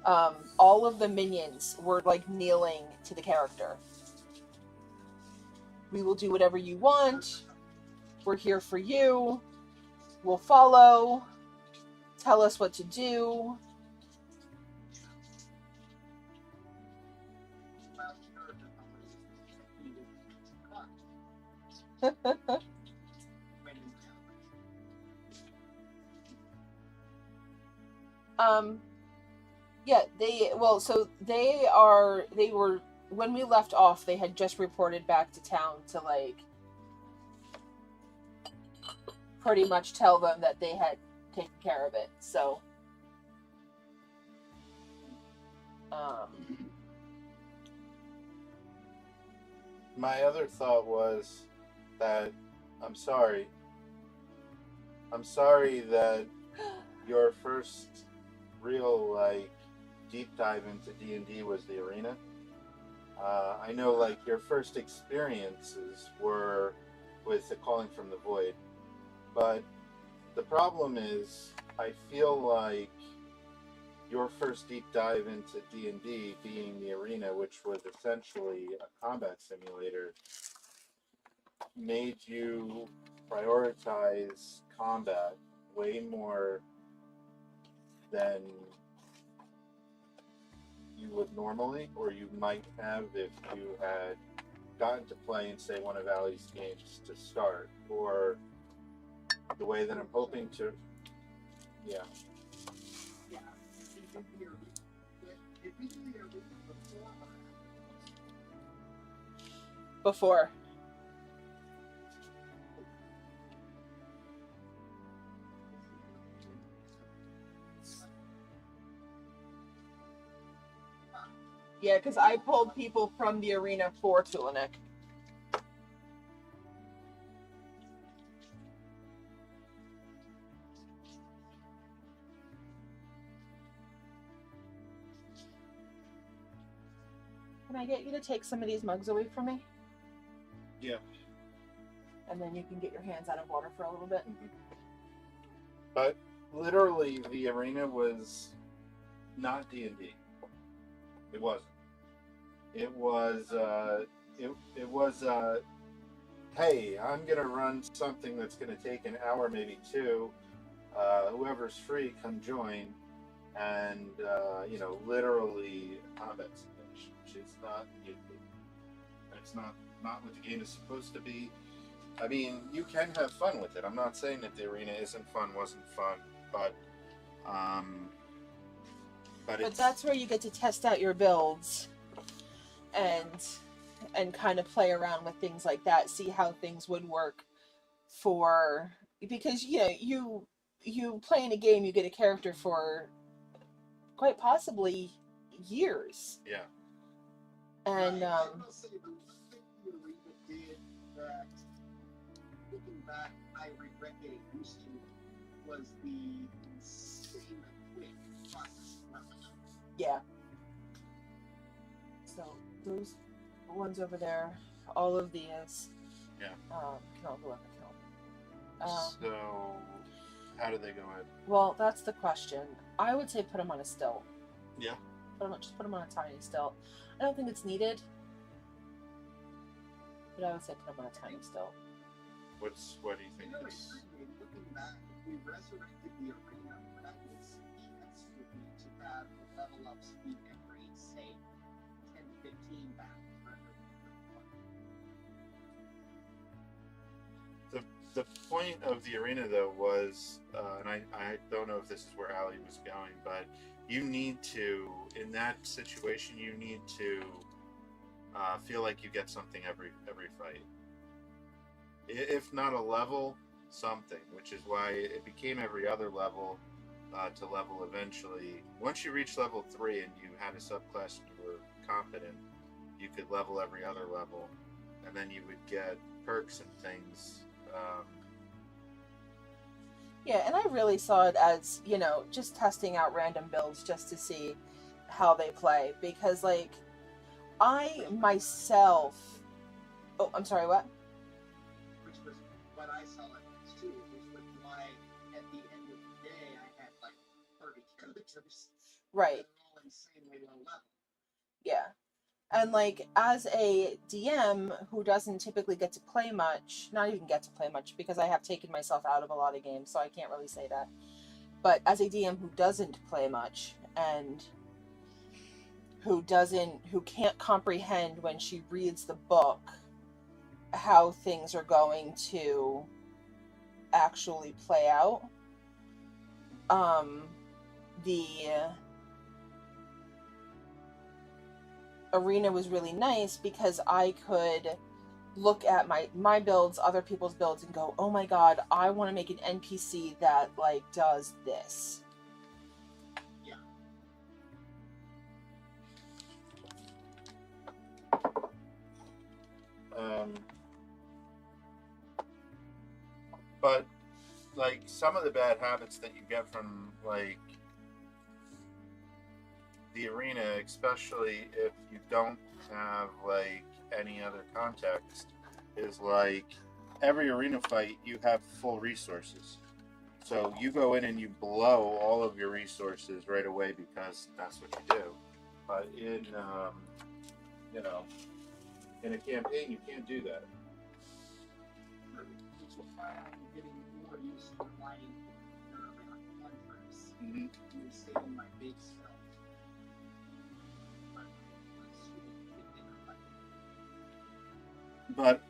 all of the minions were, like, kneeling to the character. We will do whatever you want. We're here for you. We'll follow. Tell us what to do. Yeah, they were, when we left off, they had just reported back to town to, like, pretty much tell them that they had taken care of it, so. My other thought was that I'm sorry that your first real, like, deep dive into D&D was the arena. I know, like, your first experiences were with the Calling from the Void, but the problem is, I feel like your first deep dive into D&D being the arena, which was essentially a combat simulator, made you prioritize combat way more than you would normally, or you might have if you had gotten to play in, say, one of Ali's games to start, or the way that I'm hoping to, yeah. Before. Yeah, because I pulled people from the arena for Tulanik. Can I get you to take some of these mugs away from me? Yeah. And then you can get your hands out of water for a little bit. But literally, the arena was not D&D. It wasn't. It was it was hey, I'm gonna run something that's gonna take an hour, maybe two. Whoever's free, come join. And literally combat simulation, which is not it's not what the game is supposed to be. I mean, you can have fun with it. I'm not saying that the arena isn't fun, wasn't fun, but um, But that's where you get to test out your builds and kind of play around with things like that, see how things would work for, because you play in a game, you get a character for quite possibly years. Yeah. And I will say the one thing the arena did that, looking back, I regret getting used to was the insane quick process of leveling up. yeah. So those ones over there, all of these, Yeah. can all go in the kiln. So, how do they go in? Well, that's the question. I would say put them on a stilt. Yeah. Just put them on a tiny stilt. I don't think it's needed, but I would say put them on a tiny stilt. What do you think? You know, looking back, if we resurrected the arena, what I would suggest would be to have the level up speed every, say, 10 to 15 battles rather than The point of the arena, though, was, and I don't know if this is where Ali was going, but you need to, in that situation, you need to feel like you get something every fight. If not a level, something, which is why it became every other level to level eventually. Once you reach level 3 and you had a subclass and you were competent, you could level every other level, and then you would get perks and things. Yeah, and I really saw it as, just testing out random builds just to see how they play. Because, like, I myself. Oh, I'm sorry, what? which was what I saw it as too, which was why at the end of the day I had like 30 characters. Right. That are all insanely low level. Yeah. And, like, as a DM who doesn't typically get to play much, not even get to play much, because I have taken myself out of a lot of games, so I can't really say that. But as a DM who doesn't play much and who can't comprehend when she reads the book how things are going to actually play out, the arena was really nice because I could look at my builds, other people's builds, and go, oh my god, I want to make an NPC that, like, does this. Yeah. But like some of the bad habits that you get from like the arena, especially if you don't have like any other context, is like every arena fight you have full resources. So you go in and you blow all of your resources right away because that's what you do. But in a campaign you can't do that. Which is why I'm getting more used to relying on hunters Mm-hmm. to stay in my base spell. But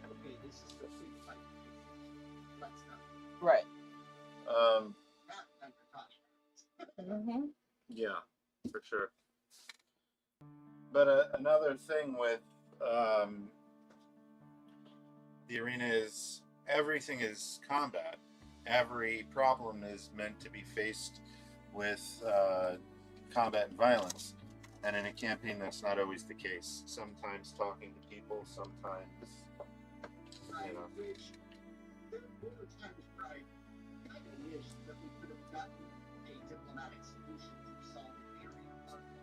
okay, this is the big fight. Let's go. Right. That time for Tasha. Mm-hmm. Yeah, for sure. But another thing with the arena is everything is combat. Every problem is meant to be faced with combat and violence. And in a campaign, that's not always the case. Sometimes talking to people, sometimes, I wish there were times where I kind of wish that we could have gotten a diplomatic solution to solve the area problem.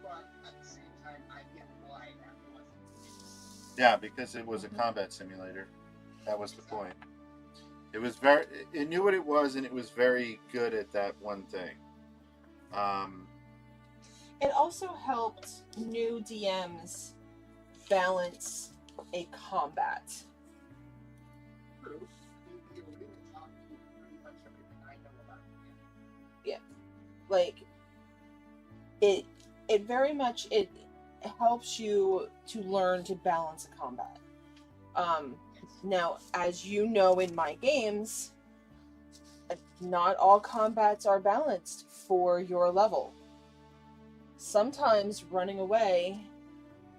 But at the same time, I get why that wasn't the case. yeah, because it was a combat simulator. That was the point. It was it knew what it was, and it was very good at that one thing. It also helped new DMs balance a combat. True. The arena taught me pretty much everything I know about it. Like it very much it helps you to learn to balance a combat. Now, as you know, in my games, not all combats are balanced for your level. Sometimes running away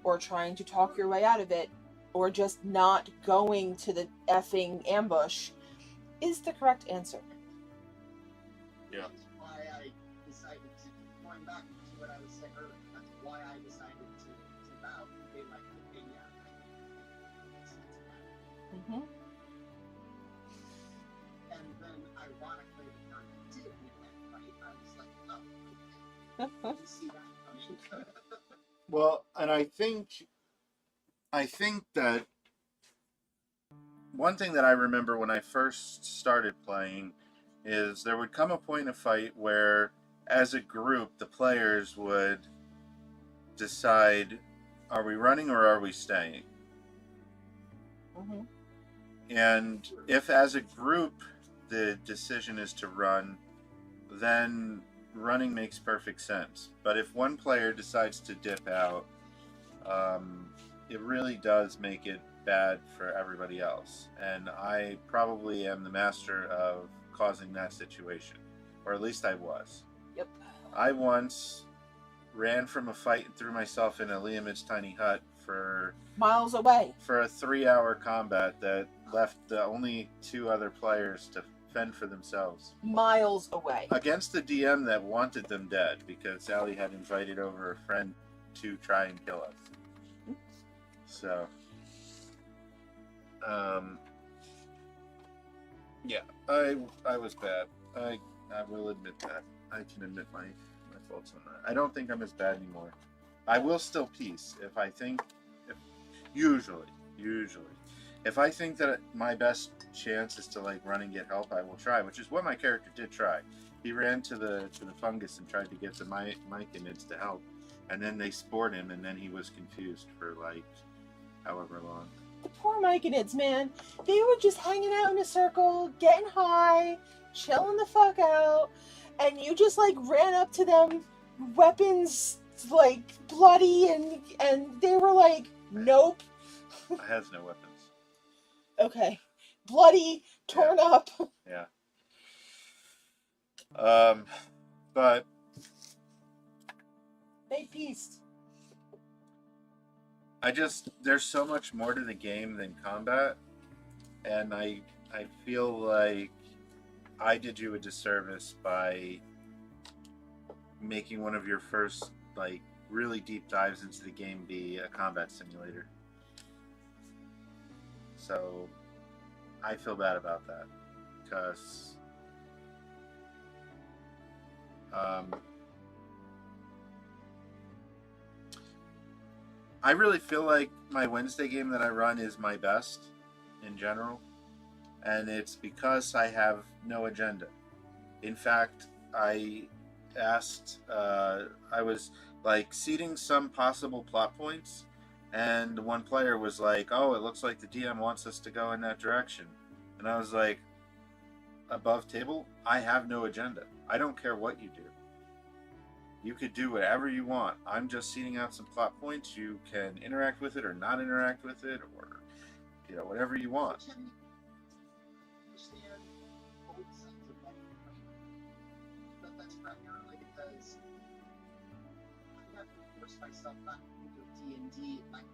or trying to talk your way out of it or just not going to the effing ambush is the correct answer. Yeah. That's why I decided to, going back to what I was saying earlier, that's why I decided to vow to be like, okay, yeah, it's Mm-hmm. and then ironically, the time I did win that fight, I was like, oh, okay, I can see that coming. Well, and I think that one thing that I remember when I first started playing is there would come a point in a fight where, as a group, the players would decide, are we running or are we staying? Mm-hmm. And if, as a group, the decision is to run, then running makes perfect sense. But if one player decides to dip out, it really does make it bad for everybody else. And I probably am the master of causing that situation, or at least I was. Yep. I once ran from a fight and threw myself in a Liam's tiny hut for Miles away. a 3-hour combat that left the only 2 other players to fend for themselves Miles away. against the DM that wanted them dead because Sally had invited over a friend to try and kill us. So, yeah, I was bad. I will admit that. I can admit my faults on that. I don't think I'm as bad anymore. I will still peace if I think, usually, if I think that my best chance is to like run and get help, I will try, which is what my character did try. He ran to the fungus and tried to get the myconids to help, and then they spored him, and then he was confused for like however long. The poor Myconids, man. They were just hanging out in a circle, getting high, chilling the fuck out, and you just like ran up to them, weapons like bloody, and they were like, nope. I has no weapons. Okay. Bloody, torn up. Yeah. But They pieced. there's so much more to the game than combat, and I feel like I did you a disservice by making one of your first like really deep dives into the game be a combat simulator. So I feel bad about that because I really feel like my Wednesday game that I run is my best in general, and it's because I have no agenda. In fact, I was like seeding some possible plot points, and one player was like, "Oh, it looks like the DM wants us to go in that direction," and I was like, "Above table, I have no agenda. I don't care what you do. You could do whatever you want. I'm just seeding out some plot points. You can interact with it or not interact with it, or whatever you want." Which I understand both sides of that equation, but that's primarily because I have to force myself not to think of D&D like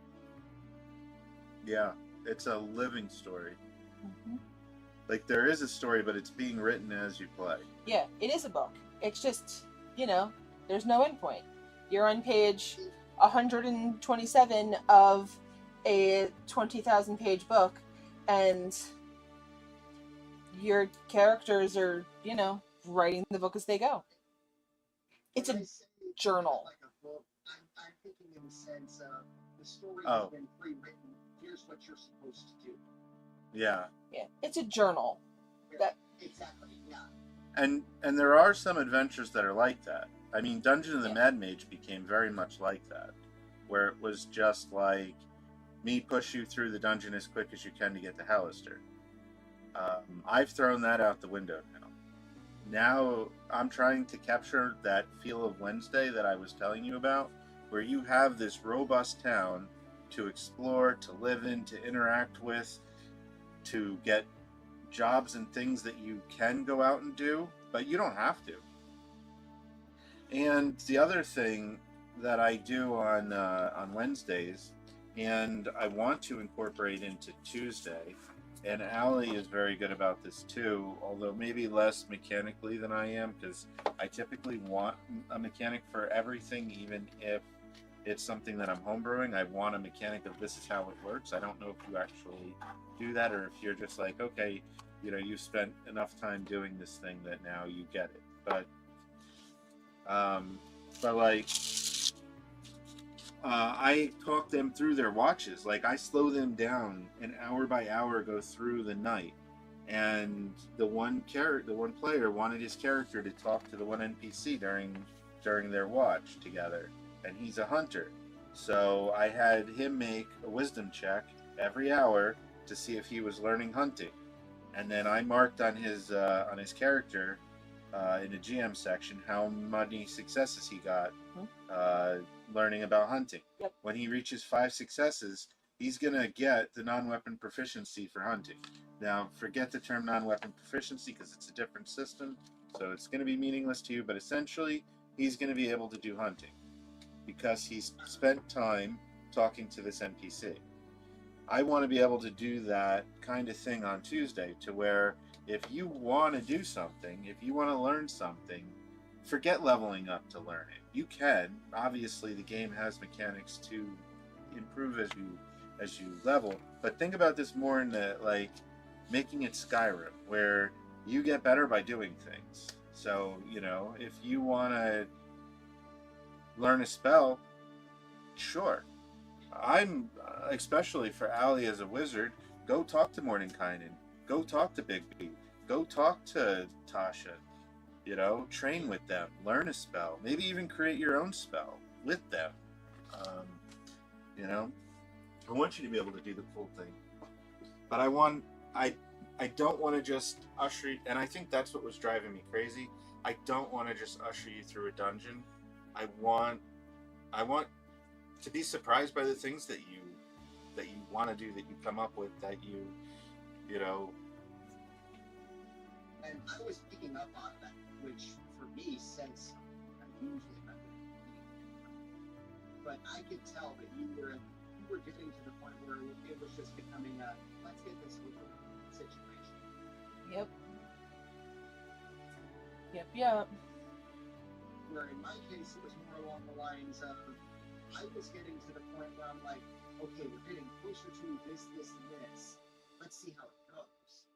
Yeah, it's a living story. Mm-hmm. Like there is a story, but it's being written as you play. Yeah, it is a book. It's just, there's no endpoint. You're on page 127 of a 20,000 page book, and your characters are, writing the book as they go. It's a journal. Like a book. I'm thinking in the sense of the story Oh. has been pre-written. Here's what you're supposed to do. Yeah. Yeah, it's a journal. That Exactly. Yeah. And there are some adventures that are like that. I mean, Dungeon of the Yeah. Mad Mage became very much like that, where it was just like me push you through the dungeon as quick as you can to get to Hallister. I've thrown that out the window now. Now I'm trying to capture that feel of Wednesday that I was telling you about, where you have this robust town to explore, to live in, to interact with, to get jobs and things that you can go out and do, but you don't have to. And the other thing that I do on Wednesdays, and I want to incorporate into Tuesday, and Allie is very good about this too, although maybe less mechanically than I am, because I typically want a mechanic for everything, even if it's something that I'm homebrewing. I want a mechanic of this is how it works. I don't know if you actually do that, or if you're just like, okay, you know, you spent enough time doing this thing that now you get it. But like, I talk them through their watches. Like, I slow them down and hour by hour go through the night. And the one player wanted his character to talk to the one NPC during their watch together, and he's a hunter. So I had him make a wisdom check every hour to see if he was learning hunting, and then I marked on his character in the GM section how many successes he got learning about hunting. Yep. When he reaches 5 successes, he's gonna get the non-weapon proficiency for hunting. Now, forget the term non-weapon proficiency because it's a different system, so it's going to be meaningless to you, but essentially, he's going to be able to do hunting because he's spent time talking to this NPC. I want to be able to do that kind of thing on Tuesday, to where if you want to do something, if you want to learn something, forget leveling up to learn it. You can. Obviously, the game has mechanics to improve as you level, but think about this more in the, like, making it Skyrim, where you get better by doing things. So, you know, if you want to learn a spell, sure. I'm, especially for Allie as a wizard, go talk to Mordenkainen, go talk to Bigby, go talk to Tasha, you know, train with them, learn a spell, maybe even create your own spell with them. You know, I want you to be able to do the full thing, but I don't want to just usher you, and I think that's what was driving me crazy. I don't want to just usher you through a dungeon. I want to be surprised by the things that you want to do, that you come up with, that you know. And I was picking up on that, which for me says I'm usually not good at reading. But I could tell that you were getting to the point where it was just becoming a let's get this over situation. Yep. Yep. Where in my case it was more along the lines of I was getting to the point where I'm like, okay, we're getting closer to this, and this. Let's see how it goes.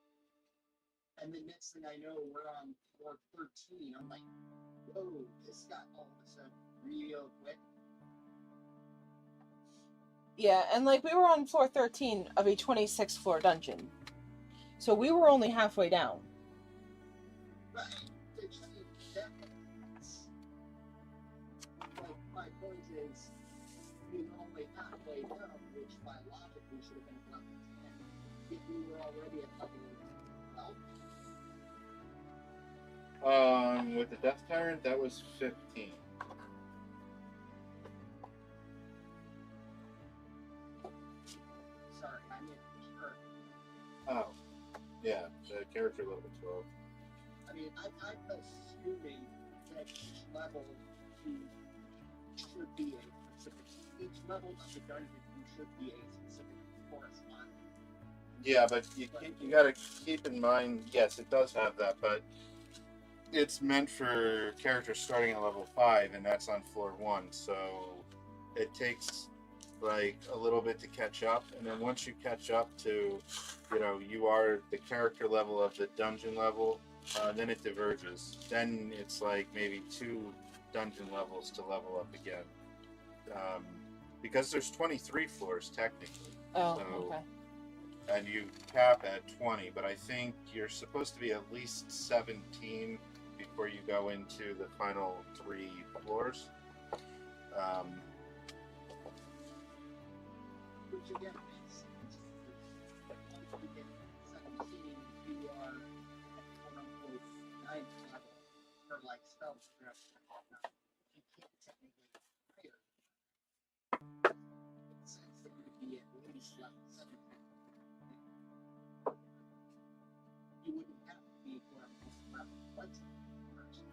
And the next thing I know, we're on floor 13. I'm like, whoa, this got all of a sudden real quick. Yeah, and like we were on floor 13 of a 26 floor dungeon. So we were only halfway down. Right. Which, I mean, like, my point is, we were only halfway down, which by logic we should have been at level 10 if we were already at level 12. With the Death Tyrant, that was 15. Sorry, I meant sure. Oh, yeah, the character level 12. I mean, I'm assuming that each level should be a specific. Each level of the dungeon should be a specific corresponding. Yeah, but you got to keep in mind, yes, it does have that, but it's meant for characters starting at level 5, and that's on floor 1, so it takes like a little bit to catch up, and then once you catch up to, you know, you are the character level of the dungeon level, then it diverges. Then it's like maybe 2 dungeon levels to level up again, because there's 23 floors technically. Oh, so, okay. And you cap at 20, but I think you're supposed to be at least 17 before you go into the final 3 floors. Which again makes sense. Once you get 17, you are at quote-unquote 9th level for like spell progression and whatnot. You can't technically higher. It says that you would be at least level 17. You wouldn't have to be for almost level 20 first.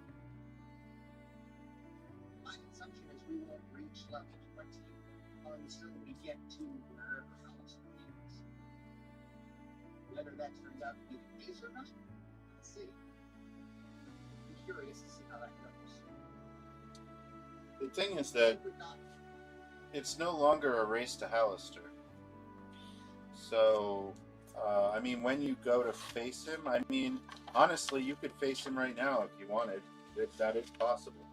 My assumption is we won't reach level 20 until we get to wherever else it is. Whether that turns out to be the case or not, let's see. I'm curious to see how that goes. The thing is that I would not. it's no longer a race to Hallister. So, I mean, when you go to face him, I mean, honestly, you could face him right now if you wanted. That is possible.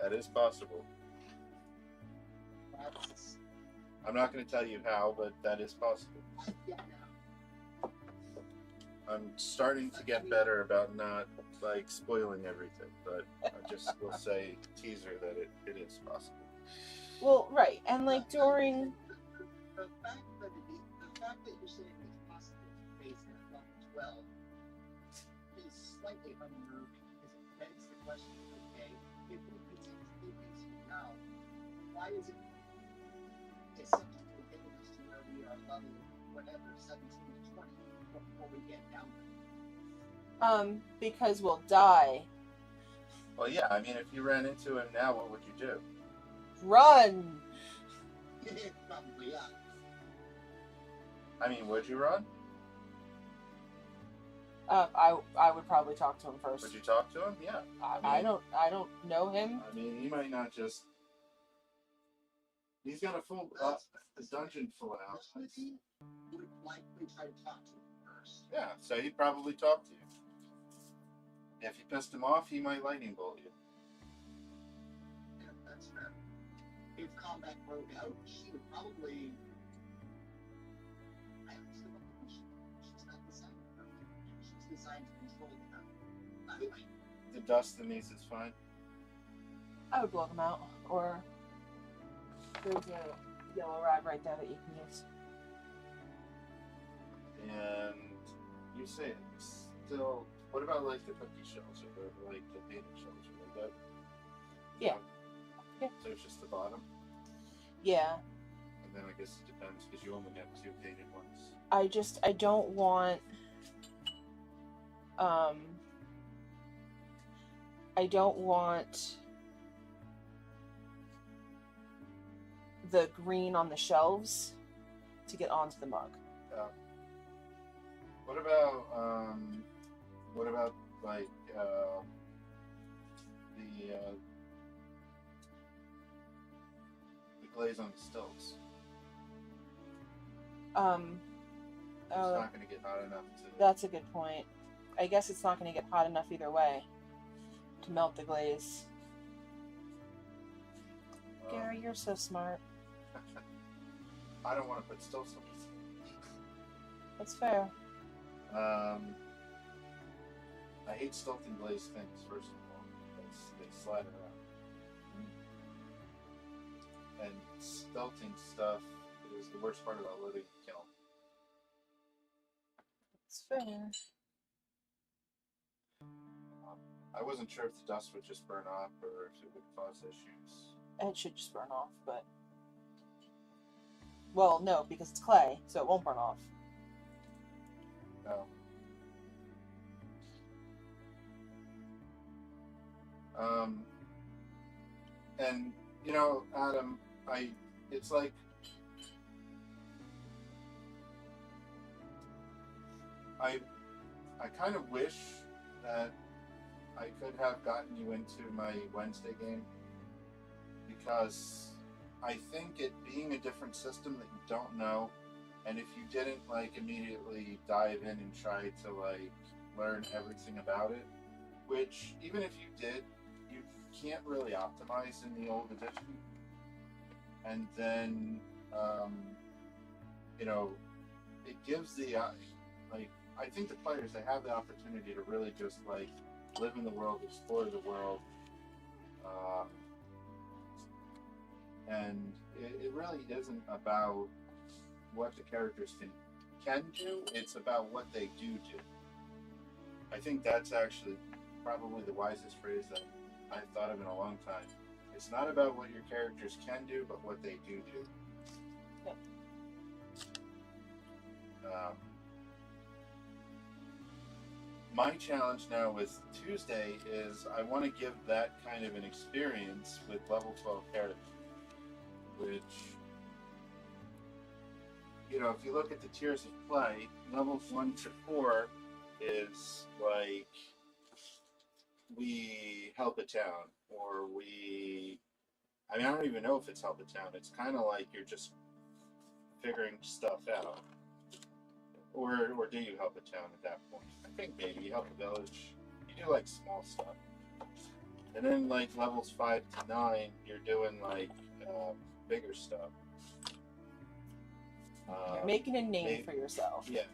That is possible. That's I'm not going to tell you how, but that is possible. yeah, no. I'm starting to get better about not like spoiling everything, but I just will say teaser that it is possible. Well, right, and like during The fact that you're saying it's possible to face him at level 12 is slightly unnerving because it begs the question, okay, if we continue facing him now, why is it essentially getting us to where we are level whatever 17 to 20 before we get down there? because we'll die. Well, yeah, I mean, if you ran into him now, what would you do? Run! Probably, yeah. I mean, would you run? I would probably talk to him first. Would you talk to him? Yeah. I don't know him. I mean, he might not just. He's got a full a dungeon full of allies. He would likely try to talk to him first. Yeah, so he'd probably talk to you. If you pissed him off, he might lightning bolt you. Yeah, that's fair. If combat broke out, she would probably. I honestly don't think she's not designed for her. She's designed to control the anyway. The dust in these is fine. I would blow them out, or there's a yellow rag right there that you can use. And you say it's still. What about like the cookie shells or like the painted shells or like that? Yeah. Yeah. So it's just the bottom, Yeah. and then I guess it depends because you only have 2 painted ones. I don't want I don't want the green on the shelves to get onto the mug. What about like the glaze on the stilts? It's not going to get hot enough to. That's a good point. I guess it's not going to get hot enough either way to melt the glaze. Gary, you're so smart. I don't want to put stilts on this. That's fair. I hate stilting glazed things, first of all, because they slide around. And stilting stuff is the worst part about living in kiln. It's fair. I wasn't sure if the dust would just burn off or if it would cause issues. It should just burn off, but... Well, no, because it's clay, so it won't burn off. No. And you know, Adam, it's like I kind of wish that I could have gotten you into my Wednesday game, because I think it being a different system that you don't know, and if you didn't like immediately dive in and try to like learn everything about it, which even if you did, you can't really optimize in the old edition. And then, you know, it gives the like I think the players, they have the opportunity to really just like live in the world, explore the world, and it really isn't about what the characters can do. It's about what they do. I think that's actually probably the wisest phrase that I've thought of in a long time. It's not about what your characters can do, but what they do. Yep. My challenge now with Tuesday is I want to give that kind of an experience with level 12 characters, which, you know, if you look at the tiers of play, levels 1 to 4 is like we help a town, or I mean, I don't even know if it's help a town. It's kind of like you're just figuring stuff out. Or do you help a town at that point? I think maybe you help a village. You do like small stuff. And then like levels 5 to 9, you're doing like bigger stuff. You're making a name for yourself. Yeah.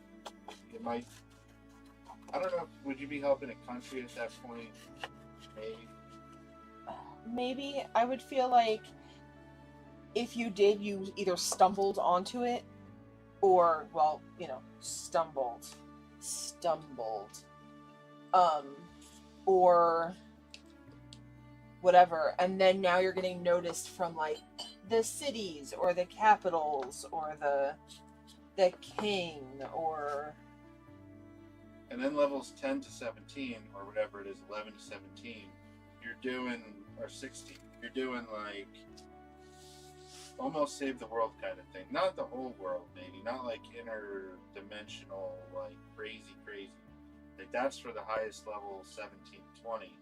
You might. I don't know. Would you be helping a country at that point? Maybe. Maybe I would feel like if you did, you either stumbled onto it, or, well, you know, stumbled, or whatever, and then now you're getting noticed from like the cities or the capitals or the king, or. And then levels 10 to 17, or whatever it is, 11 to 17, you're doing, or 16, you're doing like almost save the world kind of thing. Not the whole world, maybe. Not like interdimensional, like crazy. Like that's for the highest level, 17, 20.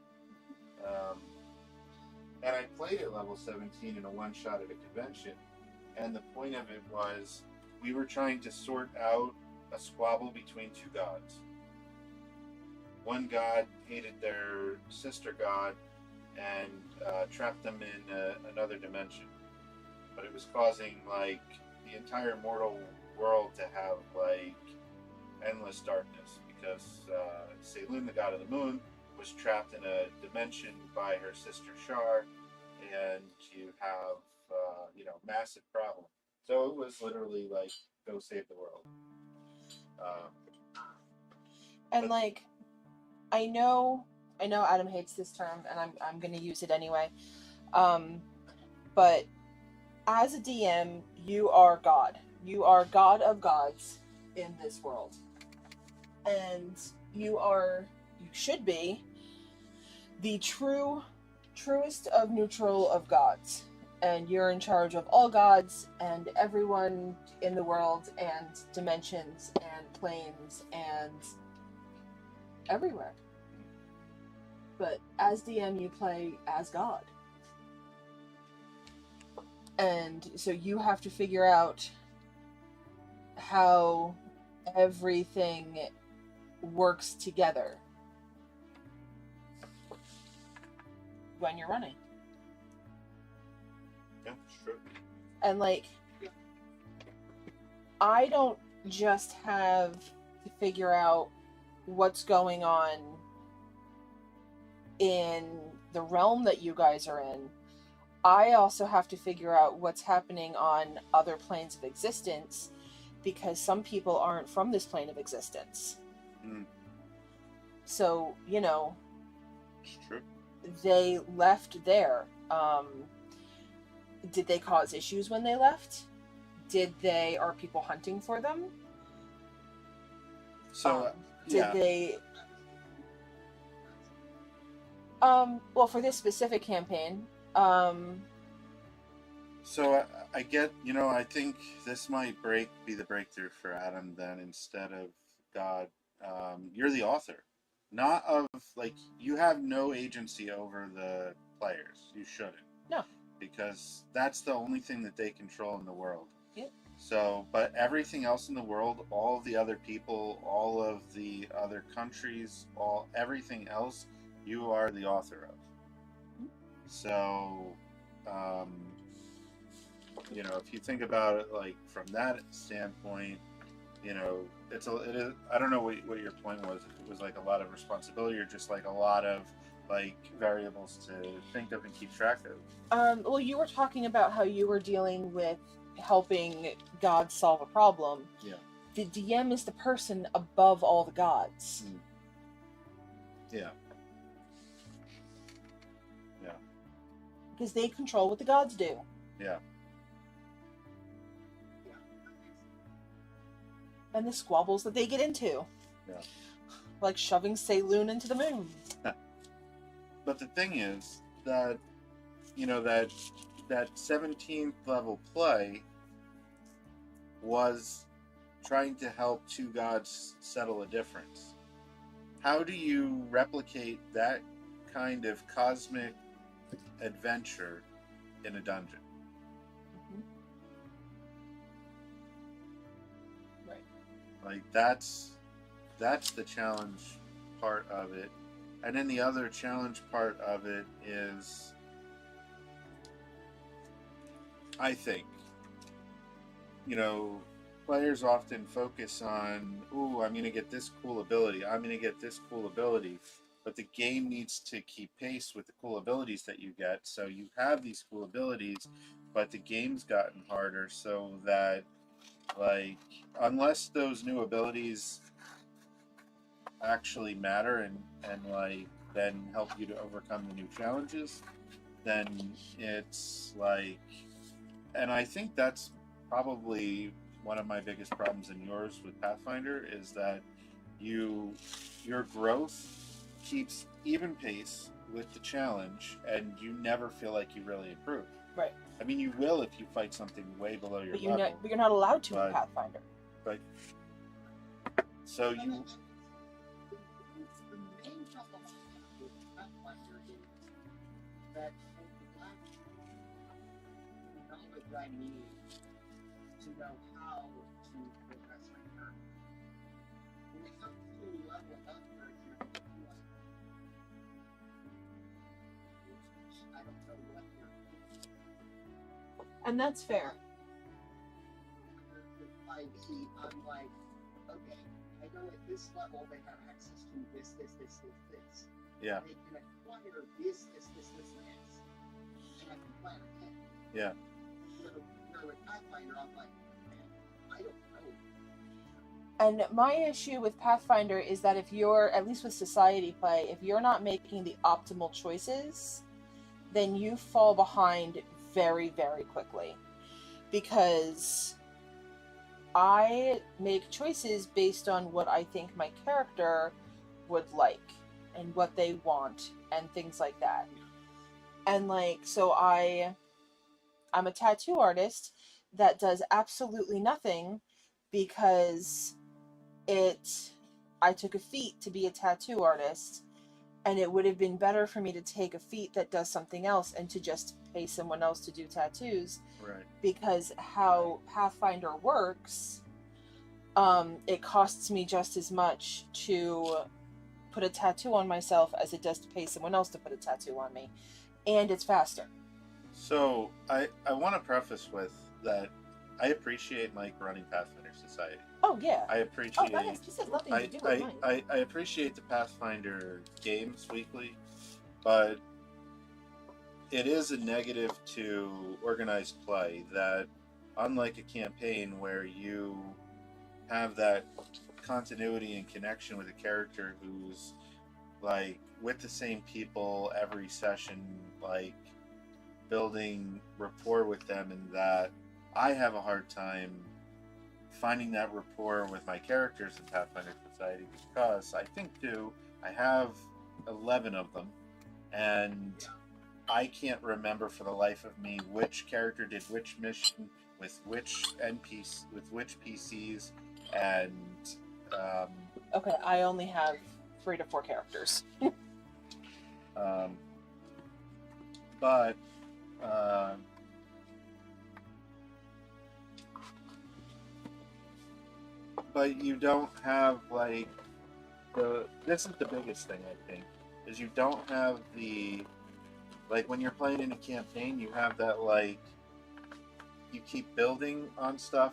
And I played at level 17 in a one-shot at a convention. And the point of it was we were trying to sort out a squabble between two gods. One god hated their sister god and trapped them in another dimension. But it was causing like the entire mortal world to have like endless darkness because Selûne, the god of the moon, was trapped in a dimension by her sister Shar, and you have massive problem. So it was literally like go save the world. And like, I know Adam hates this term, and I'm going to use it anyway. But as a DM, you are God. You are God of gods in this world. And you should be the truest of neutral of gods. And you're in charge of all gods and everyone in the world and dimensions and planes and everywhere. But as DM, you play as God. And so you have to figure out how everything works together when you're running. Yeah, sure. And like, I don't just have to figure out what's going on in the realm that you guys are in. I also have to figure out what's happening on other planes of existence, because some people aren't from this plane of existence. So, It's true. They left there. Did they cause issues when they left? Are people hunting for them? So, did they... well, for this specific campaign, So I get, I think this might be the breakthrough for Adam then. Instead of God, you're the author. Not of, like, you have no agency over the players. You shouldn't. No. Because that's the only thing that they control in the world. Yep. So, but everything else in the world, all of the other people, all of the other countries, everything else, you are the author of. So, if you think about it like from that standpoint, it is. I don't know what your point was. If it was like a lot of responsibility or just like a lot of like variables to think of and keep track of. Well, you were talking about how you were dealing with helping God solve a problem. Yeah. The DM is the person above all the gods. Yeah. Yeah. Because they control what the gods do. Yeah. And the squabbles that they get into. Yeah. Like shoving Saloon into the moon. But the thing is that, you know, that 17th level play was trying to help two gods settle a difference. How do you replicate that kind of cosmic adventure in a dungeon? Right. Like that's the challenge part of it. And then the other challenge part of it is, I think, you know, players often focus on, ooh, I'm going to get this cool ability, I'm going to get this cool ability, but the game needs to keep pace with the cool abilities that you get. So you have these cool abilities, but the game's gotten harder so that, like, unless those new abilities actually matter and like then help you to overcome the new challenges, then it's like, and I think that's probably one of my biggest problems in yours with Pathfinder is that your growth keeps even pace with the challenge and you never feel like you really improve. Right. I mean, you will if you fight something way below your But level. you're not allowed to But- in Pathfinder. But so you The main problem with Pathfinder is that the lack of knowledge I need to know how to progress my character. When it comes to level up, for example, I don't know what you're thinking. And that's fair. With 5e, I'm like, okay, I know at this level they have access to this. yeah. They can acquire this, and I can plan ahead. Yeah. Where with Pathfinder, I'm like, man, I don't know. And my issue with Pathfinder is that if you're, at least with society play, if you're not making the optimal choices, then you fall behind very, very quickly. Because I make choices based on what I think my character would like and what they want and things like that. And like, so I'm a tattoo artist that does absolutely nothing because I took a feat to be a tattoo artist, and it would have been better for me to take a feat that does something else and to just pay someone else to do tattoos. Right. Because how Pathfinder works, it costs me just as much to put a tattoo on myself as it does to pay someone else to put a tattoo on me. And it's faster. So I want to preface with that I appreciate Mike running Pathfinder Society. Oh, yeah. I appreciate This has nothing to do with mine. I appreciate the Pathfinder games weekly, but it is a negative to organized play that, unlike a campaign where you have that continuity and connection with a character who's like with the same people every session, like building rapport with them, and that I have a hard time finding that rapport with my characters in Pathfinder Society because I think I have 11 of them, and I can't remember for the life of me which character did which mission with which NPC with which PCs, and Okay, I only have 3 to 4 characters. but you don't have like this is the biggest thing I think is you don't have the, like, when you're playing in a campaign you have that, like, you keep building on stuff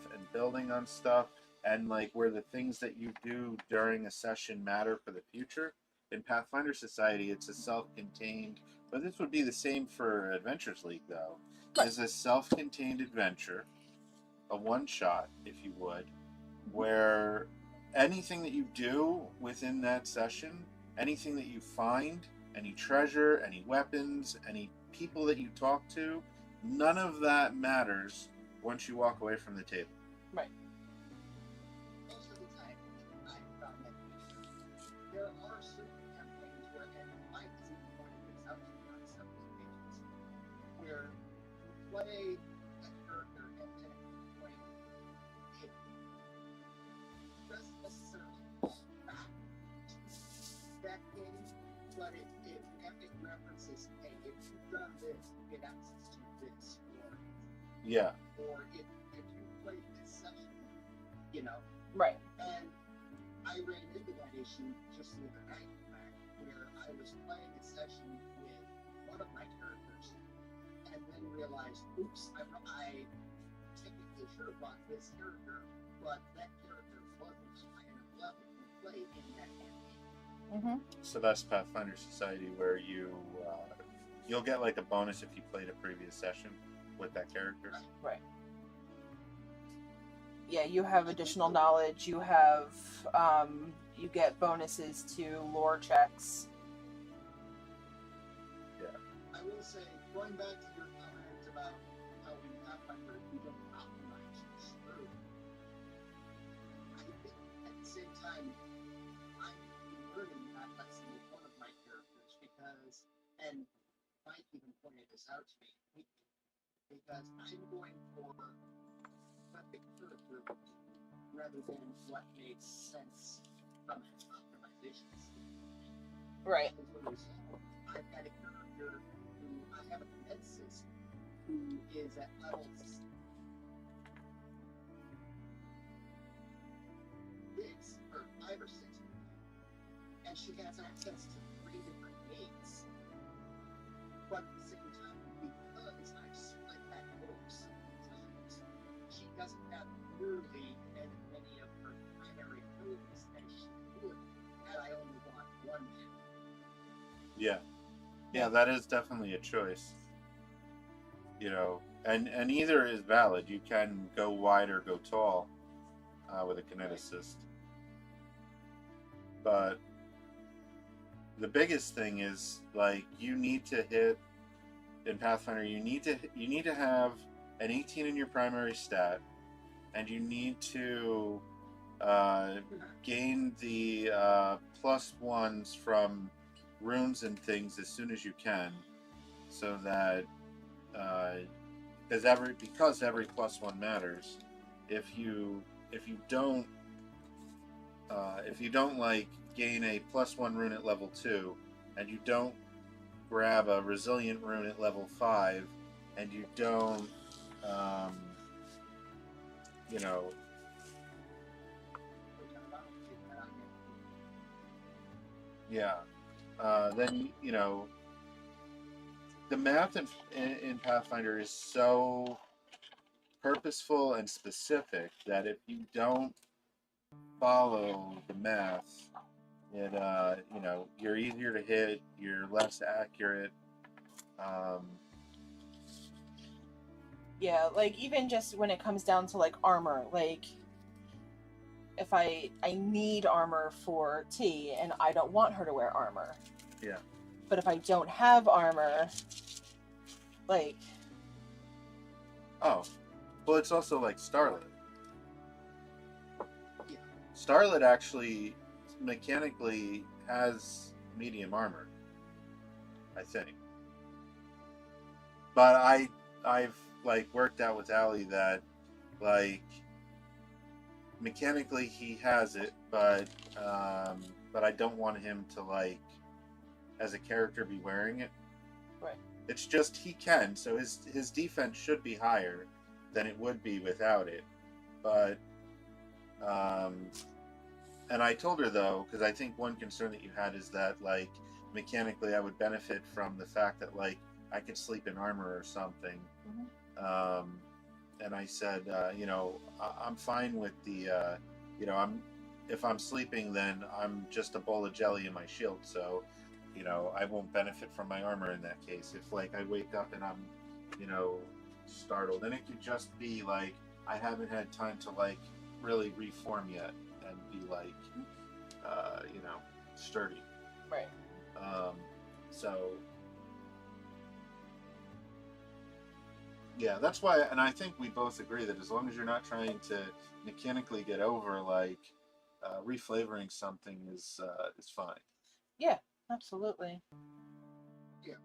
and like where the things that you do during a session matter for the future. In Pathfinder Society, it's a self-contained, but this would be the same for Adventures League, though. It's a self-contained adventure, a one-shot, if you would, where anything that you do within that session, anything that you find, any treasure, any weapons, any people that you talk to, none of that matters once you walk away from the table. Right. Most of the time, I found that there are certain campaigns where, and Mike has even pointed this out to me on several occasions, where you play a character and then when it doesn't necessarily fall back to that game, but it references, hey, if you've done this, you get access to this, Yeah. or if you played this session, you know. Right. And I ran into that issue just the other night, in fact, where I was playing a session with one of my characters, and then realized, oops, I technically should have bought this character, but that character wasn't high enough level to play in that campaign. Mm-hmm. So that's Pathfinder Society, where you'll get like a bonus if you played a previous session with that character. Right. Yeah, you have additional knowledge. You have, you get bonuses to lore checks. Yeah. I will say, going back to your comment about how in Pathfinder you don't optimize through, I think at the same time, I'm learning that lesson with one of my characters because, and Mike even pointed this out to me, because I'm going for what the character rather than what makes sense from an optimization standpoint. Right. As a result, I've got a character who I have a medicist who is at level 6 or 5 or 6, and she has access to 3 different gates. But at the same time, because I've split that book so many times, she doesn't have nearly as many of her primary abilities as she would had I only bought one man. Yeah. Yeah, that is definitely a choice. You know, and either is valid. You can go wide or go tall with a kineticist. But the biggest thing is like you need to hit in Pathfinder. You need to have an 18 in your primary stat, and you need to gain the +1s from runes and things as soon as you can, so that because every +1 matters. If you don't like gain a +1 rune at level 2, and you don't grab a resilient rune at level 5, and you don't you know, yeah, then you know the math in Pathfinder is so purposeful and specific that if you don't follow the math, it you know, you're easier to hit, you're less accurate. Yeah, like even just when it comes down to like armor, like if I need armor for T and I don't want her to wear armor. Yeah. But if I don't have armor, like, oh, well, it's also like Starlet. Yeah. Starlet actually mechanically has medium armor, I think. But I've like worked out with Allie that like mechanically he has it, but I don't want him to like as a character be wearing it. right. It's just he can, so his defense should be higher than it would be without it. But and I told her though, because I think one concern that you had is that like mechanically I would benefit from the fact that like I could sleep in armor or something. Mm-hmm. And I said, you know, I'm fine with the you know, if I'm sleeping, then I'm just a bowl of jelly in my shield. So, you know, I won't benefit from my armor in that case. If like I wake up and I'm, you know, startled, and it could just be like I haven't had time to like really reform yet and be like, you know, sturdy. Right. So yeah, that's why, and I think we both agree that as long as you're not trying to mechanically get over, like reflavoring something is fine. Yeah, absolutely. Yeah.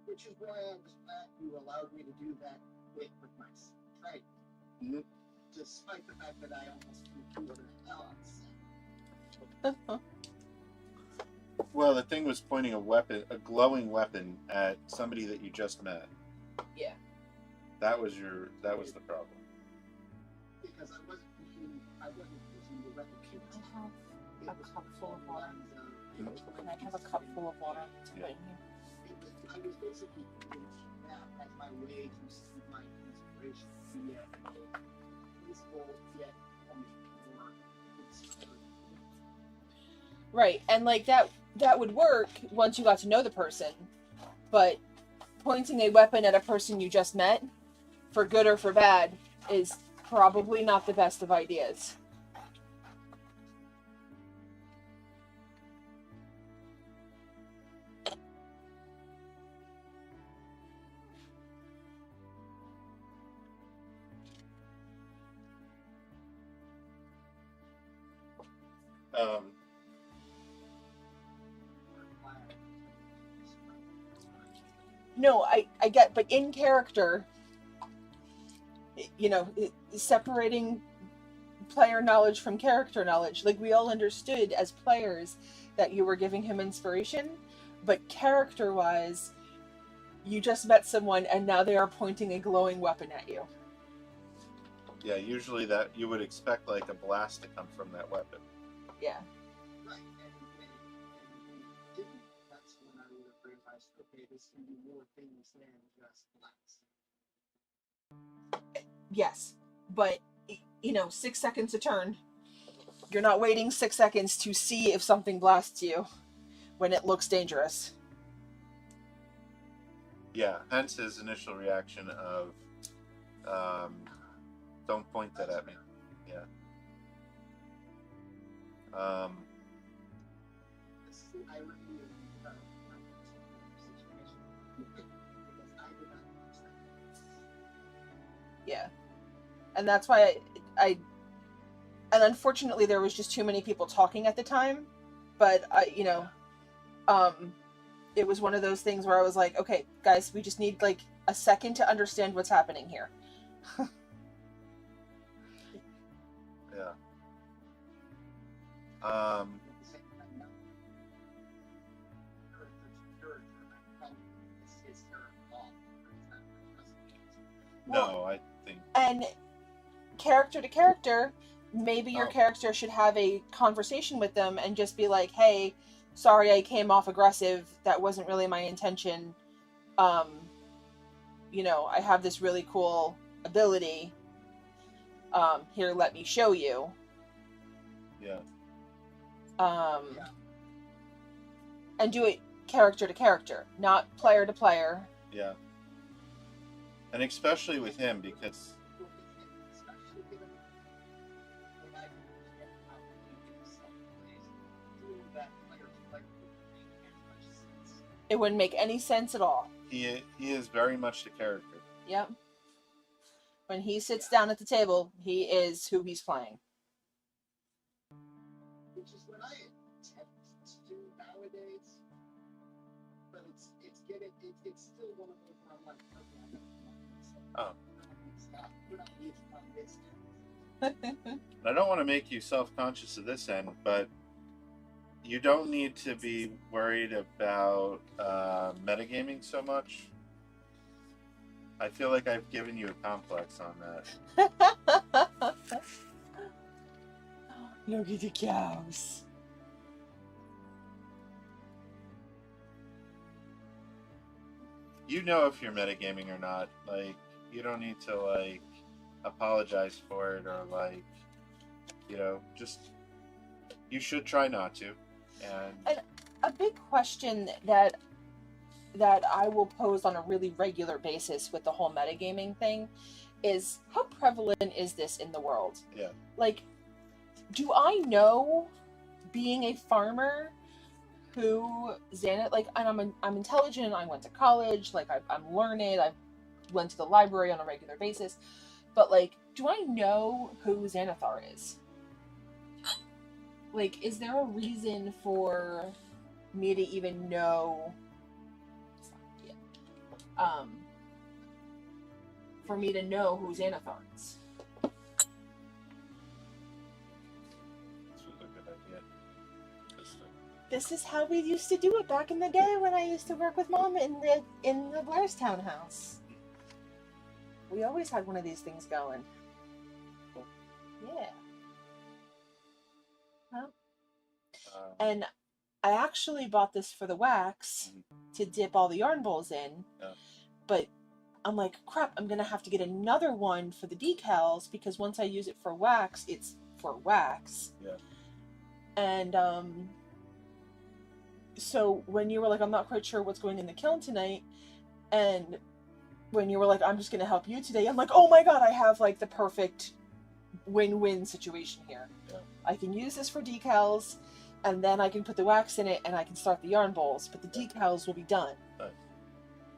Which is why I was glad you allowed me to do that bit with my strike. Mm-hmm. Despite the fact that I almost threw two of the Alex. Well, the thing was pointing a glowing weapon at somebody that you just met. Yeah. That was the problem. Because I wasn't using the weapon. Can I have a cup full of water? Can I have a cup full of water to put in here? I was basically using that as my way to see my inspiration via peaceful yet Right, and like that would work once you got to know the person, but pointing a weapon at a person you just met, for good or for bad, is probably not the best of ideas. No, I get, but in character, you know, separating player knowledge from character knowledge, like we all understood as players that you were giving him inspiration, but character-wise, you just met someone and now they are pointing a glowing weapon at you. Yeah, usually that you would expect like a blast to come from that weapon. Yeah. Right, and when it didn't, that's when I would have realized, okay, this can be more things than just blast. Yes, but you know, 6 seconds a turn. You're not waiting 6 seconds to see if something blasts you when it looks dangerous. Yeah, hence his initial reaction of, don't point that at me. Yeah. This is the irony of my situation because I did not understand. Yeah. And that's why I and unfortunately there was just too many people talking at the time, but you know, it was one of those things where I was like, okay, guys, we just need like a second to understand what's happening here. Yeah. No, I think. And character to character, maybe your Oh. character should have a conversation with them and just be like, hey, sorry I came off aggressive. That wasn't really my intention. You know, I have this really cool ability. Here, let me show you. Yeah. And do it character to character, not player to player. Yeah. And especially with him because It wouldn't make any sense at all. he is very much the character. Yep. When he sits down at the table, he is who he's playing. Which is what I attempt to do nowadays, but it's still one of those where I'm like, okay, I don't want to make you self-conscious of this end, but you don't need to be worried about metagaming so much. I feel like I've given you a complex on that. Look at the cows. You know if you're metagaming or not. Like, you don't need to like apologize for it or like, just you should try not to. And A big question that I will pose on a really regular basis with the whole metagaming thing is, how prevalent is this in the world? Yeah. Like, do I know, being a farmer, who Xanath, like, and I'm intelligent, I went to college, like, I'm learned, I went to the library on a regular basis, but, like, do I know who Xanathar is? Like, is there a reason for me to even know, for me to know who Xanathar is? this was a good idea. This is how we used to do it back in the day when I used to work with Mom in the Blair's townhouse. We always had one of these things going. Yeah. Well, and I actually bought this for the wax to dip all the yarn bowls in, but I'm like, crap, I'm gonna have to get another one for the decals, because once I use it for wax, it's for wax. Yeah. And so when you were like, I'm not quite sure what's going in the kiln tonight, and when you were like, I'm just gonna help you today, I'm like, oh my god, I have like the perfect win-win situation here. Yeah. I can use this for decals, and then I can put the wax in it, and I can start the yarn bowls, but the decals will be done. Nice.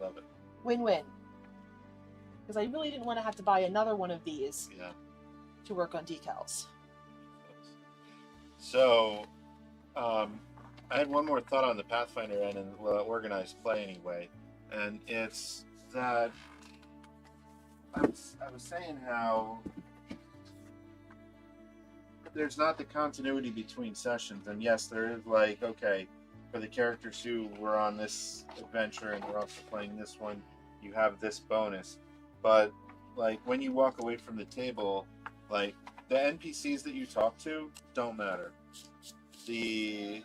Love it. Win-win. Because I really didn't want to have to buy another one of these to work on decals. So, I had one more thought on the Pathfinder end and organized play anyway, and it's that I was saying how there's not the continuity between sessions, and yes, there is, like, okay, for the characters who were on this adventure and we're also playing this one, you have this bonus, but like when you walk away from the table, like the NPCs that you talk to don't matter. The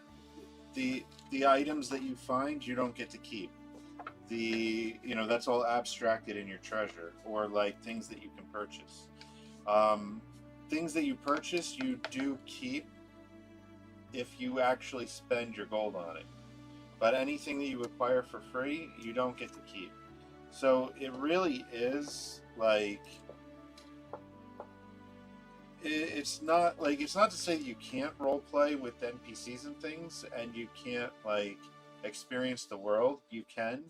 items that you find, you don't get to keep. That's all abstracted in your treasure, or like things that you can purchase. Things that you purchase, you do keep if you actually spend your gold on it. But anything that you acquire for free, you don't get to keep. So it really is like, it's not to say that you can't role play with NPCs and things and you can't like experience the world. You can,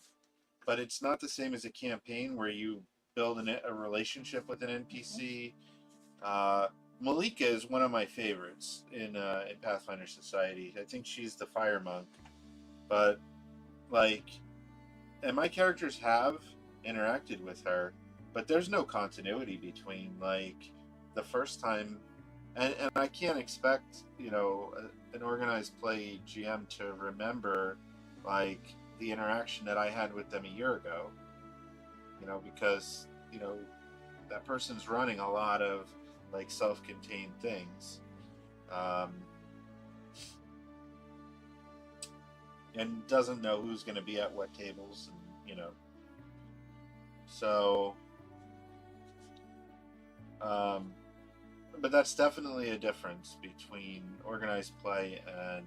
but it's not the same as a campaign where you build a relationship with an NPC. Malika is one of my favorites in Pathfinder Society. I think she's the fire monk, but like, and my characters have interacted with her, but there's no continuity between like the first time, and I can't expect an organized play GM to remember like the interaction that I had with them a year ago, because that person's running a lot of like self-contained things, and doesn't know who's going to be at what tables, and so but that's definitely a difference between organized play and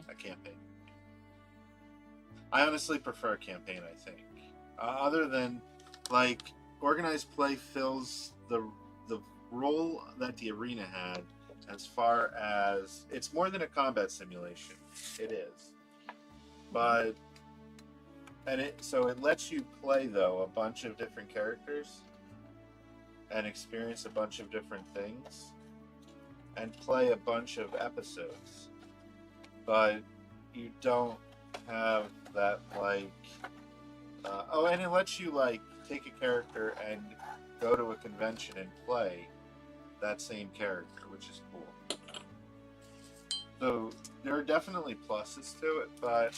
A campaign. I honestly prefer a campaign, I think. Other than, like, organized play fills the role that the arena had, as far as it's more than a combat simulation. It is. But so it lets you play, though, a bunch of different characters and experience a bunch of different things and play a bunch of episodes. But you don't have that, like, and it lets you like take a character and go to a convention and play that same character, which is cool. So there are definitely pluses to it, but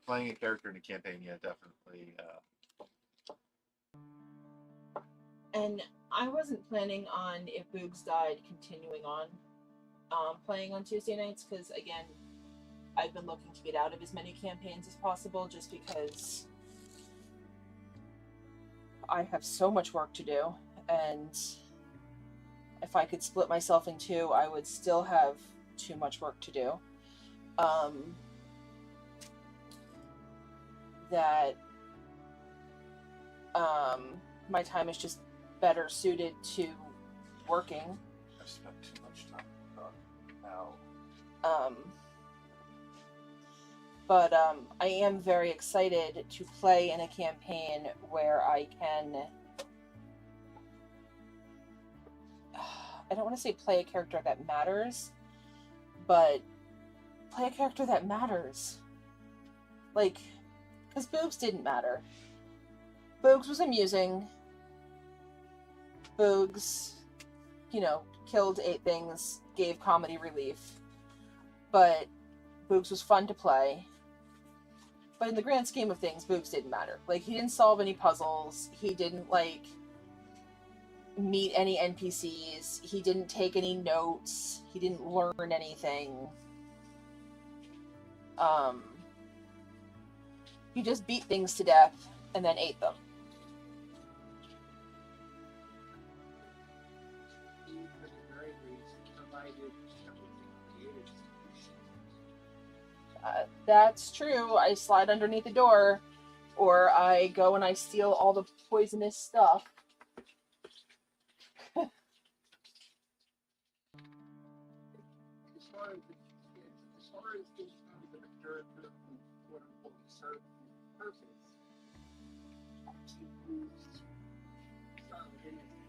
playing a character in a campaign, yeah, definitely. And I wasn't planning on, if Boogs died, continuing on playing on Tuesday nights, because again, I've been looking to get out of as many campaigns as possible, just because I have so much work to do, and if I could split myself in two, I would still have too much work to do. That my time is just better suited to working. I've spent too much time now. But I am very excited to play in a campaign where I can. I don't want to say play a character that matters, but play a character that matters. Like, because Boogs didn't matter. Boogs was amusing. Boogs, killed 8 things, gave comedy relief. But Boogs was fun to play. But in the grand scheme of things, Boogs didn't matter. Like, he didn't solve any puzzles. He didn't, meet any NPCs. He didn't take any notes. He didn't learn anything. He just beat things to death and then ate them. That's true. I slide underneath the door, or I go and I steal all the poisonous stuff. As far as the character who quote unquote served the purpose, she used some innocence.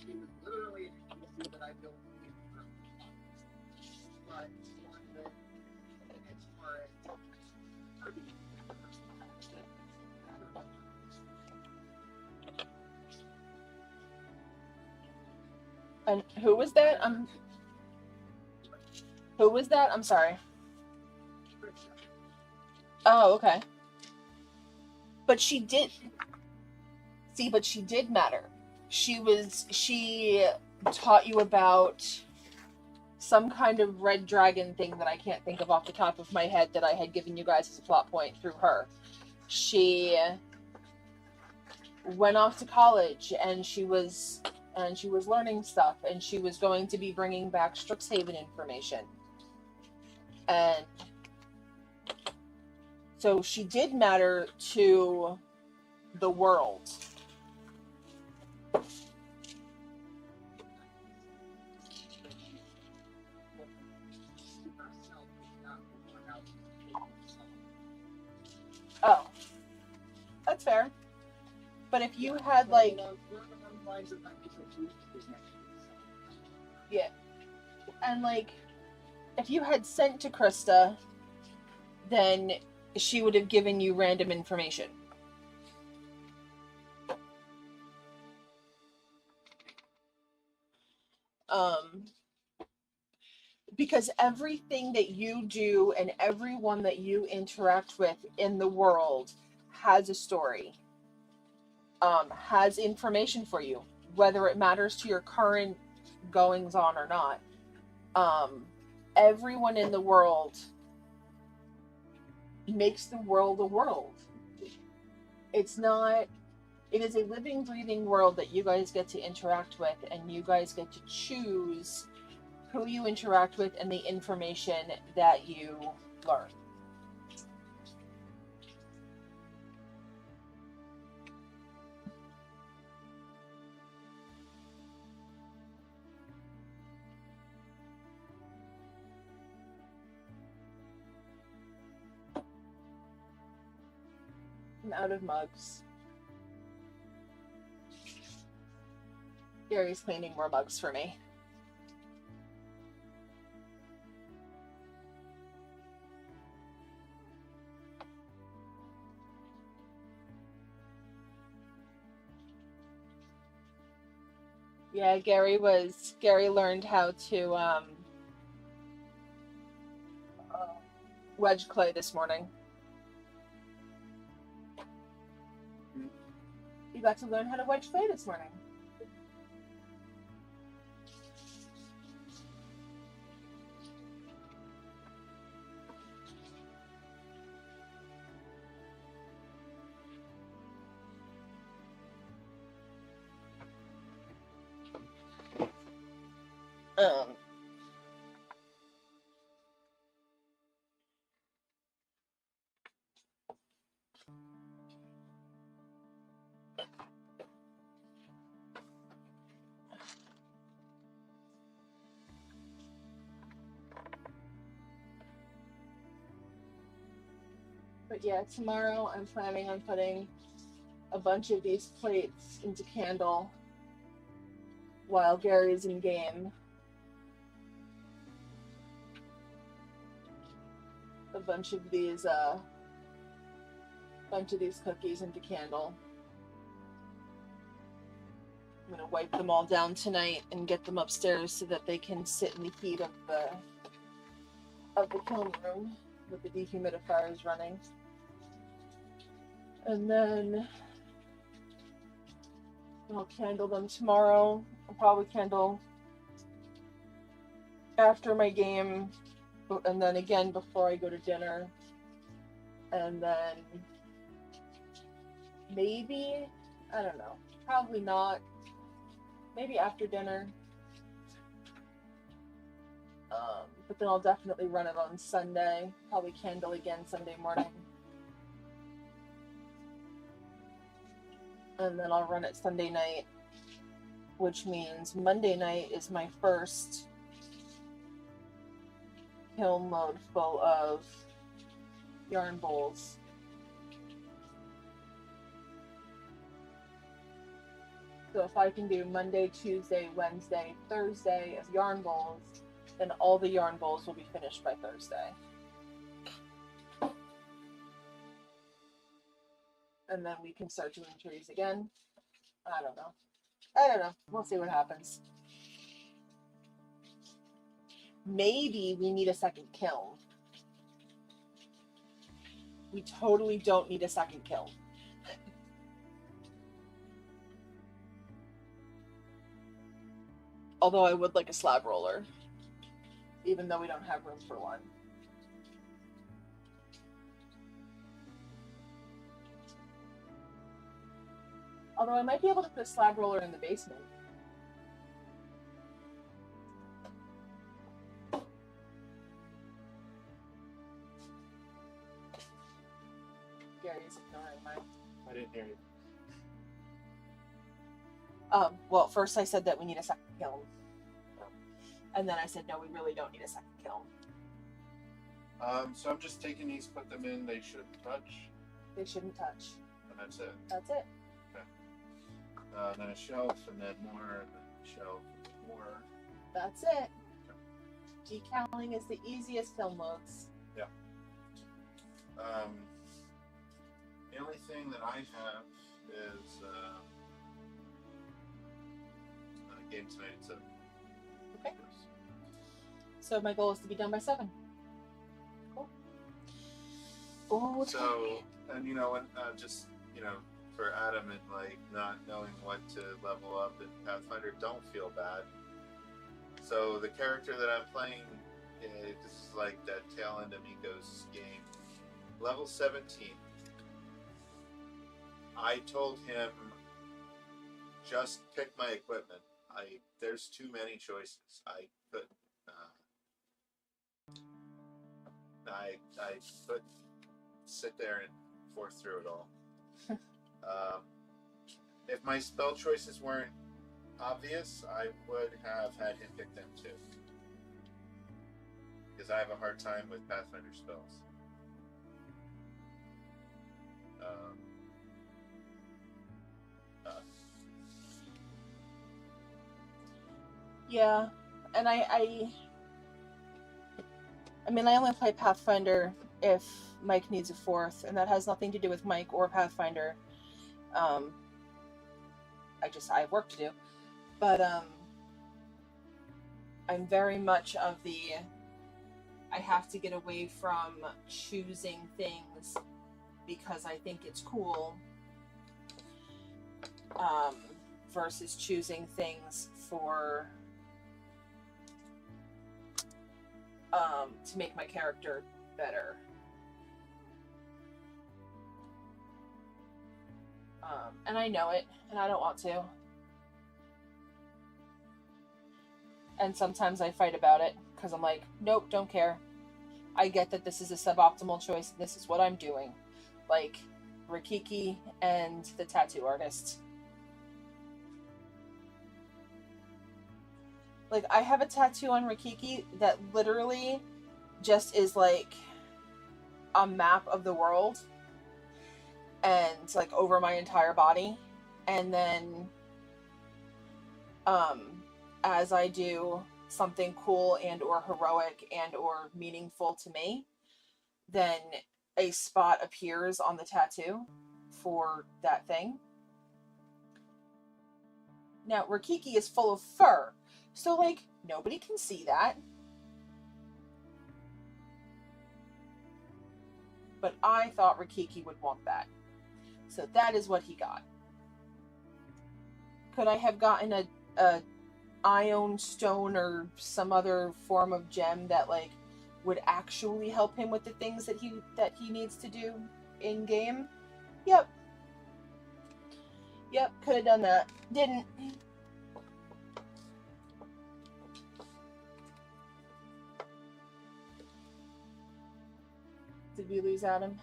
She was literally an NPC that I built from, but one that, as far as hurting And who was that? Who was that? I'm sorry. Oh, okay. But she did. See, but she did matter. She taught you about some kind of red dragon thing that I can't think of off the top of my head that I had given you guys as a plot point through her. She went off to college and she was learning stuff, and she was going to be bringing back Strixhaven information. And so she did matter to the world. Oh, that's fair. But if you had yeah, and if you had sent to Krista, then she would have given you random information. Because everything that you do and everyone that you interact with in the world has a story, has information for you, whether it matters to your current goings on or not. Everyone in the world makes the world a world. It is a living, breathing world that you guys get to interact with, and you guys get to choose who you interact with and the information that you learn. I'm out of mugs. Gary's cleaning more mugs for me. Yeah, Gary learned how to wedge clay this morning. You got to learn how to wedge clay this morning. Um, But yeah, tomorrow I'm planning on putting a bunch of these plates into candle while Gary's in game. A bunch of these cookies into candle. I'm gonna wipe them all down tonight and get them upstairs so that they can sit in the heat of the kiln room with the dehumidifiers running. And then I'll candle them tomorrow. I'll probably candle after my game, and then again before I go to dinner. And then maybe, I don't know, probably not. Maybe after dinner. But then I'll definitely run it on Sunday. Probably candle again Sunday morning. And then I'll run it Sunday night, which means Monday night is my first kiln load full of yarn bowls. So if I can do Monday, Tuesday, Wednesday, Thursday as yarn bowls, then all the yarn bowls will be finished by Thursday. And then we can start doing trees again. I don't know. We'll see what happens. Maybe we need a second kiln. We totally don't need a second kiln. Although I would like a slab roller, even though we don't have room for one. Although I might be able to put a slab roller in the basement. Gary's ignoring my... I didn't hear you. Well, first I said that we need a second kiln. And then I said, no, we really don't need a second kiln. So I'm just taking these, put them in, they shouldn't touch, They shouldn't touch. and that's it. That's it. Then a shelf, and then more, and then a shelf, and more. That's it. Decaling is the easiest kiln loads. Yeah. The only thing that I have is game tonight at 7. Okay. So my goal is to be done by 7. Cool. Oh, So, and you know, just, you know, for Adam and like not knowing what to level up in Pathfinder, don't feel bad. So the character that I'm playing, this is like that tail end of Miko's game, level 17. I told him, just pick my equipment. There's too many choices. I couldn't. I couldn't sit there and force through it all. If my spell choices weren't obvious, I would have had him pick them too. Because I have a hard time with Pathfinder spells. Yeah, and I mean, I only play Pathfinder if Mike needs a 4th, and that has nothing to do with Mike or Pathfinder. I have work to do. But I'm very much of the, I have to get away from choosing things because I think it's cool, versus choosing things for to make my character better. And I know it, and I don't want to. And sometimes I fight about it because I'm like, nope, don't care. I get that this is a suboptimal choice. This is what I'm doing. Like Rikiki and the tattoo artist. Like, I have a tattoo on Rikiki that literally just is like a map of the world and like over my entire body. And then as I do something cool and or heroic and or meaningful to me, then a spot appears on the tattoo for that thing. Now, Rikiki is full of fur, so like nobody can see that. But I thought Rikiki would want that. So that is what he got. Could I have gotten a ion stone or some other form of gem that like would actually help him with the things that he needs to do in game? Yep, could have done that. Didn't. Did we lose Adam?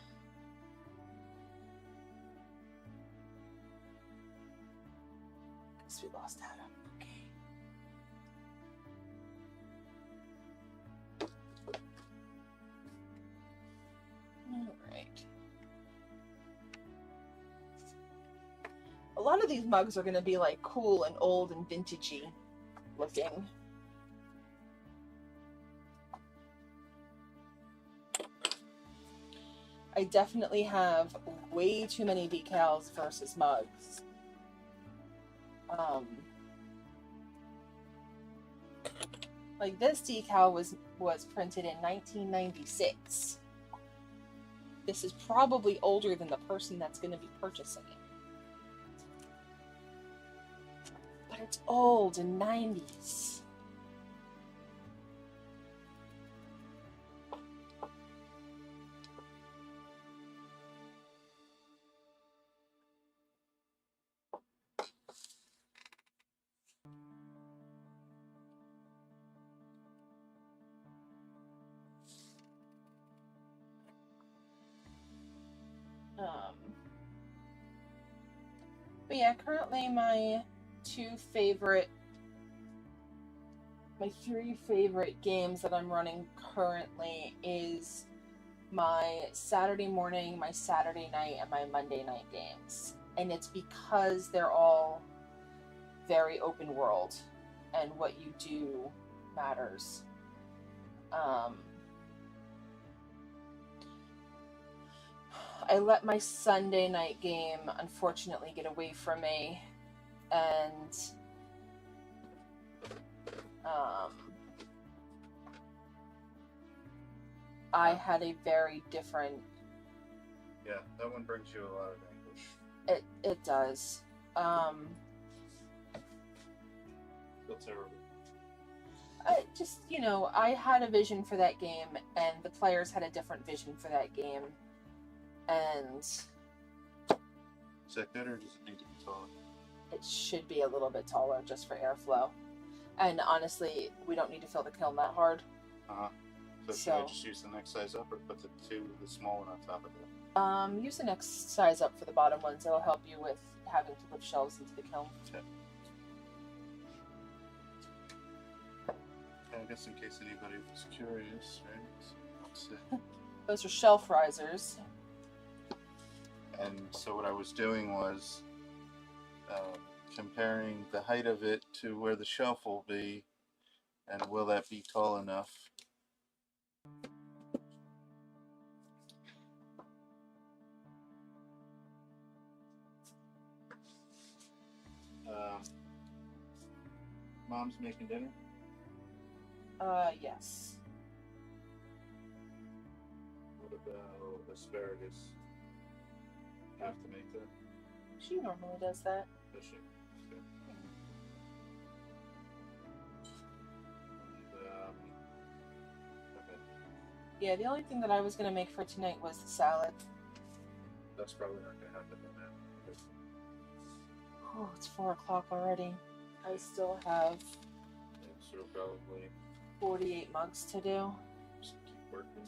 Guess we lost Adam. Okay. Alright. A lot of these mugs are going to be like cool and old and vintagey looking. I definitely have way too many decals versus mugs. Like this decal was printed in 1996. This is probably older than the person that's going to be purchasing it. But it's old and 90s. But yeah, currently my three favorite games that I'm running currently is my Saturday morning, my Saturday night, and my Monday night games. And it's because they're all very open world and what you do matters. I let my Sunday night game unfortunately get away from me, and I had a very different. Yeah, that one brings you a lot of anguish. It does. Feel terrible. I had a vision for that game, and the players had a different vision for that game. And is that good, or does it need to be taller? It should be a little bit taller just for airflow. And honestly, we don't need to fill the kiln that hard. So should I just use the next size up, or put the small one on top of it? Use the next size up for the bottom ones. It'll help you with having to put shelves into the kiln. Okay. I guess in case anybody was curious, right? Those are shelf risers. And so what I was doing was comparing the height of it to where the shelf will be, and will that be tall enough? Mom's making dinner? Yes. What about asparagus? You have to make that? She normally does that. Does she? Okay. Okay. Yeah, the only thing that I was going to make for tonight was the salad. That's probably not going to happen then. Oh, it's 4 o'clock already. I still have... Yeah, so through probably 48 mugs to do. just keep working.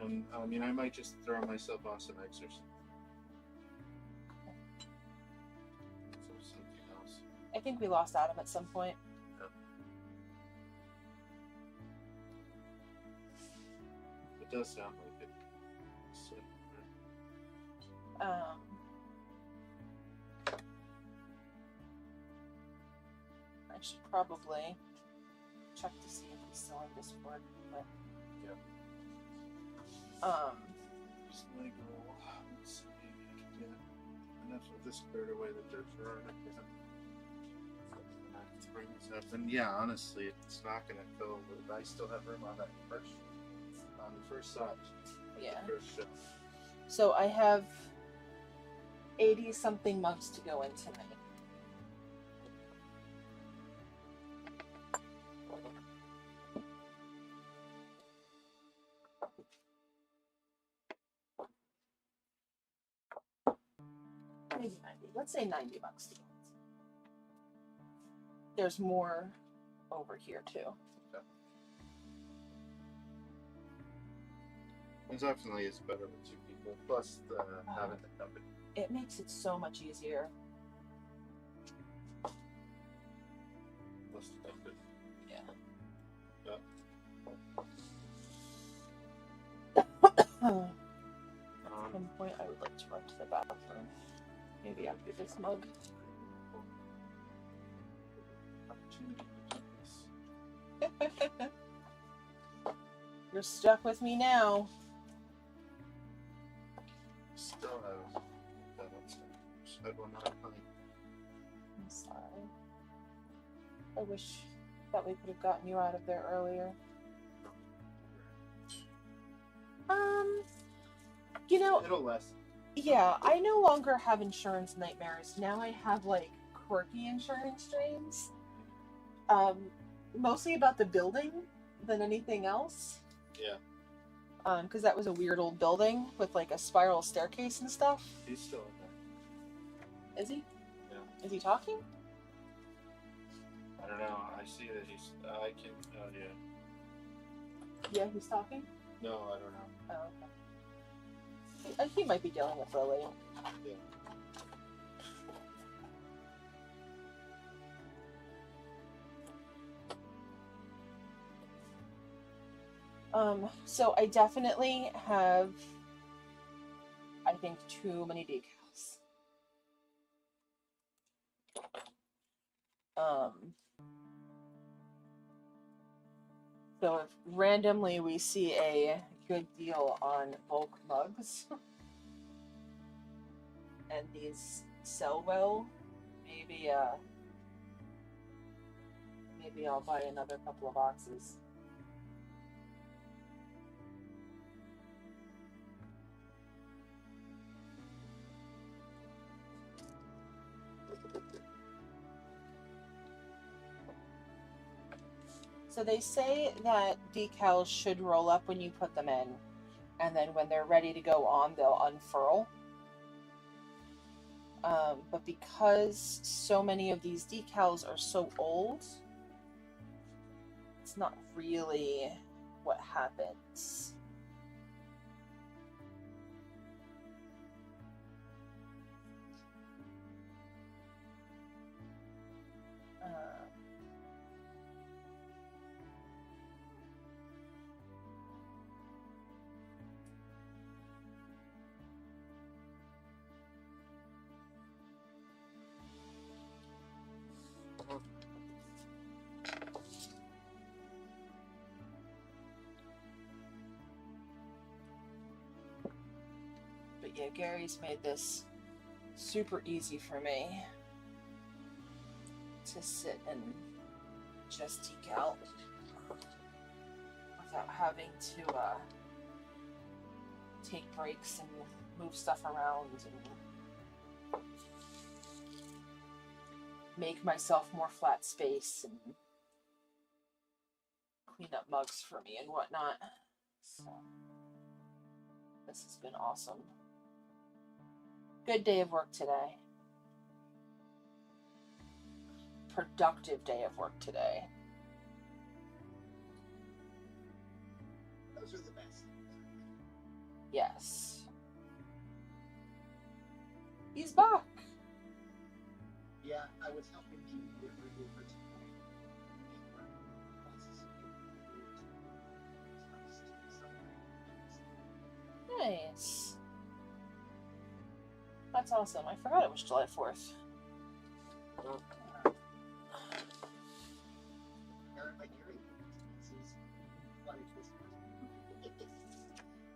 And I mean, I might just throw myself on some exercise. So something else. I think we lost Adam at some point. It does sound like it. So, I should probably check to see if he's still in Discord, but yeah. Just Lego. Let's see. Yeah. Enough of this cleared away that there's for I have to bring this up. And yeah, honestly, it's not gonna fill. I still have room on the first side. Yeah. The first shelf. So I have 80 something mugs to go in tonight. Maybe 90. Let's say 90 bucks to go. There's more over here too. Okay. It definitely is better with two people. Plus the having the company. It makes it so much easier. Plus the company. Yeah. At some point, I would like to run to the bathroom. Maybe after this mug. You're stuck with me now. Still have that said one not funny. I'm sorry. I wish that we could have gotten you out of there earlier. You know, It'll lessen. yeah, I no longer have insurance nightmares. Now I have like quirky insurance dreams. Mostly about the building than anything else. Yeah. Because that was a weird old building with like a spiral staircase and stuff. He's still in there. Is he? Yeah. Is he talking? I don't know. I see that he's. I can. Oh yeah. Yeah, he's talking. No, I don't know. Oh, okay. He might be dealing with Lily. Yeah. So I definitely have, I think, too many decals. So if randomly we see a good deal on bulk mugs and these sell well, maybe I'll buy another couple of boxes. So they say that decals should roll up when you put them in, and then when they're ready to go on, they'll unfurl. But because so many of these decals are so old, it's not really what happens. But yeah, Gary's made this super easy for me to sit and just decal without having to take breaks and move stuff around and make myself more flat space and clean up mugs for me and whatnot. So this has been awesome. Good day of work today. Productive day of work today. Those are the best. Yes. He's back. Yeah, I was helping you get ready for tonight. Nice. That's awesome. I forgot it was July 4th.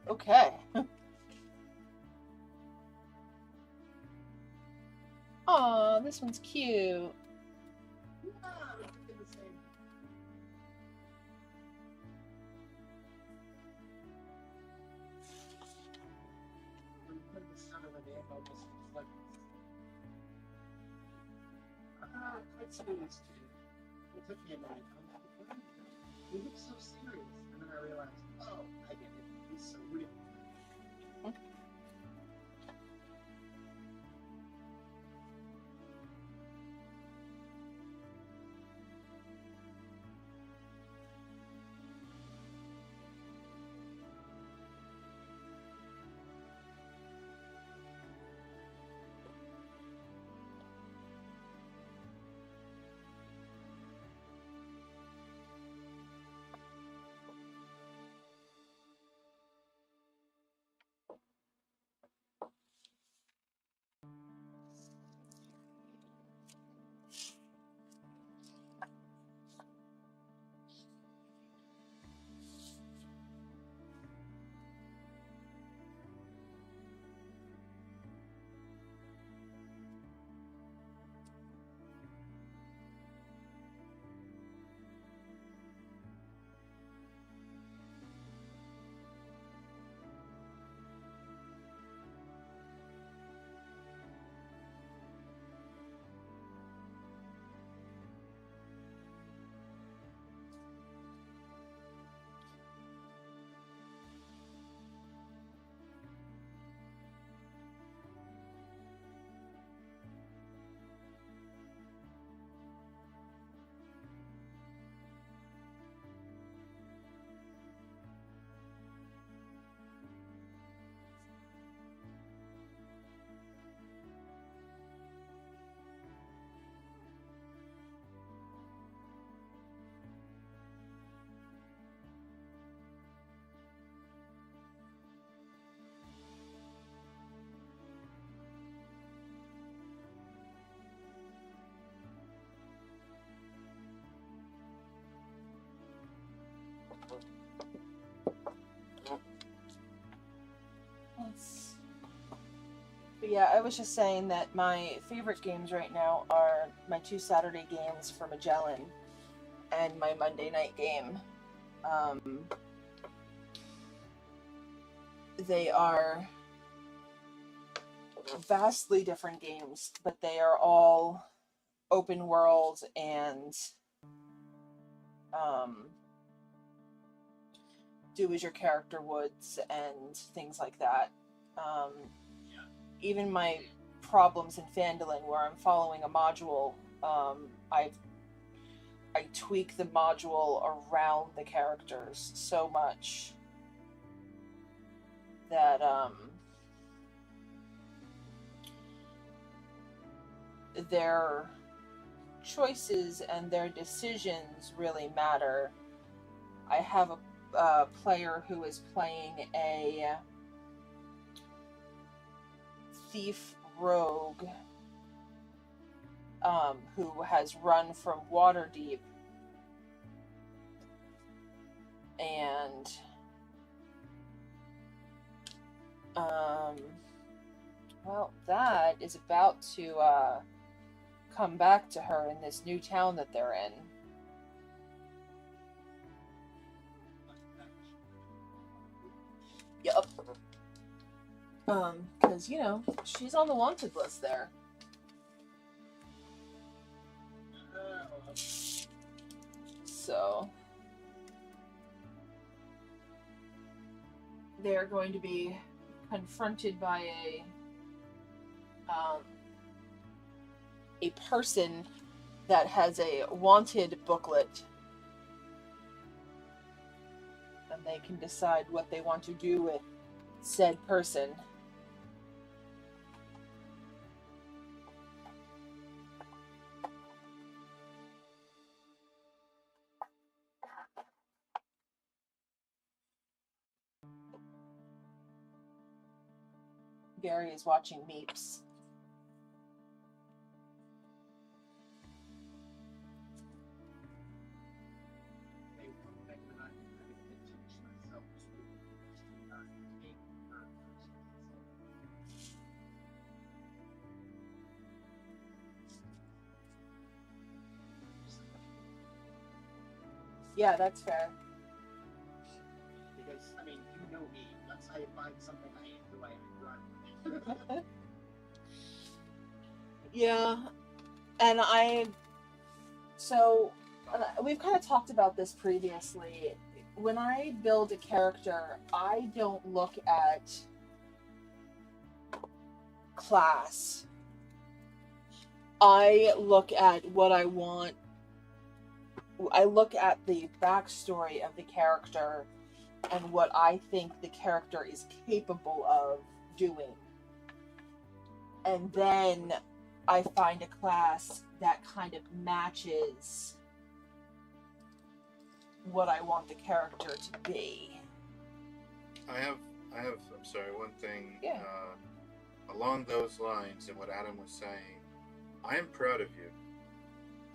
Okay. Aw, this one's cute. It took me a minute. He looks so serious, and then I realized, oh, I get it. He's so real. But yeah, I was just saying that my favorite games right now are my 2 Saturday games for Magellan and my Monday night game. They are vastly different games, but they are all open world and do as your character would and things like that. Even my problems in Phandalin, where I'm following a module, I tweak the module around the characters so much that their choices and their decisions really matter. I have a player who is playing a thief rogue who has run from Waterdeep, and well, that is about to come back to her in this new town that they're in. Yup. Because, you know, she's on the wanted list there. So they're going to be confronted by a person that has a wanted booklet. And and they can decide what they want to do with said person. Gary is watching Meeps. Yeah, that's fair. Because, I mean, you know me. Once I find something I enjoy, I run. Yeah, and we've kind of talked about this previously. When I build a character, I don't look at class. I look at what I want. I look at the backstory of the character and what I think the character is capable of doing. And then I find a class that kind of matches what I want the character to be. I have. I'm sorry. One thing. Yeah. Along those lines, and what Adam was saying, I am proud of you,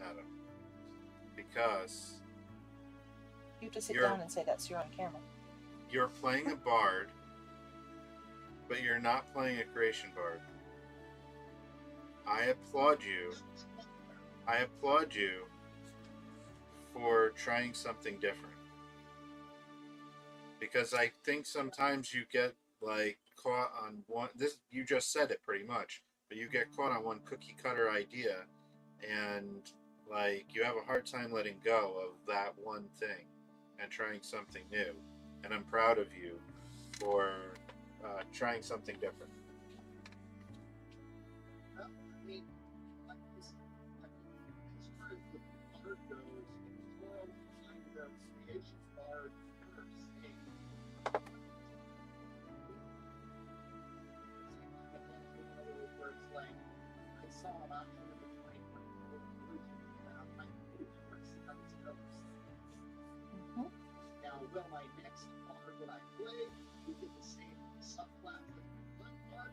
Adam, because You have to sit You're- down and say that so you're on camera. you're playing a bard, but you're not playing a creation bard. I applaud you. I applaud you for trying something different. Because I think sometimes you get like caught on one this you just said it pretty much, but you get caught on one cookie cutter idea and like you have a hard time letting go of that one thing and trying something new. And I'm proud of you for trying something different. Well, I mean, like this, as far as the bard goes, it's more kind of creation bard first. Where it's like, I saw an option in the 2024 version about my favorite Sun's Ghosts. Now, will my next bard that I play get the same subclass as the Blood Bard?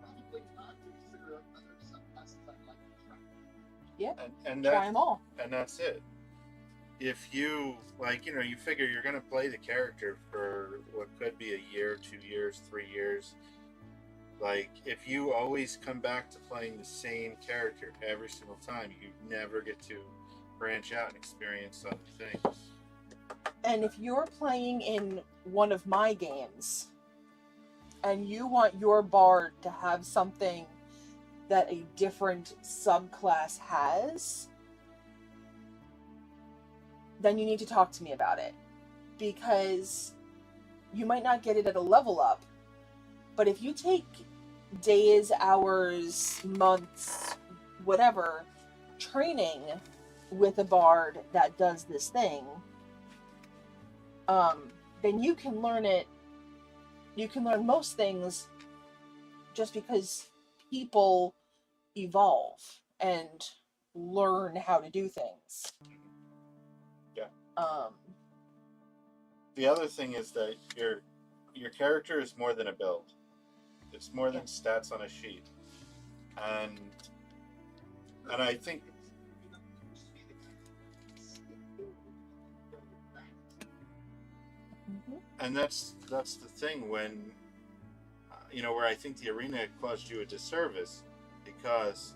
Probably not, because there are other subclasses I'd like to try. Yep. And Try that them all. and that's it. If you like, you figure you're gonna play the character for what could be a year, 2 years, 3 years. Like, if you always come back to playing the same character every single time, you never get to branch out and experience other things. And if you're playing in one of my games and you want your bard to have something that a different subclass has, then you need to talk to me about it. Because you might not get it at a level up, but if you take days, hours, months, whatever, training with a bard that does this thing, then you can learn it. You can learn most things just because people evolve and learn how to do things. Yeah. The The other thing is that your character is more than a build. It's more than stats on a sheet. And I think and that's the thing when where I think the arena caused you a disservice, because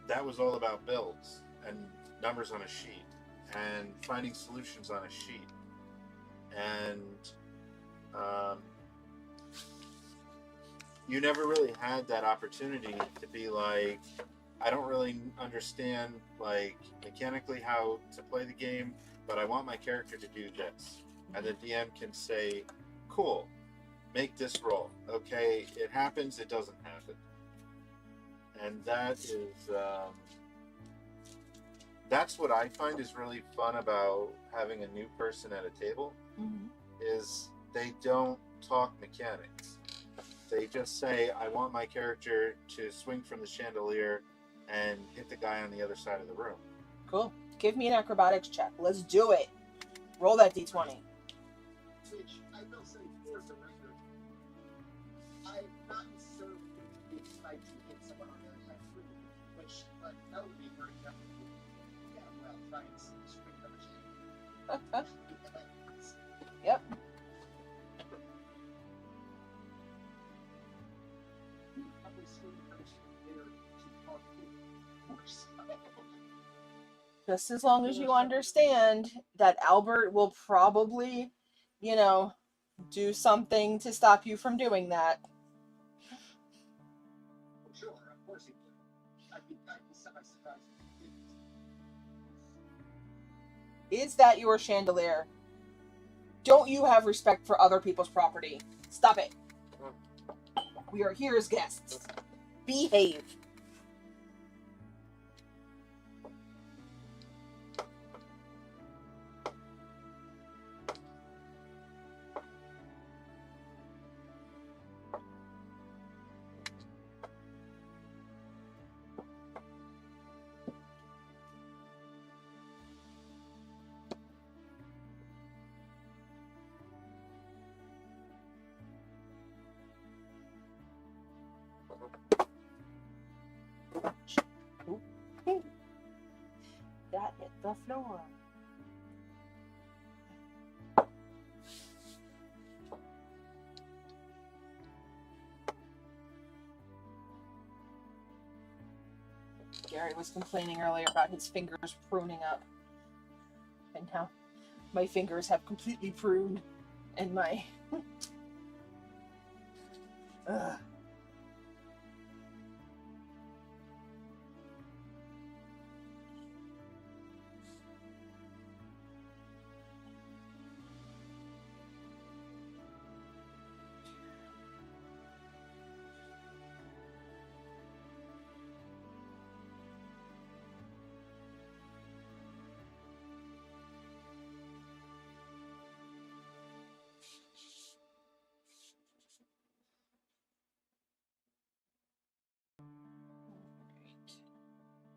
that was all about builds and numbers on a sheet and finding solutions on a sheet, and you never really had that opportunity to be like, I don't really understand like mechanically how to play the game, but I want my character to do this. And the DM can say, cool, make this roll. Okay, it happens, it doesn't happen. And that is, that's what I find is really fun about having a new person at a table, Mhm. is they don't talk mechanics. They just say, I want my character to swing from the chandelier and hit the guy on the other side of the room. Cool. Give me an acrobatics check. Let's do it. Roll that d20. Which I will say for the record, I'm not necessarily excited to hit someone on the other side of the room, which but that would be very definitely. Yeah, well, try and swing from the chandelier. Yep. Probably swing from the chandelier to talk to horse. Just as long as you understand that Albert will probably, do something to stop you from doing that. Well, sure, of course he would. I'd be semi-surprised if he didn't. Is that your chandelier? Don't you have respect for other people's property? Stop it. We are here as guests. Behave. That hit the floor. Gary was complaining earlier about his fingers pruning up. And now my fingers have completely pruned. And my... Ugh.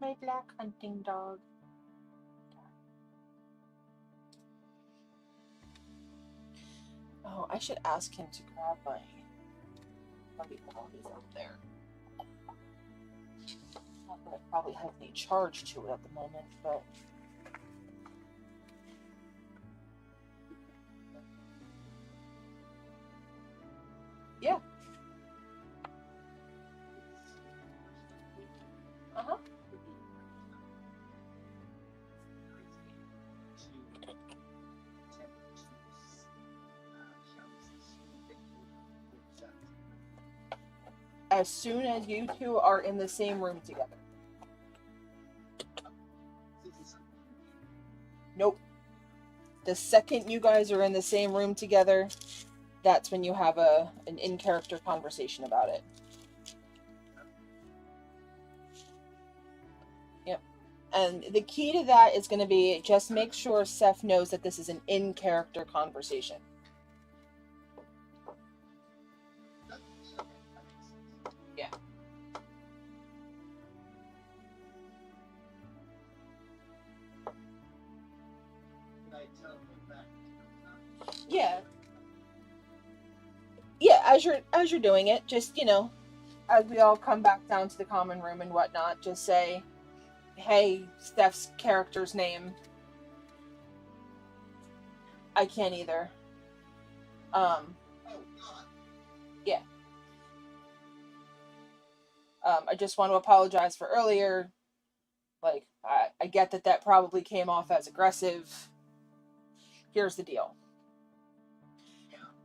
My black hunting dog. Oh, I should ask him to grab my puppy while he's out there. Not that I probably have any charge to it at the moment, but... Yeah. Uh-huh. As soon as you two are in the same room together. Nope. The second you guys are in the same room together, that's when you have an in-character conversation about it. Yep. And the key to that is going to be just make sure Seth knows that this is an in-character conversation. Yeah. Yeah. Yeah, as you're doing it, just, as we all come back down to the common room and whatnot, just say, hey, Steph's character's name. I can't either. Yeah. I just want to apologize for earlier. Like, I get that probably came off as aggressive. Here's the deal.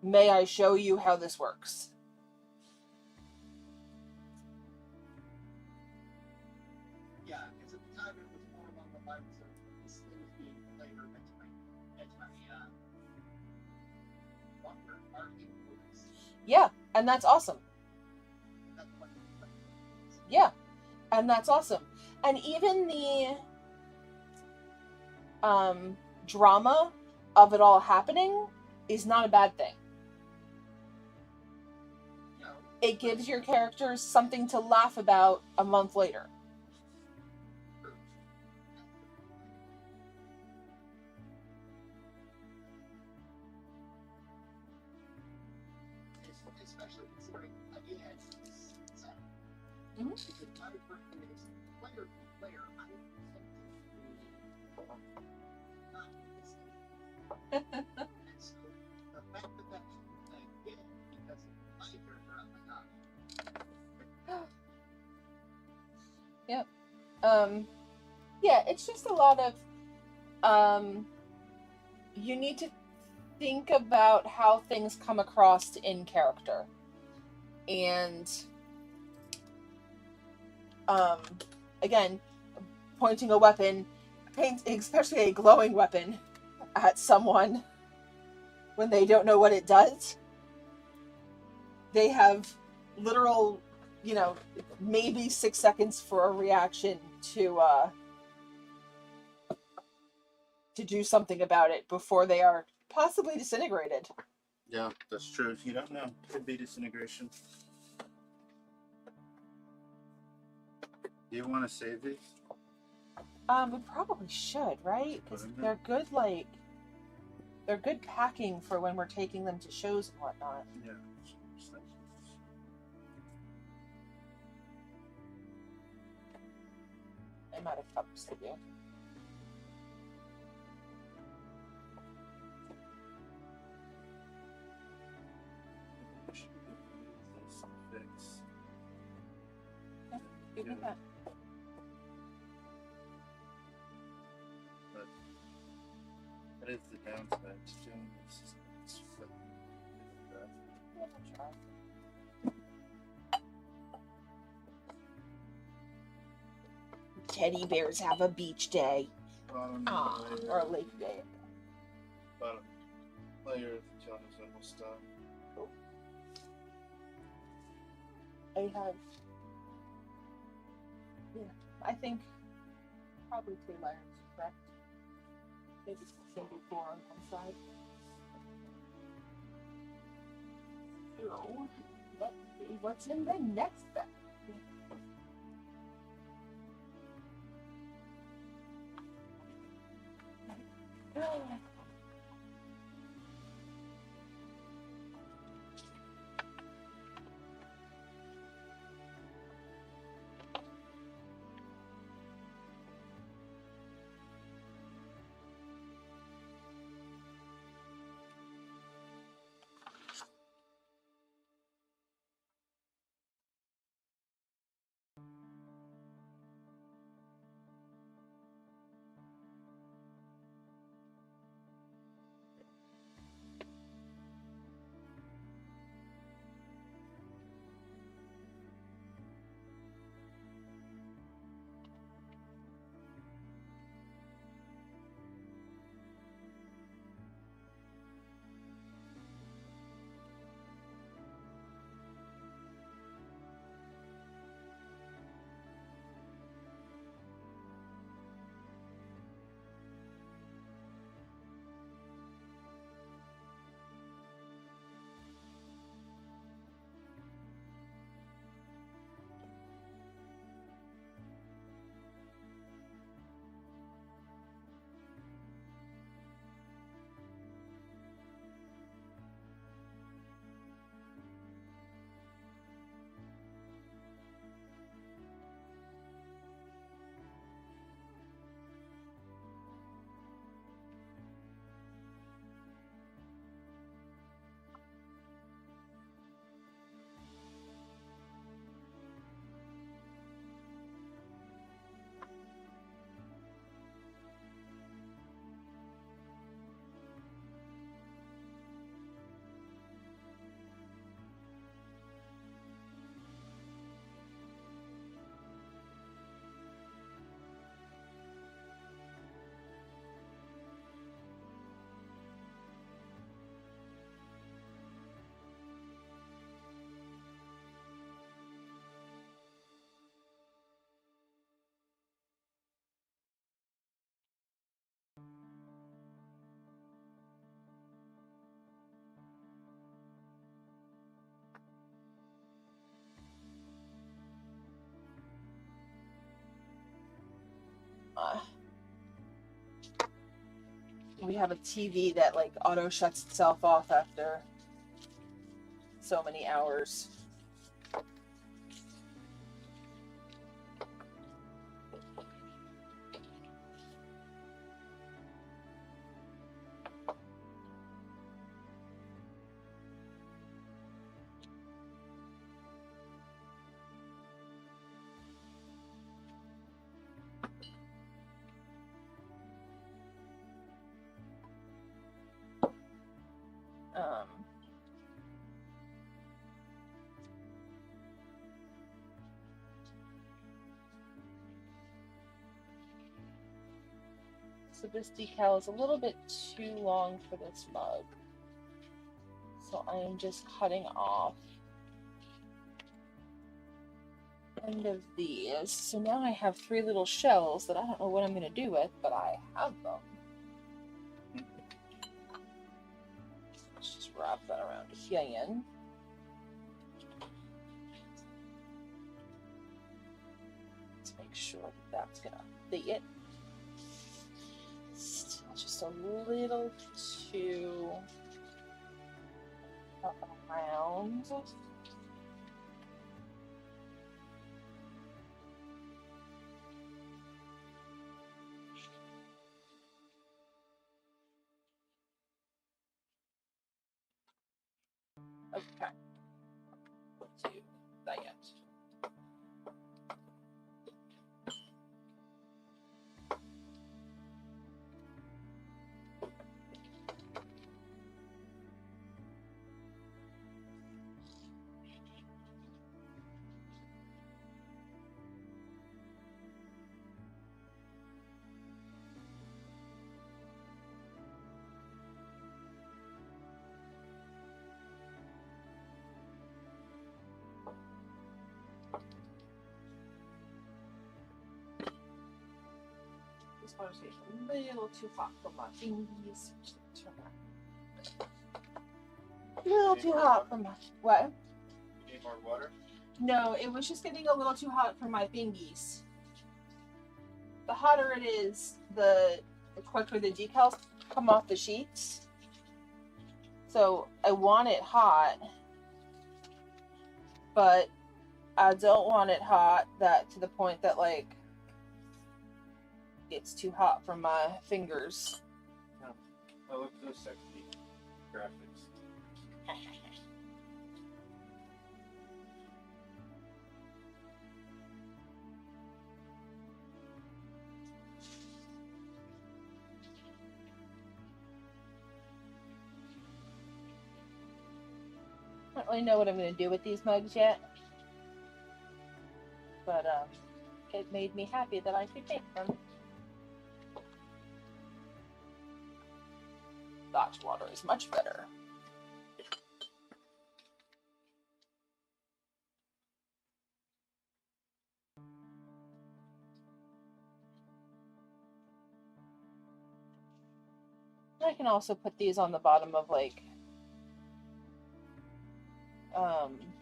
May I show you how this works? Yeah, because at the time it was more along the lines of this thing was being flavored into my marketing movies. Yeah, and that's awesome. Yeah, and that's awesome. And even the drama of it all happening is not a bad thing. You know, It gives your characters something to laugh about a month later. especially considering again this set. Mhm. Because my birthday is player to player. I tend to not listen. And so the fact that that's a hit because of my character, I'm like, Yep. Yeah, it's just a lot of you need to think about how things come across in character. And again, pointing a weapon, especially a glowing weapon, at someone when they don't know what it does, they have literal, maybe 6 seconds for a reaction to do something about it before they are possibly disintegrated. Yeah, that's true. If you don't know, could be disintegration. Do you want to save these? We probably should, right? Put Because 'em there? they're good packing for when we're taking them to shows and whatnot. Yeah. I'm out of cups to do. Fix. Give me that. But that is the downside to doing this. It's like that. I'll try. Teddy bears have a beach day. Bottom layer. Or a lake day. Bottom layer of the Jonas Emble stuff. I have, I think probably 3 layers, correct? Maybe 4 on one side. So, let's see what's in the next bag. we have a TV that like auto shuts itself off after so many hours. So this decal is a little bit too long for this mug. So I am just cutting off end of these. So now I have 3 little shells that I don't know what I'm going to do with, but I have them. Let's just wrap that around here. Let's make sure that that's going to fit. Still just a little too around. Okay. Do that. This water's getting a little too hot for my fingies. A little too hot for my what? You need more water? No, it was just getting a little too hot for my fingies. The hotter it is, the quicker the decals come off the sheets. So I want it hot, but I don't want it hot that to the point that like it's too hot for my fingers. No. Oh, look at those sexy graphics. I don't really know what I'm going to do with these mugs yet, but it made me happy that I could make them. Dutch water is much better. I can also put these on the bottom of like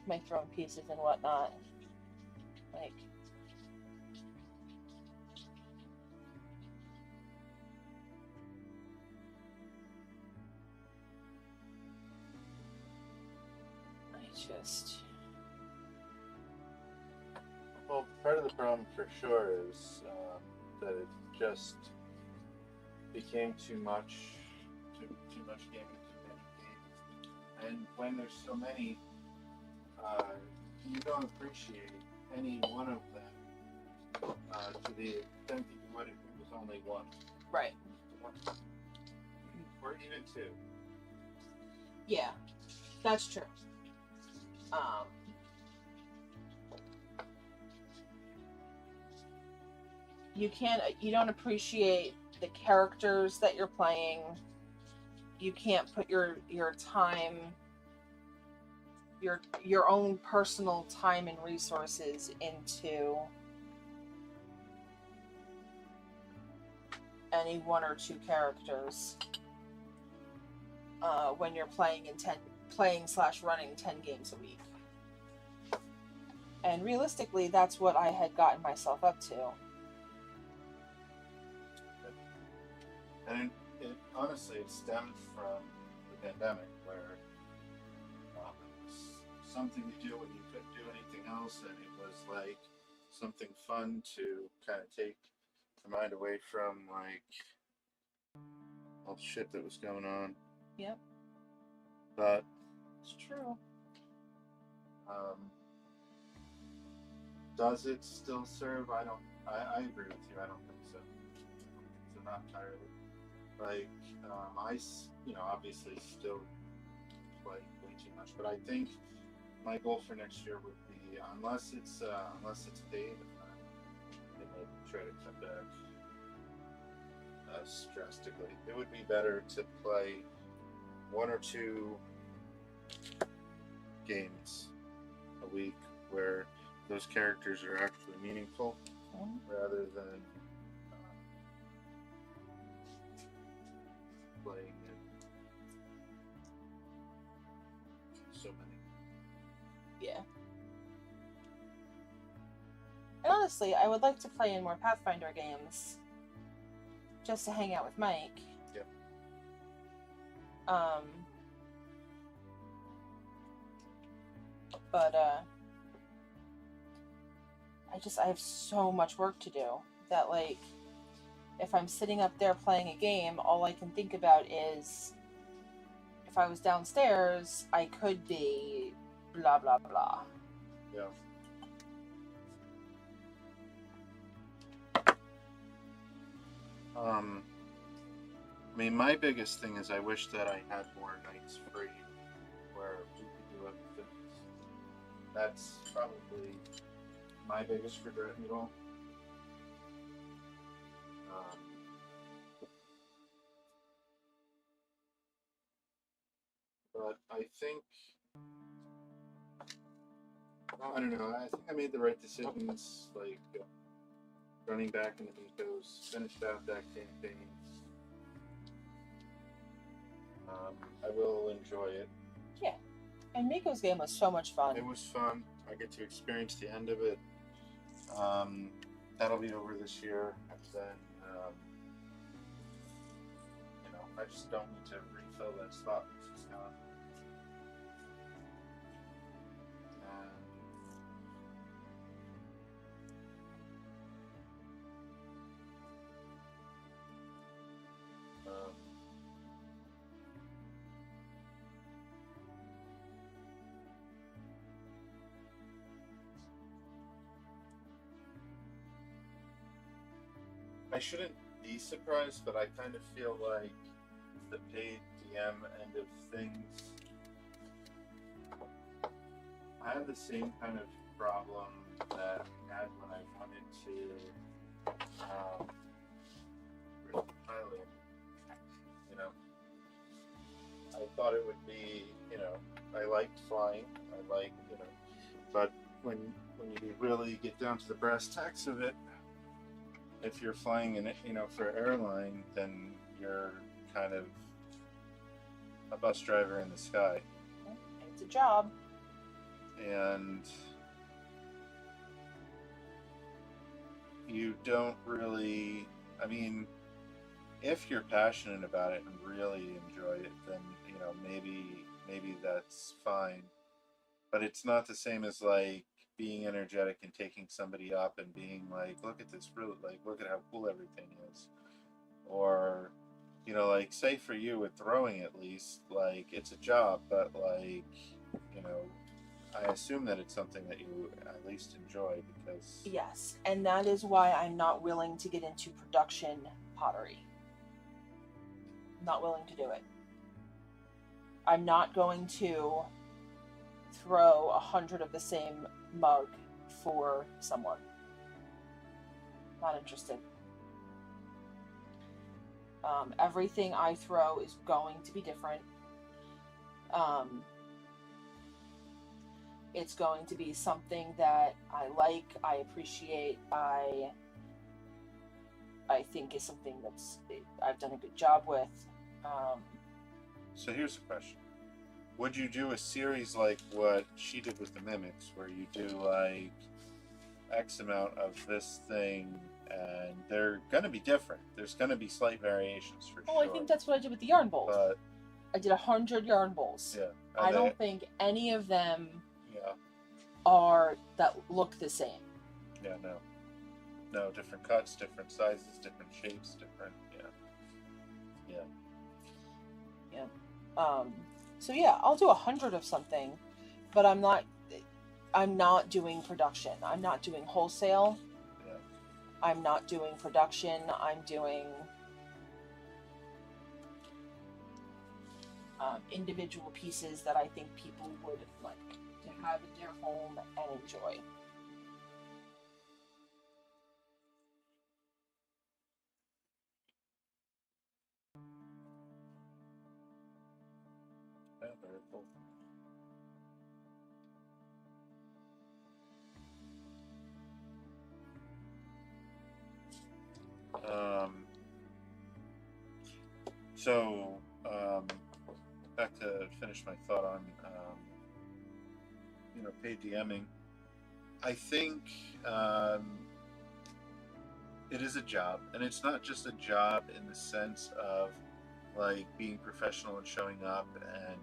my throne pieces and whatnot. Like just Well, part of the problem for sure is that it just became too much gaming, too many games, and when there's so many, you don't appreciate any one of them to the extent that you would if it was only one. right. Or even two. Yeah, that's true. You don't appreciate the characters that you're playing. You can't put your time, your own personal time and resources into any 1 or 2 characters when you're playing running 10 games a week. And realistically, that's what I had gotten myself up to. And it honestly it stemmed from the pandemic, where it was something to do when you couldn't do anything else, and it was like something fun to kind of take your mind away from like all the shit that was going on. Yep, But it's true. um, does it still serve? I don't. I agree with you. I don't think so. So not entirely. Like obviously still play way too much, but I think my goal for next year would be unless it's paid, it may try to cut back drastically. It would be better to play one or two games a week where those characters are actually meaningful rather than playing in so many. Yeah. And honestly, I would like to play in more Pathfinder games. Just to hang out with Mike. Yep. But I have so much work to do that, like, if I'm sitting up there playing a game, all I can think about is if I was downstairs, I could be blah blah blah. Yeah. I mean, my biggest thing is I wish that I had more nights free where we could do other things. That's probably my biggest regret in it all. But I think, I don't know, I think I made the right decisions, like running back into Miko's, finished out that campaign. I will enjoy it. Yeah. And Miko's game was so much fun. It was fun. I get to experience the end of it. That'll be over this year, and then I just don't need to refill that spot because it's gone. I shouldn't be surprised, but I kind of feel like the paid DM end of things. I have the same kind of problem that I had when I wanted to pilot. I thought it would be, I liked flying. But when you really get down to the brass tacks of it, if you're flying in it, for an airline, then you're kind of a bus driver in the sky. It's a job. And you don't really, if you're passionate about it and really enjoy it, then, maybe that's fine. But it's not the same as like being energetic and taking somebody up and being like, look at this, really, like, look at how cool everything is. Or, like, say for you with throwing, at least, like, it's a job, but like, I assume that it's something that you at least enjoy because... Yes, and that is why I'm not willing to get into production pottery. I'm not willing to do it. I'm not going to throw 100 of the same mug for someone. Not interested. Everything I throw is going to be different. It's going to be something that I like, I appreciate, I think is something that's I've done a good job with. So here's the question. Would you do a series like what she did with the Mimics, where you do like X amount of this thing and they're going to be different. There's going to be slight variations for Oh, sure. I think that's what I did with the yarn bowls. But I did 100 yarn bowls. yeah, I don't think any of them yeah, are that look the same. yeah, no, different cuts, different sizes, different shapes, different, yeah. So yeah, I'll do 100 of something, but I'm not doing production. I'm not doing wholesale. Yeah. I'm not doing production. I'm doing individual pieces that I think people would like to have in their home and enjoy. Yeah, very cool. So, back to finish my thought on, paid DMing. I think it is a job, and it's not just a job in the sense of like being professional and showing up and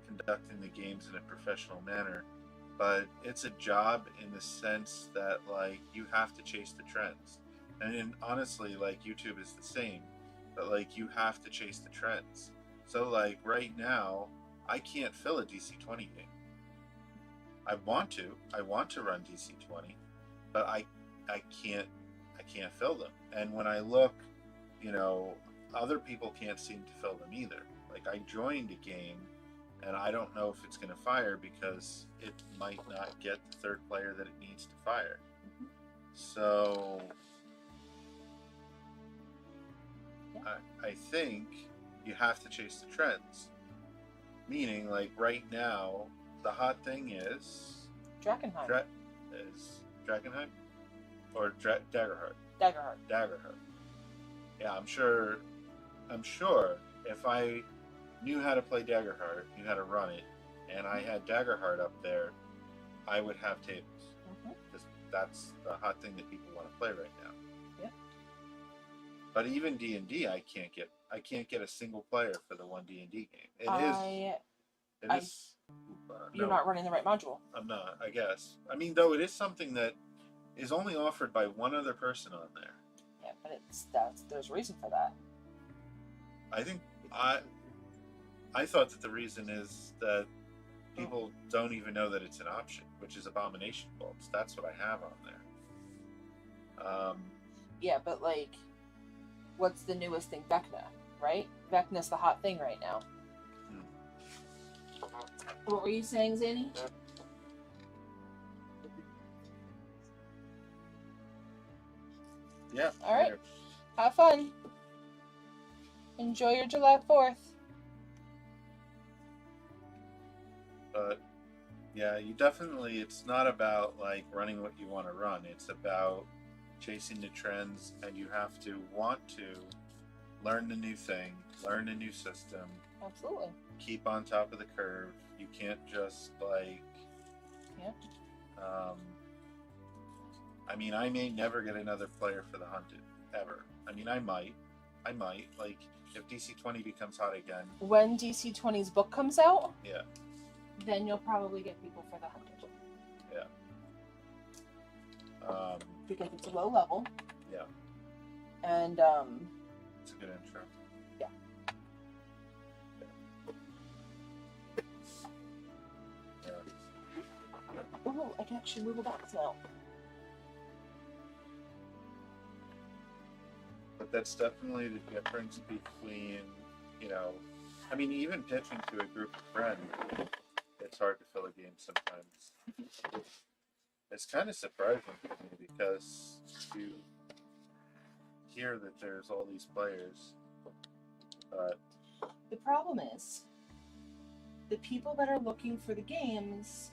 conducting the games in a professional manner, but it's a job in the sense that like you have to chase the trends, and honestly, like YouTube is the same, but like you have to chase the trends. So like right now, I can't fill a DC-20 game. I want to run DC-20, but I can't fill them. And when I look, other people can't seem to fill them either. Like I joined a game and I don't know if it's going to fire because it might not get the third player that it needs to fire. So I think you have to chase the trends. Meaning, like right now, the hot thing is Drakenheim. Is Drakenheim or Daggerheart? Daggerheart. Yeah, I'm sure if I knew how to play Daggerheart, knew how to run it, and I had Daggerheart up there, I would have tables. Because that's the hot thing that people want to play right now. Yeah. But even D&D, I can't get a single player for the one D&D game. It is. You're not running the right module. I'm not, I guess. I mean, though it is something that is only offered by one other person on there. Yeah, but there's a reason for that. I think I thought that the reason is that people don't even know that it's an option, which is abomination bolts. That's what I have on there. Yeah, but like, what's the newest thing? Vecna, right? Vecna's the hot thing right now. What were you saying, Zanny? Yeah. All right. Have fun. Enjoy your July 4th. But yeah, it's not about like running what you want to run. It's about chasing the trends, and you have to want to learn the new thing, learn the new system. Absolutely. Keep on top of the curve. You can't just like. Yeah. I mean, I may never get another player for the Hunted ever. I mean, I might. Like, if DC-20 becomes hot again. When DC-20's book comes out. Yeah. Then you'll probably get people for the Hunted. Yeah. Because it's a low level. Yeah. And it's a good intro. Yeah. Oh, I can actually move a box now. But that's definitely the difference between, I mean, even pitching to a group of friends, it's hard to fill a game sometimes. It's kind of surprising to me because you hear that there's all these players, but the problem is the people that are looking for the games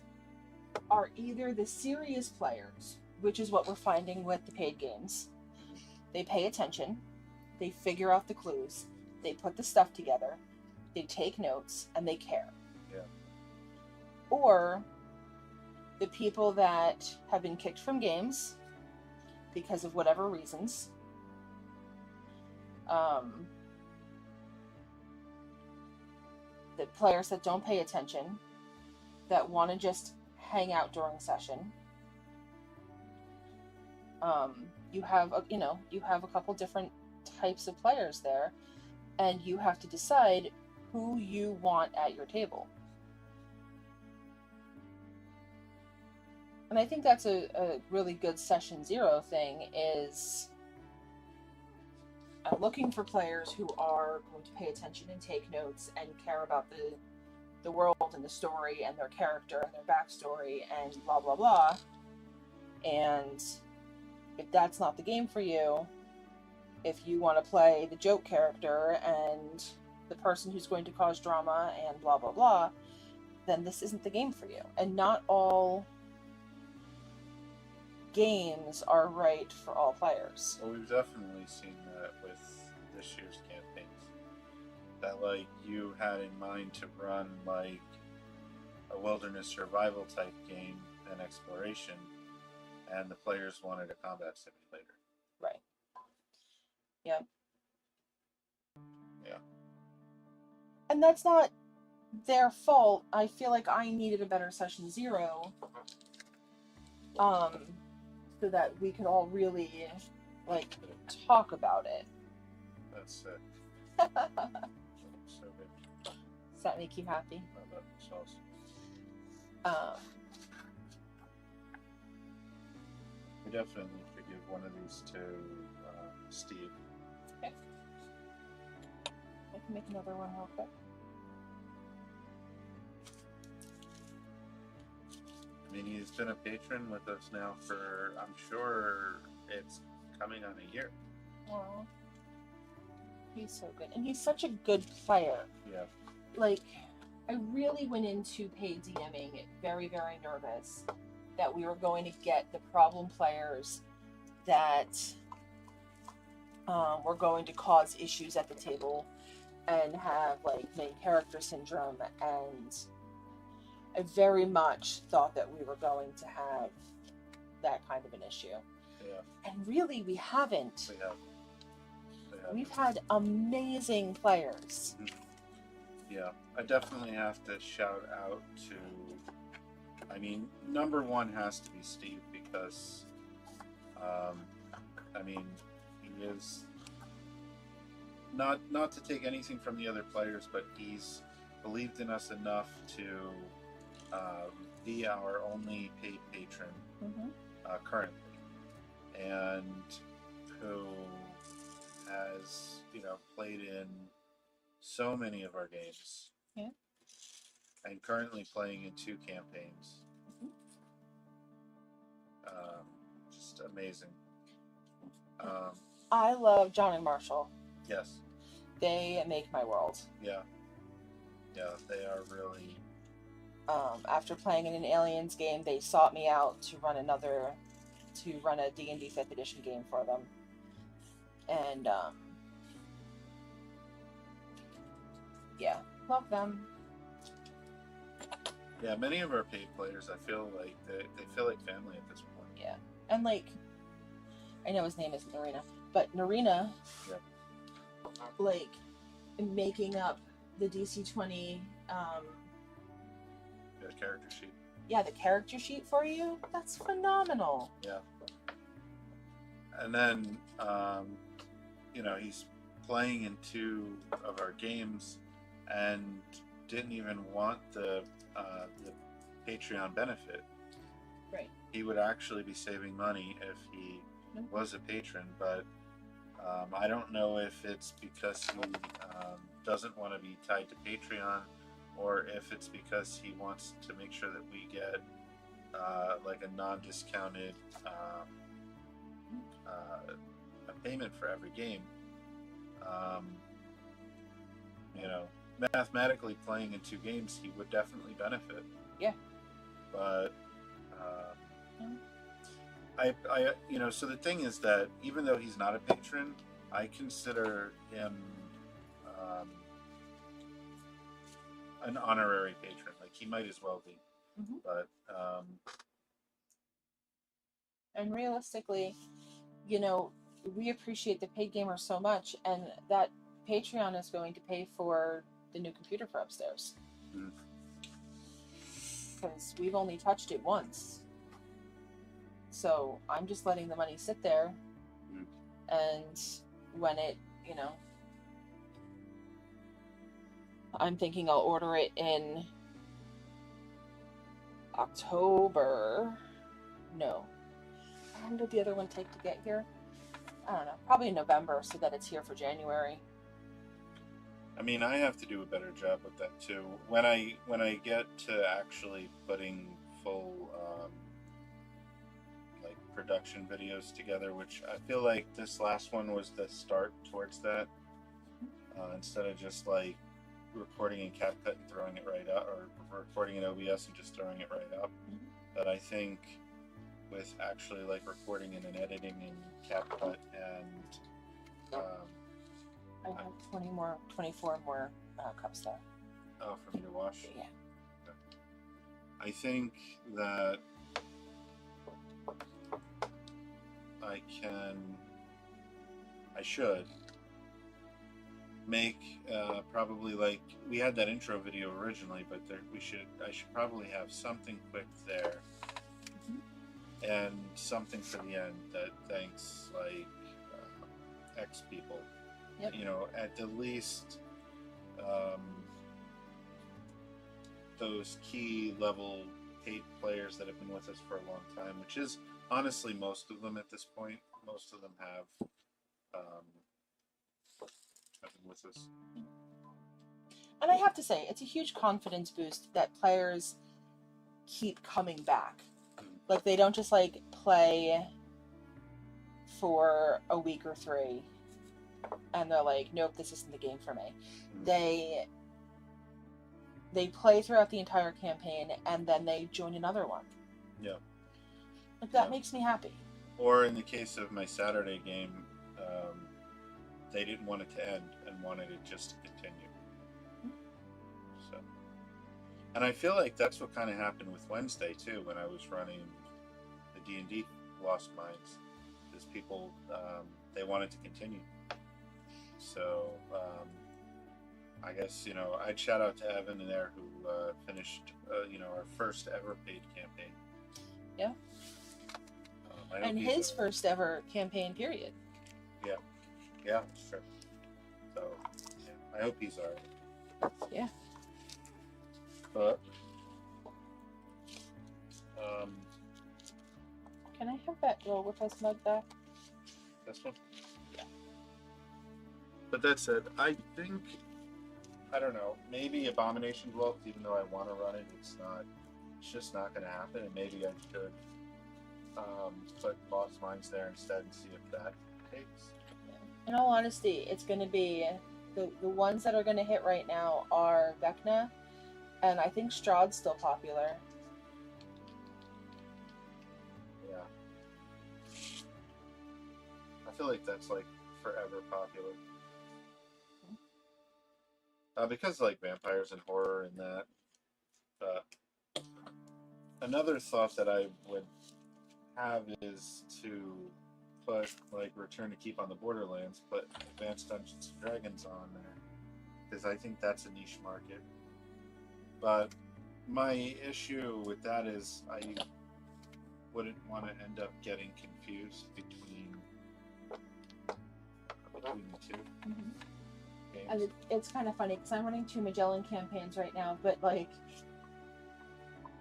are either the serious players, which is what we're finding with the paid games. They pay attention, they figure out the clues, they put the stuff together, they take notes, and they care. Yeah. Or the people that have been kicked from games, because of whatever reasons. The players that don't pay attention, that want to just hang out during session. You have a couple different types of players there, and you have to decide who you want at your table. And I think that's a really good session 0 thing, is looking for players who are going to pay attention and take notes and care about the world and the story and their character and their backstory and blah blah blah. And if that's not the game for you, if you want to play the joke character and the person who's going to cause drama and blah blah blah, then this isn't the game for you. And not all games are right for all players. Well, we've definitely seen that with this year's campaigns. That, like, you had in mind to run, like, a wilderness survival type game and exploration, and the players wanted a combat simulator. Right. Yeah. Yeah. And that's not their fault. I feel like I needed a better session 0. So that we could all really, like, talk about it. That's it. So good. Does that make you happy? That's awesome. We definitely could give one of these to Steve. Okay. I can make another one real quick. I mean, he's been a patron with us now for, I'm sure it's coming on a year. Wow. He's so good. And he's such a good player. Yeah. Like, I really went into paid DMing very, very nervous that we were going to get the problem players that were going to cause issues at the table and have, like, main character syndrome, and I very much thought that we were going to have that kind of an issue. Yeah. And really, we haven't. We have. We've had amazing players. Yeah, I definitely have to shout out to, I mean, number one has to be Steve, because, I mean, he is, not to take anything from the other players, but he's believed in us enough to be our only paid patron currently, and who has, played in so many of our games. Yeah. And currently playing in 2 campaigns. Just amazing. I love John and Marshall. Yes. They make my world. Yeah. Yeah, they are really. After playing in an Aliens game, they sought me out to run a D&D 5th edition game for them. And, yeah, love them. Yeah, many of our paid players, I feel like they feel like family at this point. Yeah. And, like, I know his name isn't Narina, but Narina, like, making up the DC-20, The character sheet. Yeah, the character sheet for you, that's phenomenal. Yeah. And then, he's playing in 2 of our games and didn't even want the Patreon benefit. Right. He would actually be saving money if he was a patron, but I don't know if it's because he doesn't want to be tied to Patreon, or if it's because he wants to make sure that we get like a non-discounted a payment for every game. Mathematically playing in 2 games, he would definitely benefit. Yeah. But so the thing is that even though he's not a patron, I consider him an honorary patron. Like, he might as well be. Mm-hmm. But and realistically, you know, we appreciate the paid gamers so much, and that Patreon is going to pay for the new computer for upstairs. Mm. Because we've only touched it once. So I'm just letting the money sit there. Mm. And when it, you know, I'm thinking I'll order it in October. No. How long did the other one take to get here? I don't know. Probably in November, so that it's here for January. I mean, I have to do a better job with that too. When I get to actually putting full like production videos together, which I feel like this last one was the start towards that. Instead of just like recording in CapCut and throwing it right up, or recording in OBS and just throwing it right up. But I think with actually like recording and then editing in CapCut and I have 24 more cups there. oh, from your wash. Yeah. I think that I should make probably like we had that intro video originally, but I should probably have something quick there and something for the end that thanks like X people. Yep. You know, at the least those key level paid players that have been with us for a long time, which is honestly most of them at this point. Most of them have been with us. And I have to say, it's a huge confidence boost that players keep coming back. Like, they don't just, like, play for a week or 3, and they're like, nope, this isn't the game for me. They play throughout the entire campaign, and then they join another one. Yeah. Like, that makes me happy. Or in the case of my Saturday game, they didn't want it to end and wanted it just to continue. So, and I feel like that's what kind of happened with Wednesday too, when I was running the D&D Lost Minds, is people they wanted to continue. So I guess, you know, I'd shout out to Evan in there who finished you know, our first ever paid campaign. Yeah. And his first ever campaign, period. Yeah. Yeah, sure. So, yeah, I hope he's alright. Yeah. But, can I have that roll with us mug back? this one? Yeah. But that said, I think, I don't know, maybe Abomination Dwelt, even though I want to run it, it's just not going to happen, and maybe I should put Lost Minds there instead and see if that takes. In all honesty, it's going to be the ones that are going to hit right now are Vecna, and I think Strahd's still popular. Yeah. I feel like that's like forever popular. Because like vampires and horror and that. Another thought that I would have is to put like Return to Keep on the Borderlands, put Advanced Dungeons and Dragons on there, because I think that's a niche market. But my issue with that is I wouldn't want to end up getting confused between the two games. And it's kind of funny because I'm running 2 Magellan campaigns right now, but like,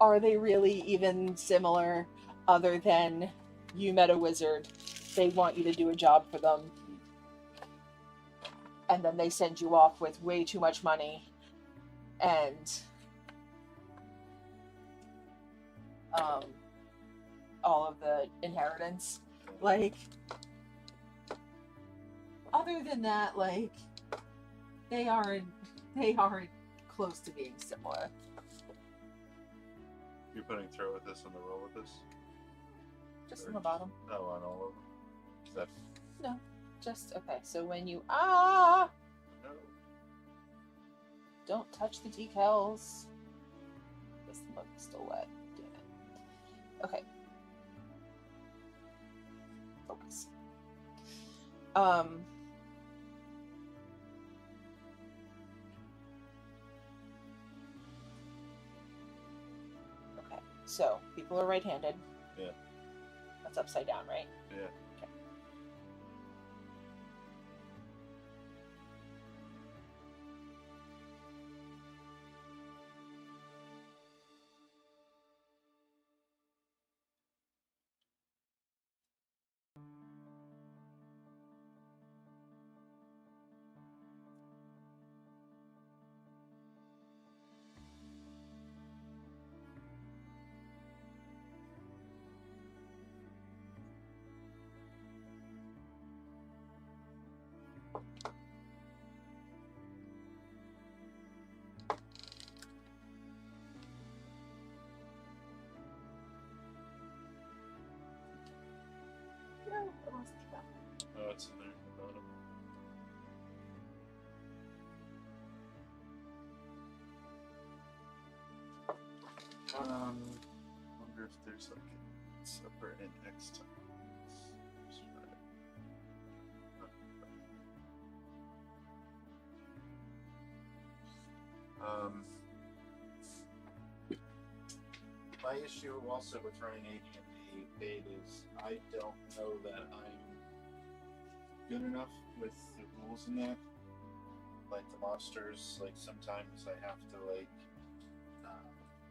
are they really even similar other than you met a wizard, they want you to do a job for them, and then they send you off with way too much money and all of the inheritance. Like, other than that, like, they aren't close to being similar. You're putting throw with this on the roll with this? Just on the bottom. Oh, on all of them? Is that... No, just, okay, so when you, No. don't touch the decals. This mug is still wet, damn it. Okay. Focus. Um, okay, so people are right-handed. Yeah. That's upside down, right? Yeah. Okay. No, I lost the back. Oh, it's in there at the bottom. Wonder if there's like a separate index to this. My issue also with running AD&D paid is I don't know that I'm good enough with the rules in that. Like the monsters, like sometimes I have to like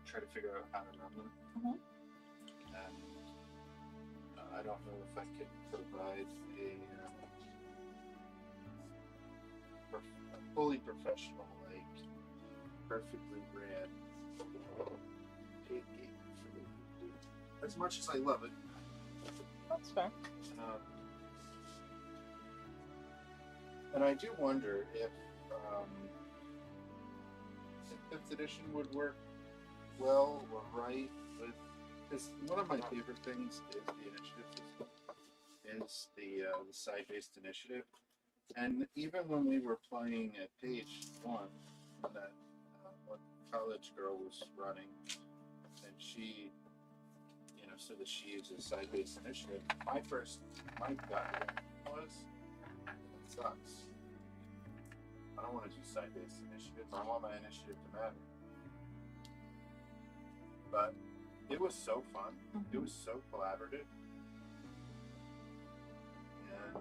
try to figure out how to run them. Mhm. And I don't know if I could provide a fully professional, like perfectly ran paid game for AD&D. As much as I love it. That's fair. And I do wonder if 5th edition would work well or right with, because one of my favorite things is the initiative system, is the side-based initiative. And even when we were playing at page 1, when that one college girl was running, and she, said that she uses side-based initiative, my gut was, it sucks. I don't want to do side-based initiative. I want my initiative to matter. But it was so fun. It was so collaborative. And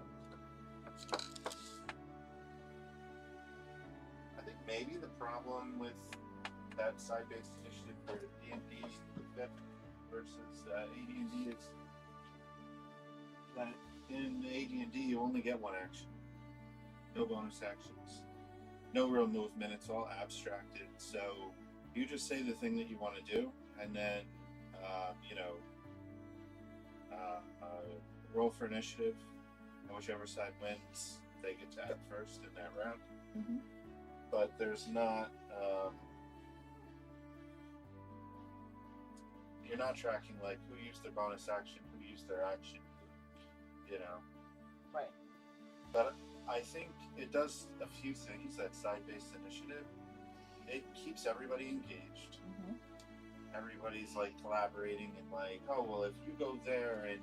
I think maybe the problem with that side-based initiative for D&D versus AD&D is that in AD&D you only get one action. No bonus actions. No real movement. It's all abstracted. So you just say the thing that you want to do, and then roll for initiative, and whichever side wins, they get to act first in that round. Mm-hmm. But there's not. You're not tracking like who used their bonus action, who used their action. Right. But I think it does a few things, that side-based initiative. It keeps everybody engaged. Mm-hmm. Everybody's like collaborating and like, oh well, if you go there and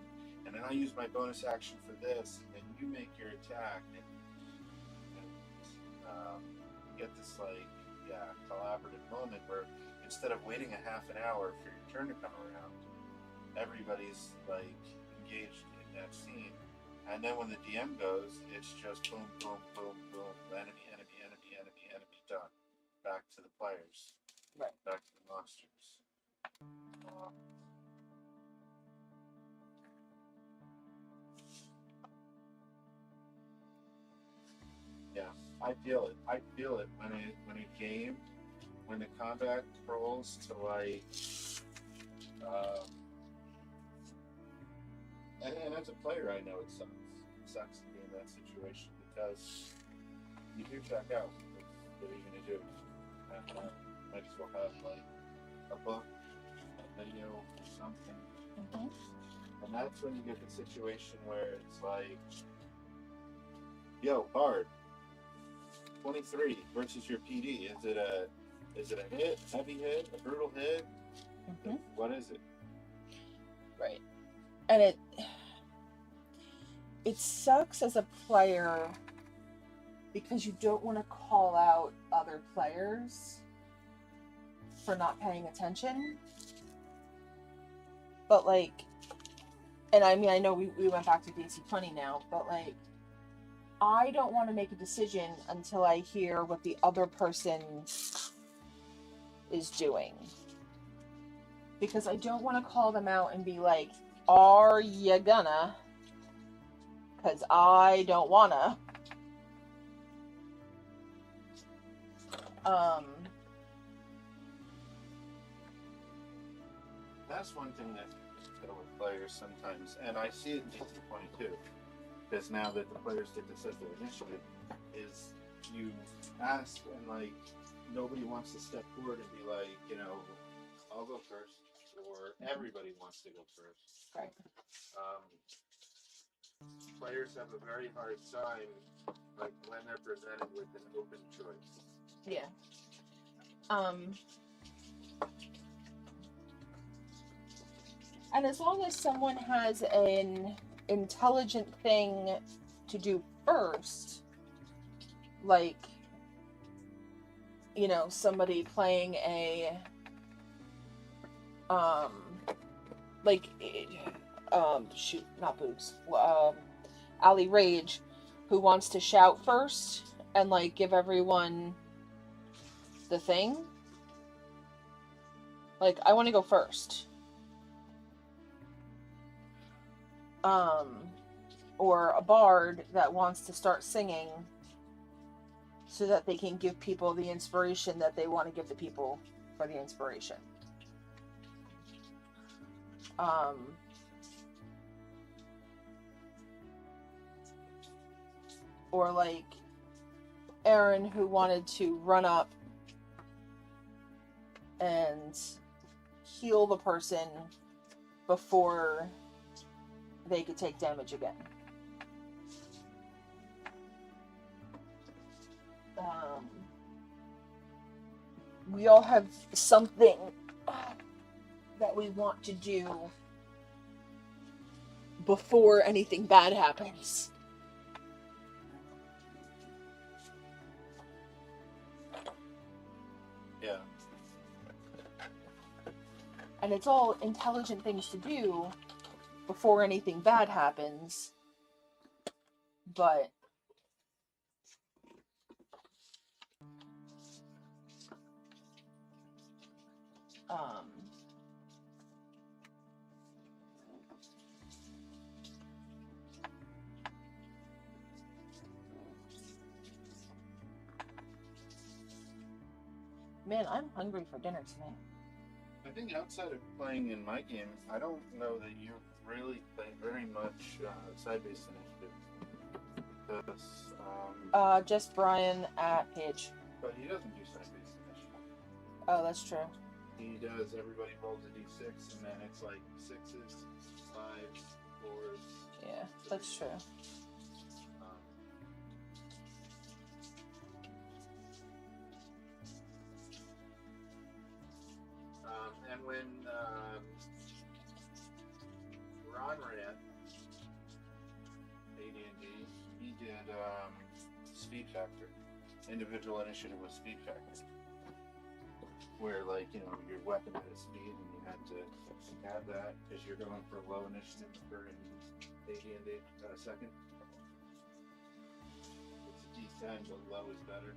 then I use my bonus action for this, and then you make your attack, and you get this like collaborative moment where instead of waiting a half an hour for your turn to come around, everybody's like engaged in that scene. And then when the DM goes, it's just boom, boom, boom, boom, enemy, enemy, enemy, enemy, enemy, done. Back to the players. Right. Back to the monsters. Yeah, I feel it. I feel it when a game, when the combat rolls to like, and as a player, I know it sucks. It sucks to be in that situation because you do check out. What are you gonna do? Might as well have like a book, a video, or something. Mm-hmm. And that's when you get the situation where it's like, yo, Bard, 23 versus your PD. Is it a hit, heavy hit, a brutal hit? Mm-hmm. What is it? Right. And it sucks as a player because you don't want to call out other players for not paying attention. But like, and I mean, I know we went back to DC 20 now, but like, I don't want to make a decision until I hear what the other person is doing. Because I don't want to call them out and be like, are you gonna? Because I don't wanna. That's one thing that with players sometimes, and I see it in DC 22, because now that the players get to set their initiative, is you ask and like nobody wants to step forward and be like, you know, I'll go first, or everybody wants to go first. Right. Players have a very hard time, like when they're presented with an open choice. Yeah. And as long as someone has an intelligent thing to do first, like, you know, somebody playing a, like, shoot, not Boobs, Ali Rage, who wants to shout first and, like, give everyone the thing. Like, I want to go first. Or a bard that wants to start singing so that they can give people the inspiration that they want to give the people for the inspiration. Or like Aaron, who wanted to run up and heal the person before they could take damage again. We all have something that we want to do before anything bad happens. Yeah. And it's all intelligent things to do before anything bad happens. But man, I'm hungry for dinner tonight. I think outside of playing in my game, I don't know that you really play very much side-based initiative. Because, just Brian at Page. but he doesn't do side-based initiative. Oh, that's true. He does, everybody rolls a d6, and then it's like 6s, 5s, 4s. Yeah, that's true. And when Ron ran AD&D, he did Speed Factor. Individual initiative was Speed Factor. Where, like, you know, your weapon had a speed and you had to add that because you're going for low initiative for an AD&D second. It's a D10, but low is better.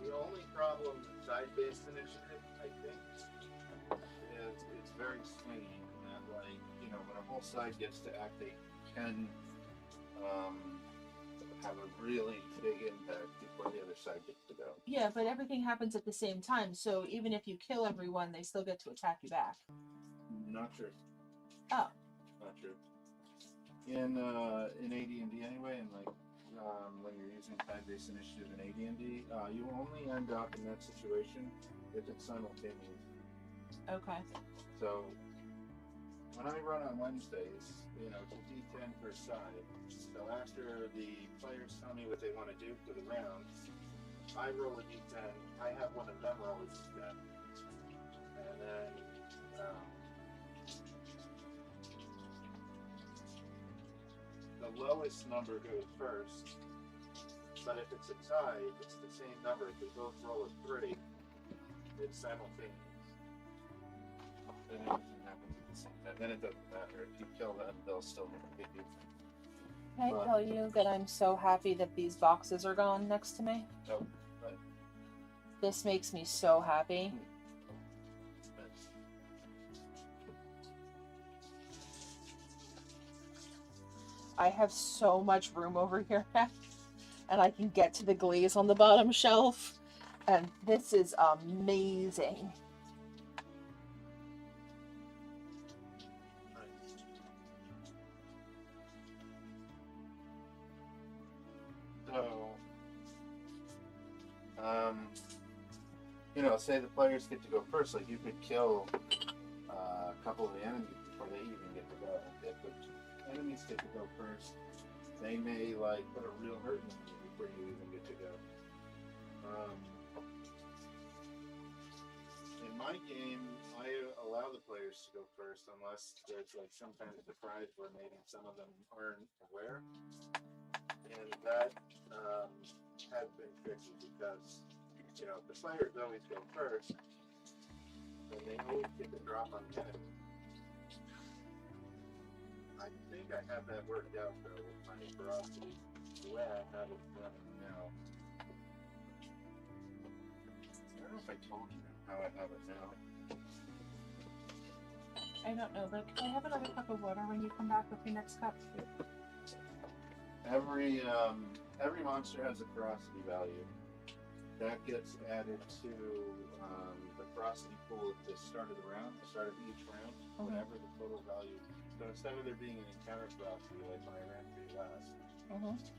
The only problem with side-based initiative, I think, is it's very swingy in that, like, you know, when a whole side gets to act, they can have a really big impact before the other side gets to go. Yeah, but everything happens at the same time, so even if you kill everyone, they still get to attack you back. Not true. Oh. Not true. In AD&D anyway, and like when you're using side-based initiative in AD&D, you only end up in that situation if it's simultaneous. Okay. So when I run on Wednesdays, you know, it's a D10 per side. So after the players tell me what they want to do for the round, I roll a D10. I have one of them roll a D10, and then the lowest number goes first. But if it's a tie, it's the same number. If we both roll a 3, it's simultaneous. Then everything happens at the same time. Then it doesn't matter. If you kill them, they'll still hit you. Can I tell you that I'm so happy that these boxes are gone next to me? Oh, right. This makes me so happy. I have so much room over here now, and I can get to the glaze on the bottom shelf, and this is amazing. So, you know, say the players get to go first. Like, you could kill a couple of the enemies before they even get to go. If the enemies get to go first, they may, like, put a real hurt in you before you even get to go. In my game, I allow the players to go first unless there's, like, some kind of surprise where maybe some of them aren't aware. And that has been tricky because, you know, if the players always go first, then they always get the drop on the enemy. I think I have that worked out though with my ferocity, the way I have it running now. I don't know if I told you how I have it now. I don't know, but can I have another cup of water when you come back with your next cup? Every monster has a ferocity value. That gets added to the ferocity pool at the start of the round, the start of each round, whatever the total value. So instead of there being an encounter ferocity like when I ran through last.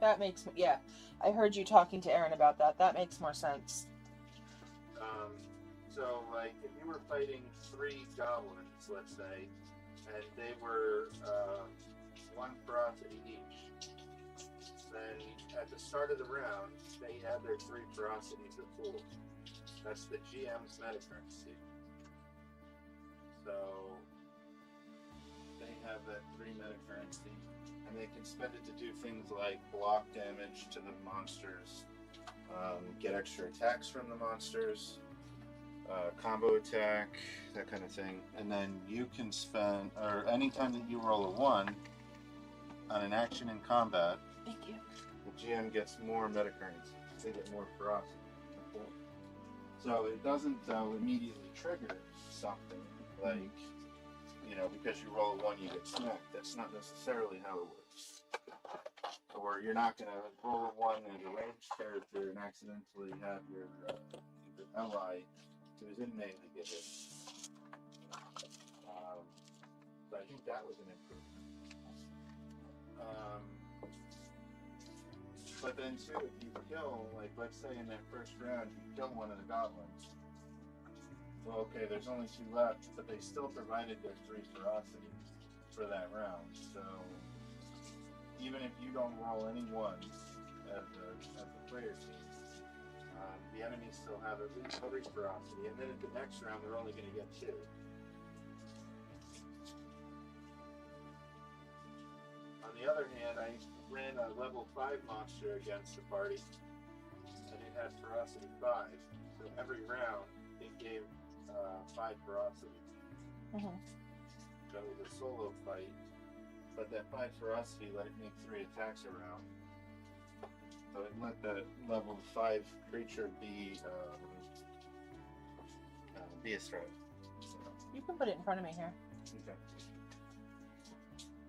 That makes me, yeah. I heard you talking to Aaron about that. That makes more sense. So like if you were fighting 3 goblins, let's say, and they were 1 ferocity each, then at the start of the round, they add their 3 ferocities to pool. That's the GM's meta currency. So they have that 3 meta currency, and they can spend it to do things like block damage to the monsters, get extra attacks from the monsters, combo attack, that kind of thing. And then you can spend, or anytime that you roll a 1 on an action in combat, Thank you. the GM gets more meta currency. They get more ferocity. So it doesn't immediately trigger something like, you know, because you roll a 1 you get smacked. That's not necessarily how it works. Or you're not going to roll a 1 as a ranged character and accidentally have your ally who is in melee get hit. So I think that was an improvement. But then too, if you kill, like let's say in that first round, you kill one of the goblins. Well, okay, there's only 2 left, but they still provided their 3 ferocity for that round. So even if you don't roll any 1s as the player team, the enemies still have at least 3 ferocity, and then at the next round they're only going to get 2. On the other hand, I ran a level 5 monster against the party, and it had ferocity 5. So every round, it gave 5 ferocity. So it was a solo fight, but that 5 ferocity let it make 3 attacks a round. So it let that level 5 creature be a threat. You can put it in front of me here. Okay.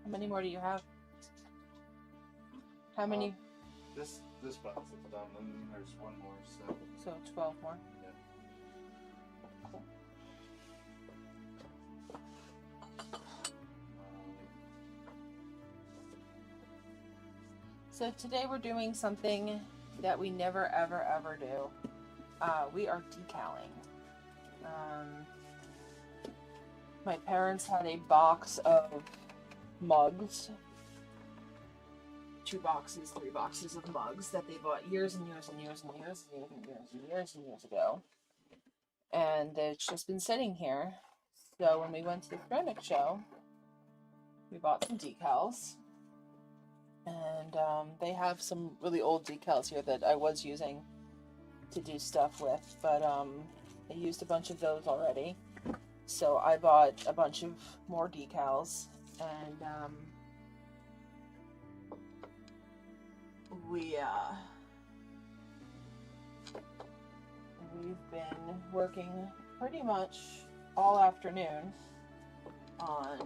How many more do you have? How many? This box is done, and then there's 1 more. So 12 more. Yeah. Cool. So today we're doing something that we never ever ever do. We are decaling. my parents had a box of mugs. 2 boxes, 3 boxes of mugs that they bought years and years and years and years and years and years and years and years ago. And it's just been sitting here. So when we went to the ceramic show, we bought some decals. And they have some really old decals here that I was using to do stuff with, but I used a bunch of those already. So I bought a bunch of more decals, and we've been working pretty much all afternoon on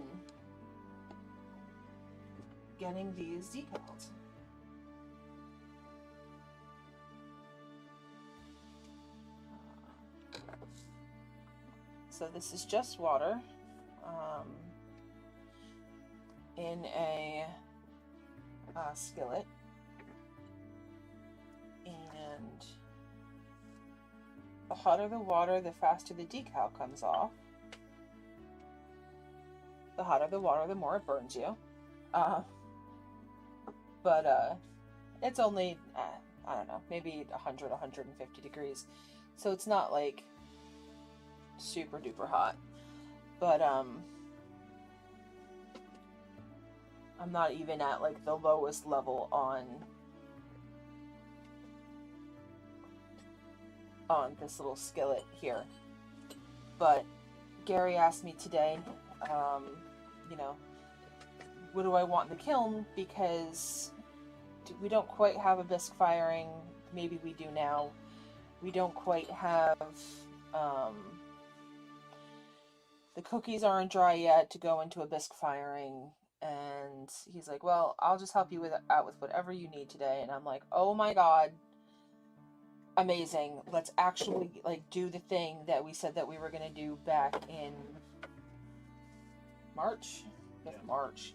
getting these decals. So this is just water in a skillet, and the hotter the water, the faster the decal comes off. The hotter the water, the more it burns you. But it's only, I don't know, maybe 100, 150 degrees. So it's not like super duper hot. But I'm not even at like the lowest level on this little skillet here. But Gary asked me today, you know, what do I want in the kiln, because we don't quite have a bisque firing. Maybe we do now. We don't quite have, the cookies aren't dry yet to go into a bisque firing. And he's like, well, I'll just help you out with whatever you need today. And I'm like, oh my god, amazing. Let's actually like do the thing that we said that we were going to do back in March. Yeah. March.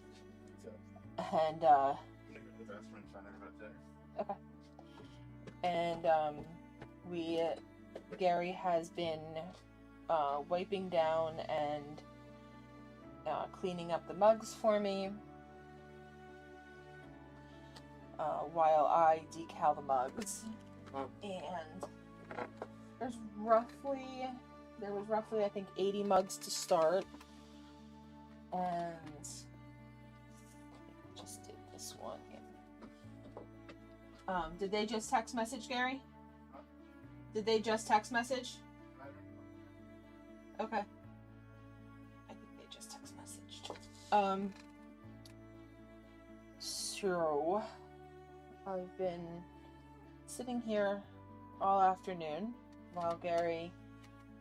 And okay. And Gary has been wiping down and cleaning up the mugs for me while I decal the mugs. And there was roughly I think 80 mugs to start, and just did this one. Did they just text message, Gary? Did they just text message? Okay. I think they just text messaged. So I've been sitting here all afternoon while Gary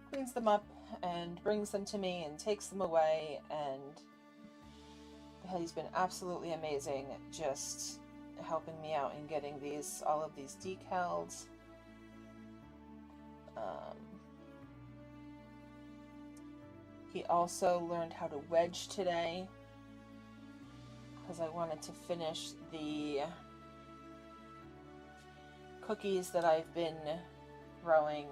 cleans them up and brings them to me and takes them away, and he's been absolutely amazing, just helping me out in getting all of these decals. He also learned how to wedge today, because I wanted to finish the cookies that I've been throwing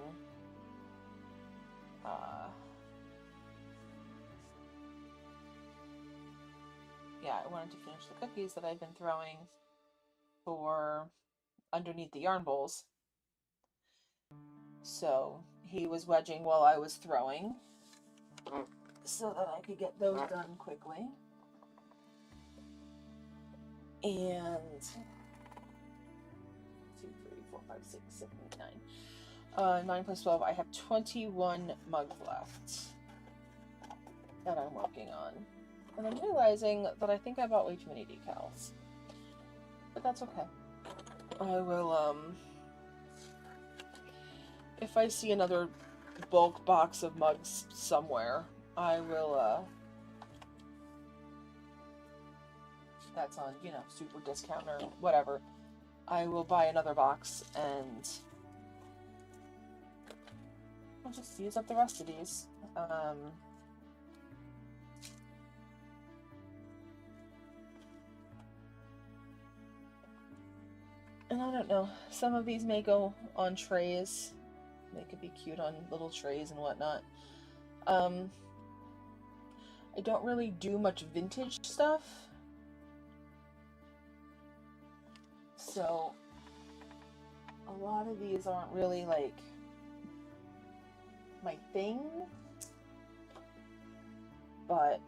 I wanted to finish the cookies that I've been throwing for underneath the yarn bowls. So he was wedging while I was throwing, so that I could get those done quickly. And 2, 3, 4, 5, 6, 7, 8, 9. 9 plus 12. I have 21 mugs left that I'm working on. And I'm realizing that I think I bought way too many decals. But that's okay. I will, if I see another bulk box of mugs somewhere, I will, that's on, super discount or whatever, I will buy another box and I'll just use up the rest of these. And I don't know, some of these may go on trays. They could be cute on little trays and whatnot. I don't really do much vintage stuff. So a lot of these aren't really like my thing, but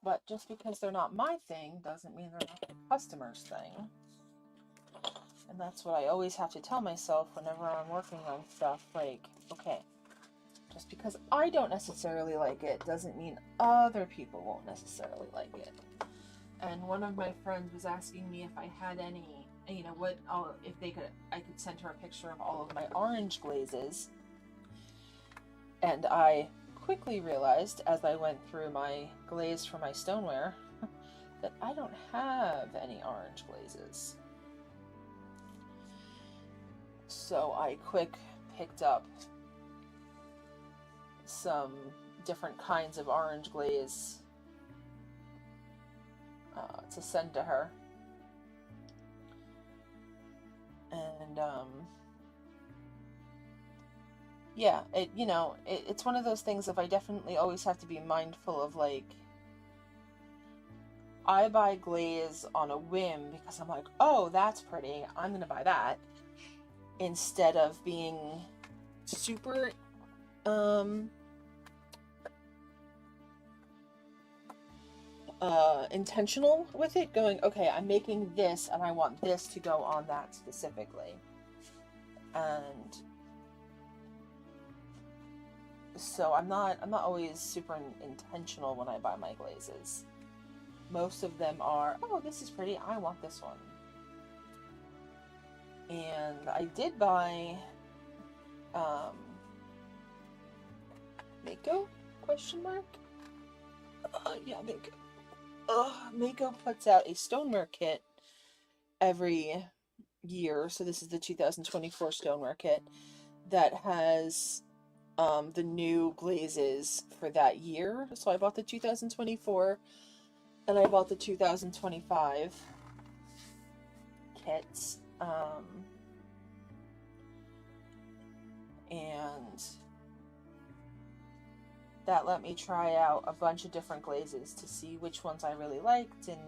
but just because they're not my thing doesn't mean they're not the customer's thing. And that's what I always have to tell myself whenever I'm working on stuff, like, okay, just because I don't necessarily like it doesn't mean other people won't necessarily like it. And one of my friends was asking me if I had any, you know, if I could send her a picture of all of my orange glazes. And I quickly realized as I went through my glaze for my stoneware that I don't have any orange glazes. So I picked up some different kinds of orange glaze to send to her. And yeah, it's one of those things of I definitely always have to be mindful of, like, I buy glaze on a whim because I'm like, oh, that's pretty, I'm gonna buy that, instead of being super intentional with it, going, okay, I'm making this and I want this to go on that specifically. And so I'm not always super intentional when I buy my glazes. Most of them are, oh, this is pretty, I want this one. And I did buy Mako? Question mark? Yeah, Mako. Mako puts out a stoneware kit every year, so this is the 2024 stoneware kit that has the new glazes for that year. So I bought the 2024 and I bought the 2025 kits, and that let me try out a bunch of different glazes to see which ones I really liked, and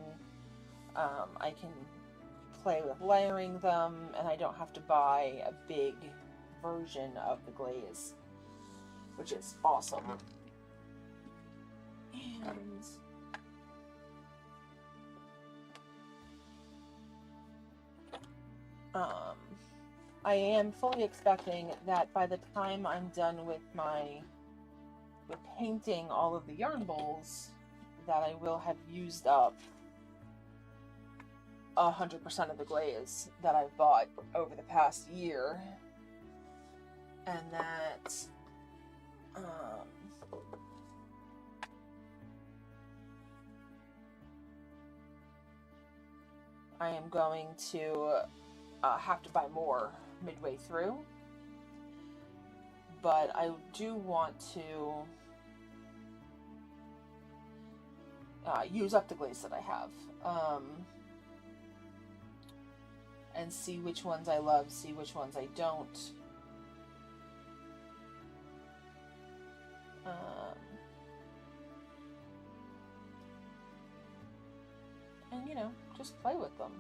I can play with layering them, and I don't have to buy a big version of the glaze, which is awesome. And I am fully expecting that by the time I'm done with painting all of the yarn bowls, that I will have used up 100% of the glaze that I've bought over the past year, and that I am going to have to buy more midway through, but I do want to use up the glaze that I have, and see which ones I love, see which ones I don't. And, just play with them.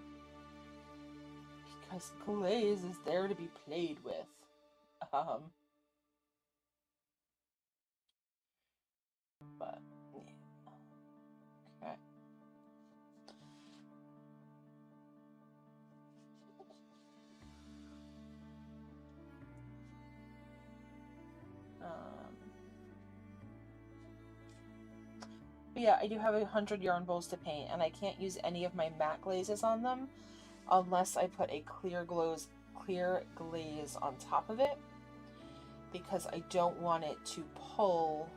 Because glaze is there to be played with. But, yeah. Okay. But yeah, I do have 100 yarn bowls to paint, and I can't use any of my matte glazes on them unless I put a clear glaze on top of it, because I don't want it to pull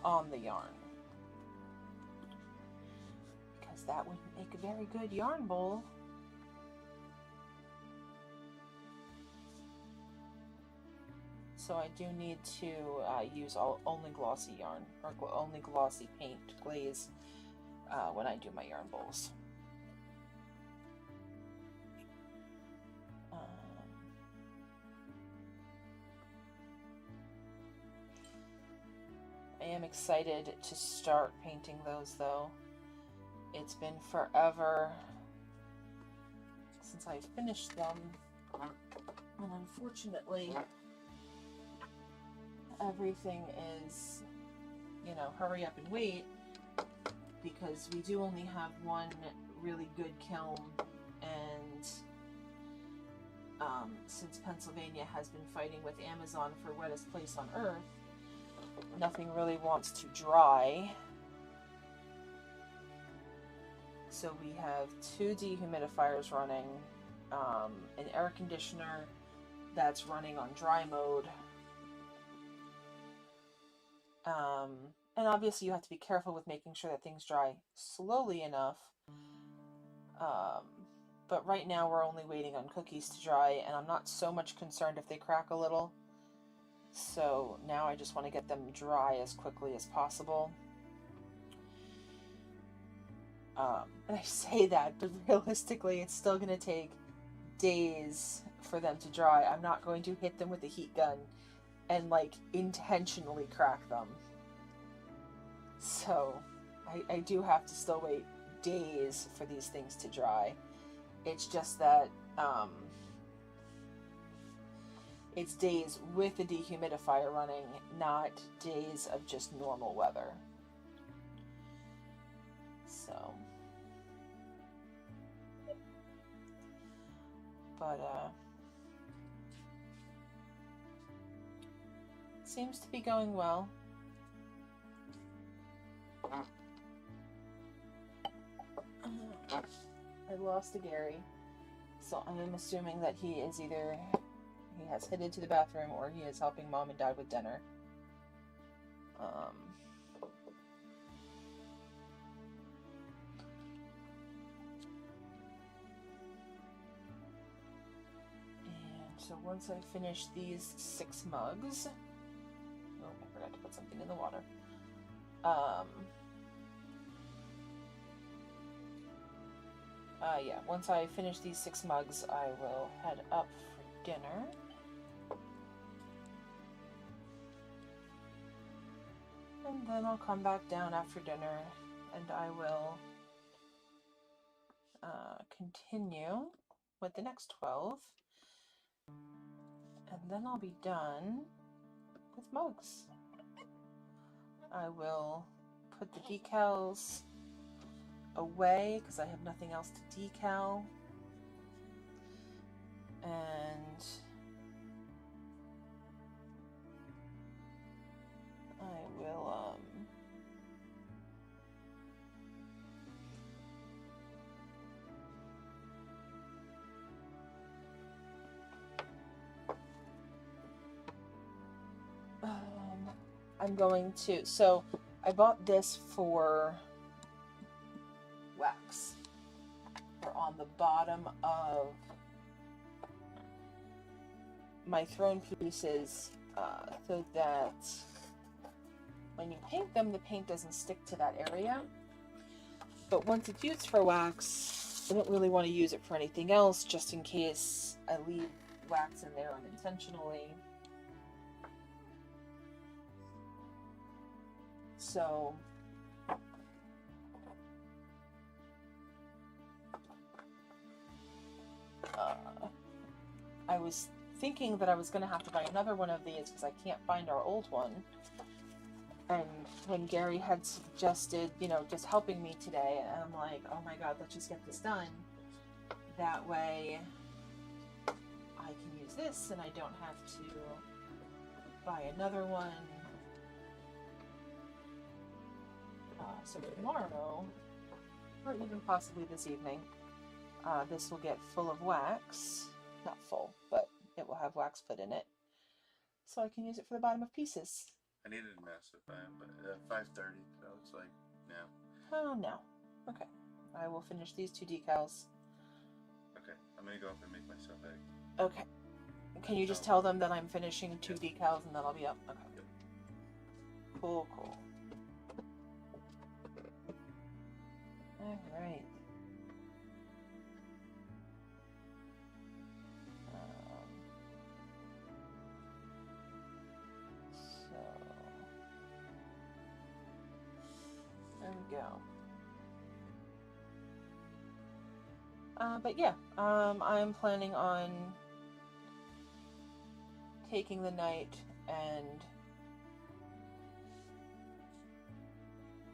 on the yarn, because that would make a very good yarn bowl. So I do need to use only glossy yarn, or only glossy paint glaze when I do my yarn bowls. I am excited to start painting those though. It's been forever since I finished them, and unfortunately everything is, you know, hurry up and wait, because we do only have one really good kiln, and since Pennsylvania has been fighting with Amazon for wettest place on earth, nothing really wants to dry. So we have 2 dehumidifiers running, an air conditioner that's running on dry mode. And obviously you have to be careful with making sure that things dry slowly enough. But right now we're only waiting on cookies to dry, and I'm not so much concerned if they crack a little. So now I just want to get them dry as quickly as possible. And I say that, but realistically it's still going to take days for them to dry. I'm not going to hit them with a heat gun and like intentionally crack them. So I do have to still wait days for these things to dry. It's just that it's days with the dehumidifier running, not days of just normal weather. So, but it seems to be going well. I lost to Gary, so I am assuming that he is either, he has headed to the bathroom or he is helping Mom and Dad with dinner. And so once I finish these 6 mugs, oh, I forgot to put something in the water. Yeah, once I finish these 6 mugs, I will head up for dinner. And then I'll come back down after dinner and I will continue with the next 12. And then I'll be done with mugs. I will put the decals away because I have nothing else to decal, and I will I'm going to, so I bought this for wax for on the bottom of my throne pieces, so that when you paint them, the paint doesn't stick to that area. But once it's used for wax, I don't really want to use it for anything else, just in case I leave wax in there unintentionally. So I was thinking that I was going to have to buy another one of these because I can't find our old one. And when Gary had suggested, you know, just helping me today, and I'm like, oh my god, let's just get this done. That way I can use this and I don't have to buy another one. So tomorrow, or even possibly this evening, this will get full of wax. Not full, but it will have wax put in it. So I can use it for the bottom of pieces. I needed massive fan, but 5:30, so it's like, no. Oh no. Okay. I I will finish these 2 decals. Okay, I'm gonna go up and make myself egg. Okay. Can you just tell them that I'm finishing 2 decals and then I'll be up? Okay. Yep. Cool, cool. Alright. So... there we go. But yeah, I'm planning on taking the night and...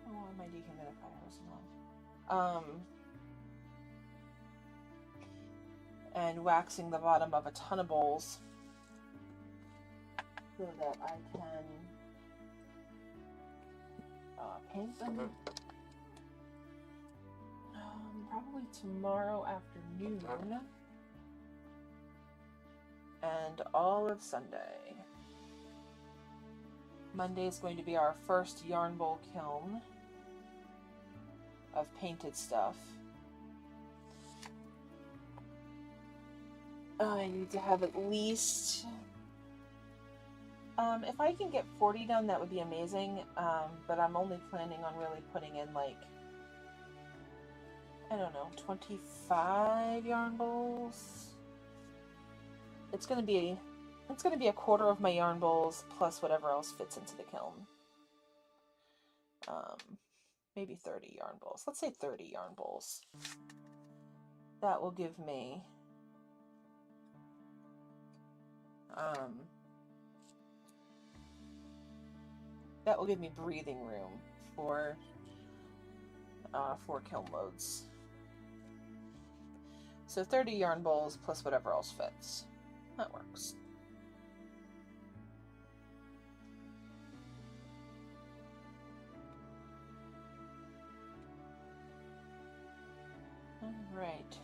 oh, why my dehumidifier isn't on? And waxing the bottom of a ton of bowls so that I can paint them. Probably tomorrow afternoon and all of Sunday. Monday is going to be our first yarn bowl kiln of painted stuff. I need to have at least... if I can get 40 done, that would be amazing. But I'm only planning on really putting in, like, I don't know, 25 yarn bowls. It's gonna be a quarter of my yarn bowls plus whatever else fits into the kiln. Maybe 30 yarn bowls. Let's say 30 yarn bowls. That will give me breathing room for 4 kiln loads. So 30 yarn bowls plus whatever else fits. That works. Alright.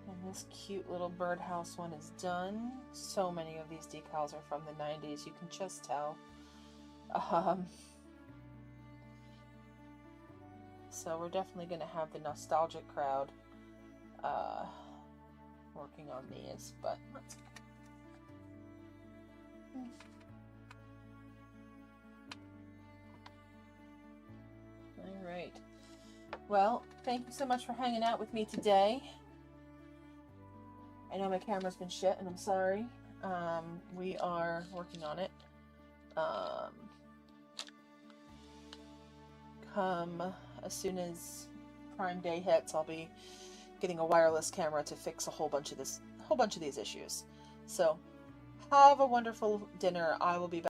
And this cute little birdhouse one is done. So many of these decals are from the 90s, you can just tell. So we're definitely going to have the nostalgic crowd working on these, but let's go. Alright. Well, thank you so much for hanging out with me today. I know my camera's been shit, and I'm sorry. We are working on it. Come as soon as Prime Day hits, I'll be getting a wireless camera to fix a whole bunch of these issues. So, have a wonderful dinner. I will be back.